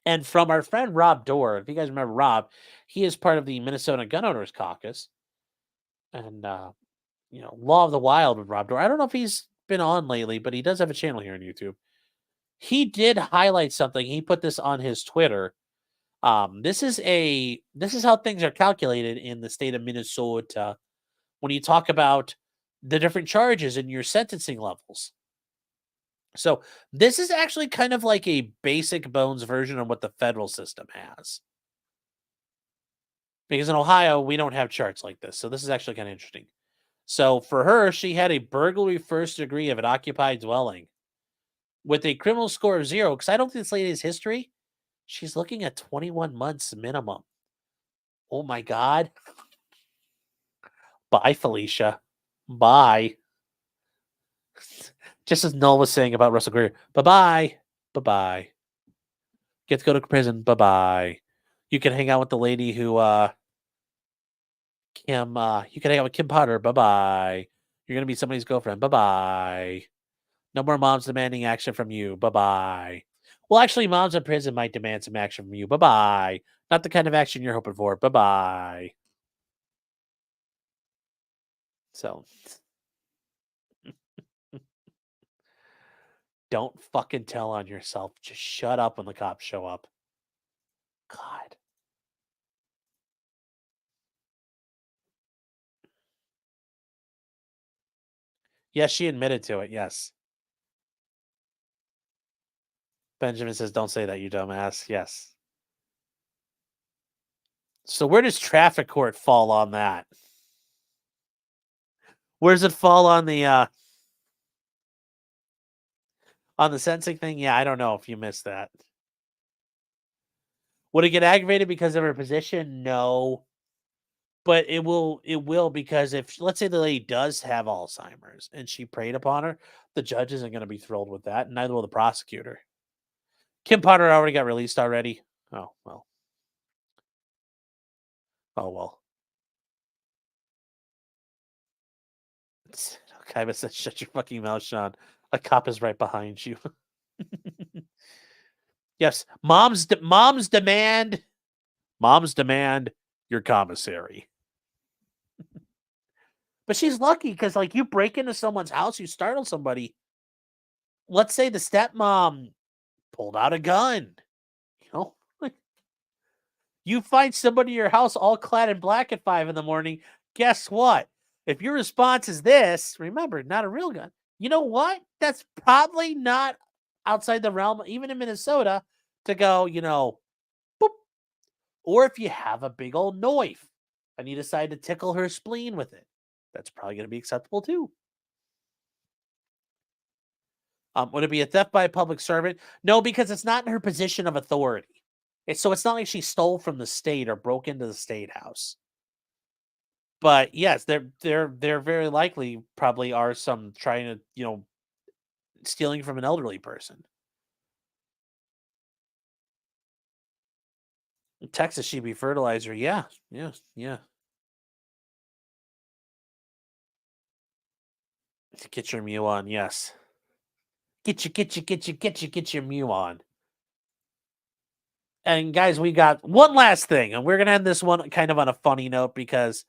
And from our friend Rob Dorr, if you guys remember Rob, he is part of the Minnesota Gun Owners Caucus. And Law of the Wild with Rob Dorr. I don't know if he's been on lately, but he does have a channel here on YouTube. He did highlight something. He put this on his Twitter. This is how things are calculated in the state of Minnesota when you talk about the different charges and your sentencing levels. So this is actually kind of like a basic bones version of what the federal system has. Because in Ohio, we don't have charts like this. So this is actually kind of interesting. So for her, she had a burglary first degree of an occupied dwelling with a criminal score of 0. Because I don't think this lady's history. She's looking at 21 months minimum. Oh my God. Bye, Felicia. Bye. Just as Noel was saying about Russell Greer. Bye-bye. Bye-bye. Get to go to prison. Bye-bye. You can hang out with the lady who, Kim, you can hang out with Kim Potter. Bye-bye. You're going to be somebody's girlfriend. Bye-bye. No more moms demanding action from you. Bye-bye. Well, actually, moms in prison might demand some action from you. Bye-bye. Not the kind of action you're hoping for. Bye-bye. So, don't fucking tell on yourself. Just shut up when the cops show up. God. Yes, she admitted to it. Yes. Benjamin says, "Don't say that, you dumbass." Yes. So where does traffic court fall on that? Where does it fall on the On the sentencing thing, yeah, I don't know if you missed that. Would it get aggravated because of her position? No. But it will because if let's say the lady does have Alzheimer's and she preyed upon her, the judge isn't gonna be thrilled with that, and neither will the prosecutor. Kim Potter already got released already. Oh, well. Oh, well. Kaiba said, "Shut your fucking mouth, Sean. A cop is right behind you." Yes, moms demand your commissary. But she's lucky because, like, you break into someone's house, you startle somebody. Let's say the stepmom pulled out a gun, you know? Like, you find somebody in your house all clad in black at 5 in the morning, guess what? If your response is this, remember, not a real gun. You know what? That's probably not outside the realm, even in Minnesota, to go, boop. Or if you have a big old knife and you decide to tickle her spleen with it, that's probably going to be acceptable too. Would it be a theft by a public servant? No, because it's not in her position of authority. So it's not like she stole from the state or broke into the state house. But yes, they're very likely probably are some trying to, stealing from an elderly person. In Texas, she'd be fertilizer. Yeah, yeah, yeah. To get your mew on, yes. Get your mew on. And guys, we got one last thing, and we're gonna end this one kind of on a funny note because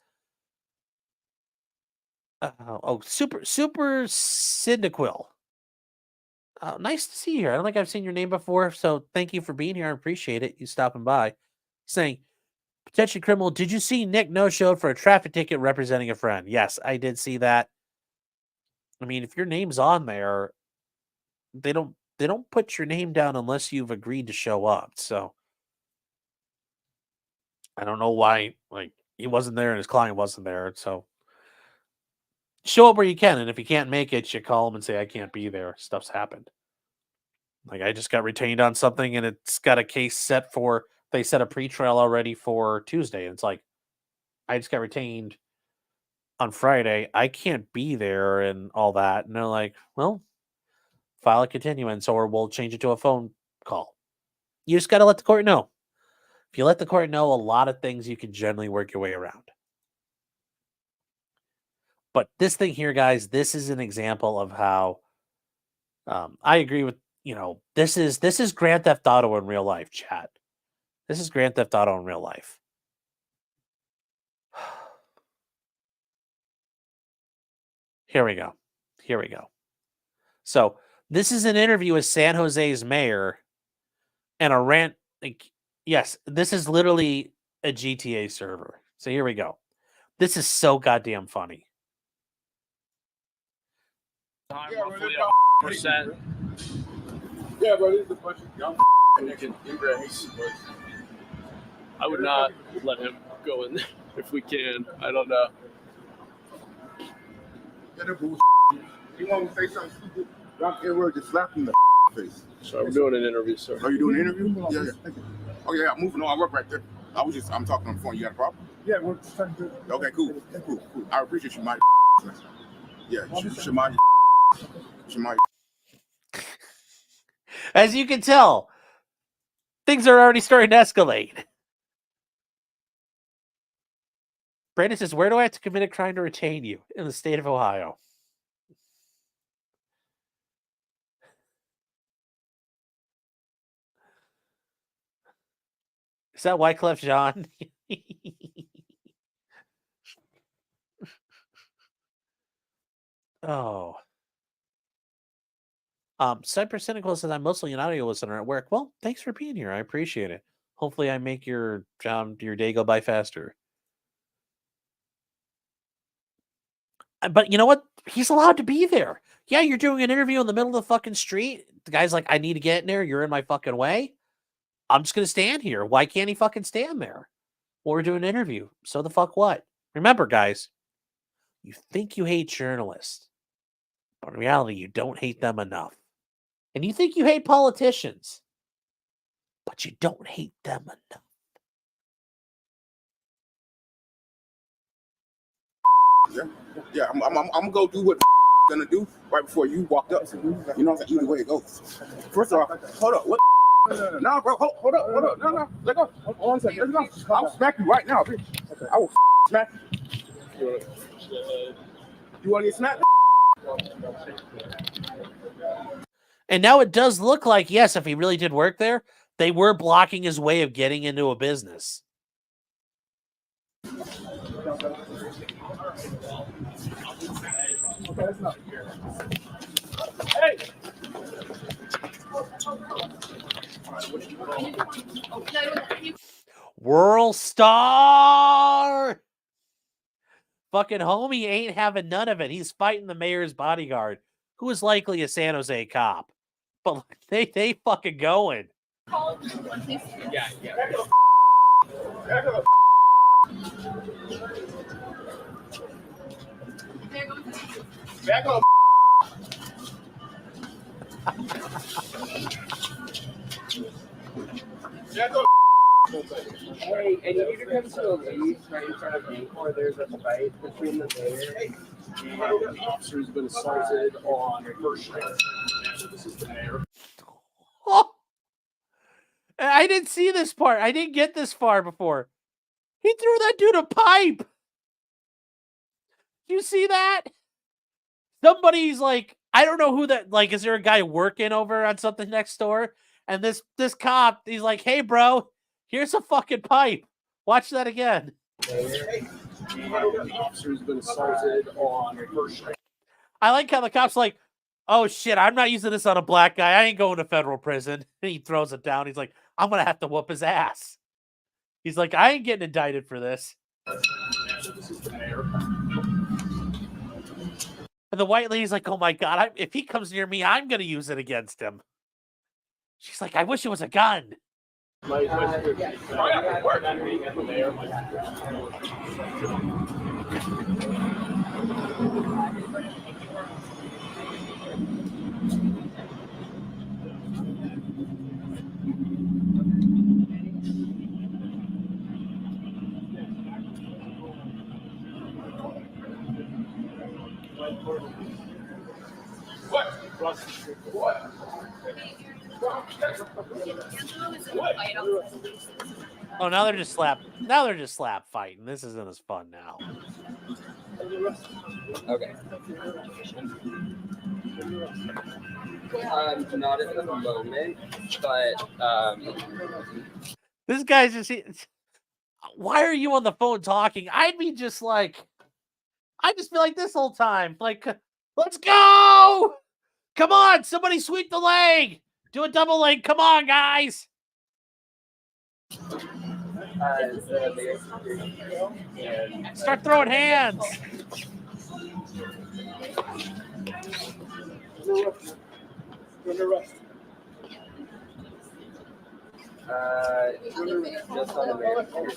super Cyndaquil. Nice to see you here. I don't think I've seen your name before, so thank you for being here. I appreciate it. You stopping by. Saying, potentially criminal. Did you see Nick no showed for a traffic ticket representing a friend? Yes, I did see that. I mean, if your name's on there, they don't put your name down unless you've agreed to show up. So I don't know why, like, he wasn't there and his client wasn't there. So show up where you can, and if you can't make it, you call them and say, "I can't be there. Stuff's happened." Like, I just got retained on something, and it's got a case set for. They set a pretrial already for Tuesday, and it's like, I just got retained on Friday. I can't be there and all that. And they're like, "Well, file a continuance, or we'll change it to a phone call." You just got to let the court know. If you let the court know, a lot of things you can generally work your way around. But this thing here, guys, this is an example of how I agree with, this is Grand Theft Auto in real life, chat. This is Grand Theft Auto in real life. Here we go. Here we go. So this is an interview with San Jose's mayor and a rant. Like, yes, this is literally a GTA server. So here we go. This is so goddamn funny. Roughly 100%. Yeah, bro, this is a bunch of young immigrants. I would not let him go in there if we can. I don't know. Yeah, that bullshit. You want to say something stupid? Drop the word, just slap him in the face. So we're doing an interview, sir. Are you doing an interview? Yeah. Oh yeah, I'm moving on. I work right there. I'm talking on the phone. You got a problem? Yeah, we're just trying to do it. Okay, cool. I appreciate you, Mike. Yeah, Shemai. As you can tell, things are already starting to escalate. Brandon says, "Where do I have to commit a crime to retain you?" In the state of Ohio. Is that Wyclef Jean? Oh. Cypress Cynical says, "I'm mostly an audio listener at work." Well, thanks for being here. I appreciate it. Hopefully I make your day go by faster. But you know what? He's allowed to be there. Yeah, you're doing an interview in the middle of the fucking street. The guy's like, "I need to get in there. You're in my fucking way. I'm just going to stand here." Why can't he fucking stand there? Well, we're doing an interview. So the fuck what? Remember, guys, you think you hate journalists, but in reality, you don't hate them enough. And you think you hate politicians, but you don't hate them enough. Yeah, I'm gonna go do what gonna do right before you walked up to me. You know what I'm saying? Either way it goes. First of all, hold up. What? No, bro, hold up. No, let go. Hold on a second. Let go. I'll smack you right now, bitch. I will smack you. You want to get smacked? And now it does look like, yes, if he really did work there, they were blocking his way of getting into a business. Hey! World star! Fucking homie ain't having none of it. He's fighting the mayor's bodyguard, who is likely a San Jose cop. But they fucking going. Yeah. Back up. Hey, and you need to come to a lead right in front of me where there's a fight between the mayor And the officer's been assaulted on First Street. This is the mayor. Oh, I didn't see this part. I didn't get this far before. He threw that dude a pipe. You see that? Somebody's like, I don't know who that, like, is there a guy working over on something next door? And this cop, he's like, hey, bro, here's a fucking pipe. Watch that again. And the officer's been assaulted on First Street. I like how the cop's like, oh, shit, I'm not using this on a black guy. I ain't going to federal prison. And he throws it down. He's like, I'm going to have to whoop his ass. He's like, I ain't getting indicted for this. This is the mayor. And the white lady's like, oh, my God, if he comes near me, I'm going to use it against him. She's like, I wish it was a gun. Oh, now they're just slap fighting. This isn't as fun now. Okay. Not at the moment, but This guy's just. Why are you on the phone talking? I'd just be like this whole time. Like, let's go! Come on, somebody sweep the leg. Do a double leg. Come on, guys. Start throwing hands. just on the Mayor's holding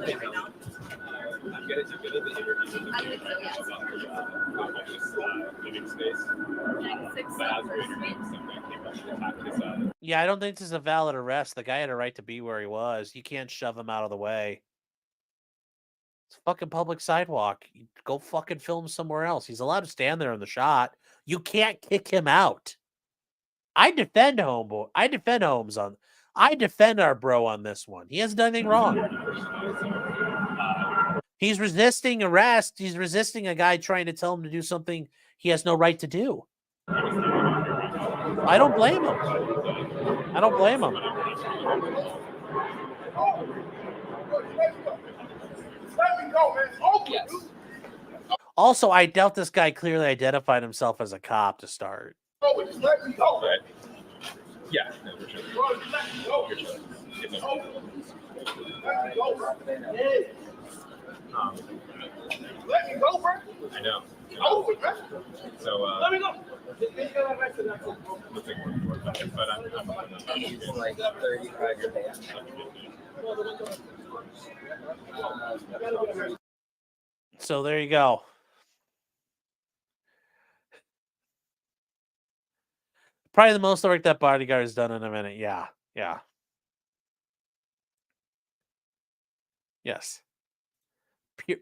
it right now. I'm going to do the interview. I think so, yes. Living space. 96 But as we're First interviewing, Street. some guy came up and attacked his Yeah, I don't think this is a valid arrest. The guy had a right to be where he was. You can't shove him out of the way. It's a fucking public sidewalk. You go fucking film somewhere else. He's allowed to stand there in the shot. You can't kick him out. I defend Homeboy. I defend our bro on this one. He hasn't done anything wrong. He's resisting arrest. He's resisting a guy trying to tell him to do something he has no right to do. I don't blame him. I don't blame him. yes. Also, I doubt this guy clearly identified himself as a cop to start. But, yeah, no, for sure. Let me go, bro. I know. So, Let me go. looking more but I'm He's like 35 years old. So there you go. Probably the most work that bodyguard has done in a minute. Yeah. Yeah. Yes.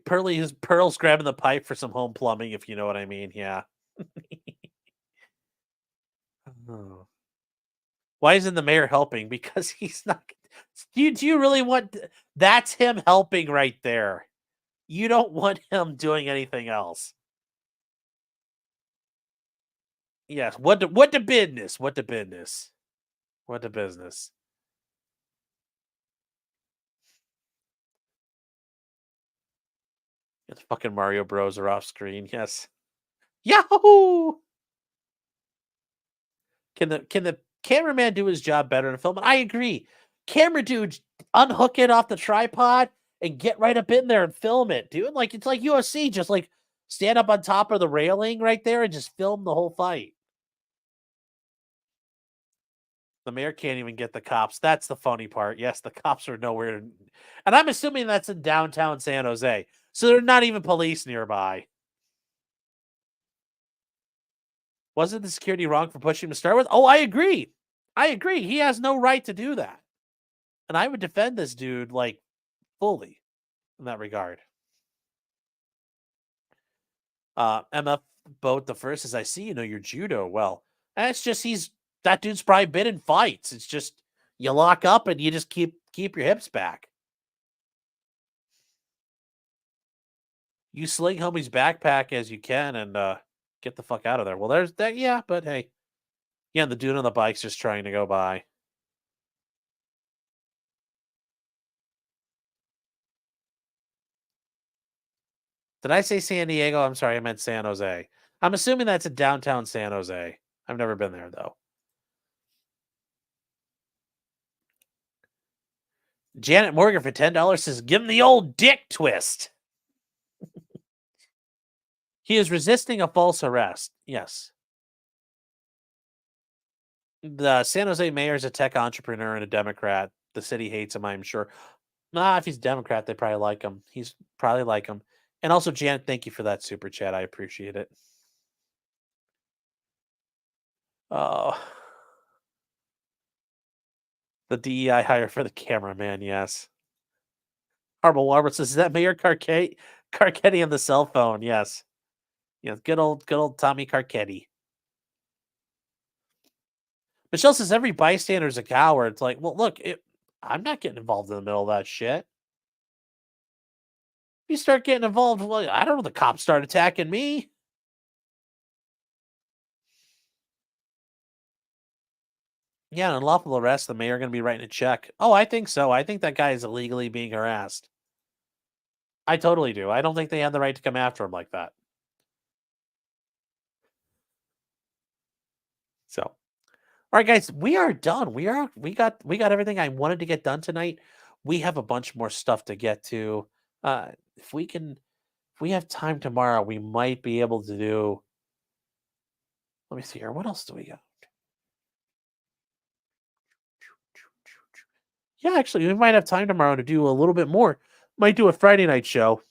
Pearl's grabbing the pipe for some home plumbing, if you know what I mean. Yeah. Oh. Why isn't the mayor helping? Because he's not. Do you really want? That's him helping right there. You don't want him doing anything else. Yes. What the business? What the business? What the business? The fucking Mario Bros are off screen. Yes. Yahoo! Can the cameraman do his job better in a film? I agree. Camera dude, unhook it off the tripod and get right up in there and film it, dude. Like it's like UFC, just like stand up on top of the railing right there and just film the whole fight. The mayor can't even get the cops. That's the funny part. Yes, the cops are nowhere. And I'm assuming that's in downtown San Jose. So there's not even police nearby. Wasn't the security wrong for pushing him to start with? Oh, I agree. I agree. He has no right to do that. And I would defend this dude, like, fully in that regard. MF Boat the first, as I see, you know, your judo well. And it's just that dude's probably been in fights. It's just you lock up and you just keep your hips back. You sling homie's backpack as you can and get the fuck out of there. Well, there's that. Yeah, but hey. Yeah, the dude on the bike's just trying to go by. Did I say San Diego? I'm sorry, I meant San Jose. I'm assuming that's in downtown San Jose. I've never been there, though. Janet Morgan for $10 says, give him the old dick twist. He is resisting a false arrest. Yes. The San Jose mayor is a tech entrepreneur and a Democrat. The city hates him, I'm sure. If he's a Democrat, they probably like him. He's probably like him. And also, Janet, thank you for that super chat. I appreciate it. Oh. The DEI hire for the cameraman, yes. Harble Warber says, is that Mayor Carcetti on the cell phone? Yes. Yeah, good old Tommy Carcetti. Michelle says every bystander is a coward. It's like, well, look, I'm not getting involved in the middle of that shit. You start getting involved, well, I don't know, the cops start attacking me. Yeah, an unlawful arrest, the mayor going to be writing a check. Oh, I think so. I think that guy is illegally being harassed. I totally do. I don't think they have the right to come after him like that. So, all right, guys, we are done. We got everything I wanted to get done tonight. We have a bunch more stuff to get to. If we have time tomorrow, we might be able to do. Let me see here. What else do we got? Yeah, actually, we might have time tomorrow to do a little bit more. Might do a Friday night show.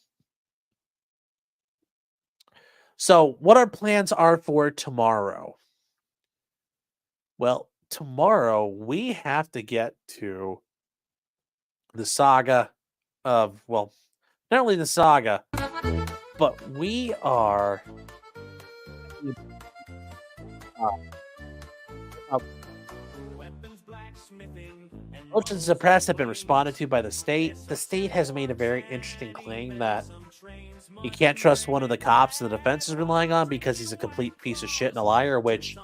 So, what our plans are for tomorrow? Well, tomorrow we have to get to the saga of, well, not only the saga, but we are motions to suppress have been responded to by the state. The state has made a very interesting claim that you can't trust one of the cops the defense is relying on because he's a complete piece of shit and a liar, which,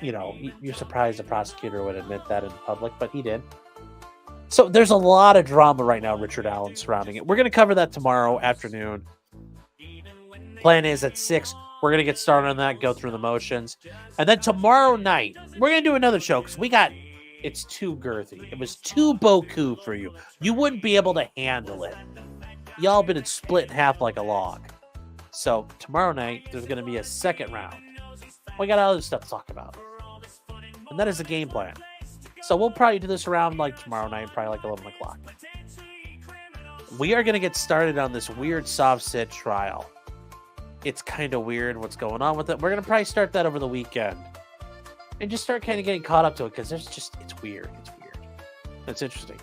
you know, you're surprised the prosecutor would admit that in public, but he did. So there's a lot of drama right now, Richard Allen, surrounding it. We're going to cover that tomorrow afternoon. Plan is at 6. We're going to get started on that, go through the motions. And then tomorrow night, we're going to do another show because it's too girthy. It was too beaucoup for you. You wouldn't be able to handle it. Y'all been split in half like a log. So tomorrow night, there's going to be a second round. We got other stuff to talk about. And that is the game plan. So we'll probably do this around like tomorrow night, probably like 11 o'clock. We are going to get started on this weird Sovset trial. It's kind of weird what's going on with it. We're going to probably start that over the weekend. and just start kind of getting caught up to it because it's weird. It's weird. It's interesting.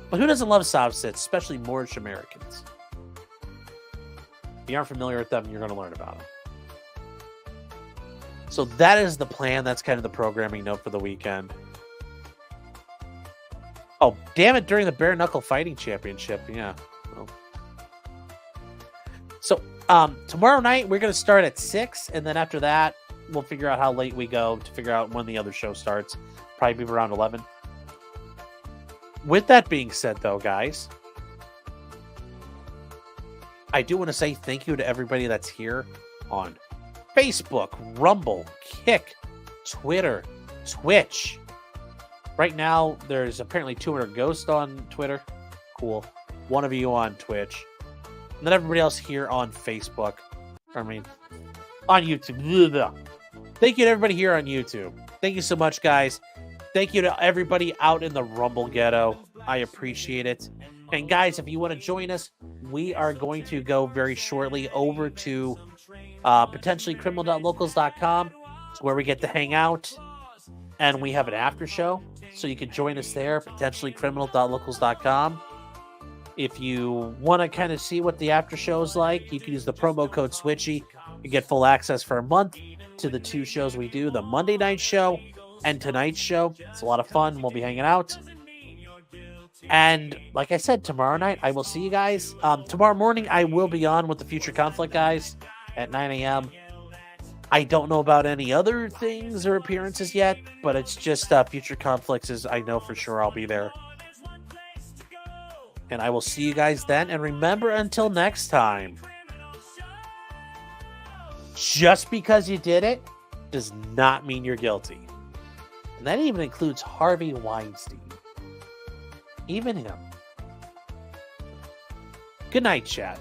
But who doesn't love sob sits, especially Moorish Americans? If you aren't familiar with them, you're going to learn about them. So that is the plan. That's kind of the programming note for the weekend. Oh, damn it, during the Bare Knuckle Fighting Championship. Yeah. Well. So tomorrow night, we're going to start at 6, and then after that, we'll figure out how late we go to figure out when the other show starts. Probably be around 11. With that being said, though, guys, I do want to say thank you to everybody that's here on Facebook, Rumble, Kick, Twitter, Twitch. Right now, there's apparently 200 ghosts on Twitter. Cool. One of you on Twitch. And then everybody else here on Facebook. On YouTube. Thank you to everybody here on YouTube. Thank you so much, guys. Thank you to everybody out in the Rumble ghetto. I appreciate it. And guys, if you want to join us, we are going to go very shortly over to potentially criminal.locals.com. It's where we get to hang out. And we have an after show. So you can join us there, potentially criminal.locals.com. If you want to kind of see what the after show is like, you can use the promo code SWITCHY. You get full access for a month to the 2 shows we do, the Monday night show and tonight's show. It's a lot of fun. We'll be hanging out. And like I said, tomorrow night, I will see you guys. Tomorrow morning, I will be on with the Future Conflict guys at 9 a.m. I don't know about any other things or appearances yet, but it's just Future Conflicts is, I know for sure I'll be there. And I will see you guys then. And remember, until next time, just because you did it does not mean you're guilty. And that even includes Harvey Weinstein. Even him. Good night, chat.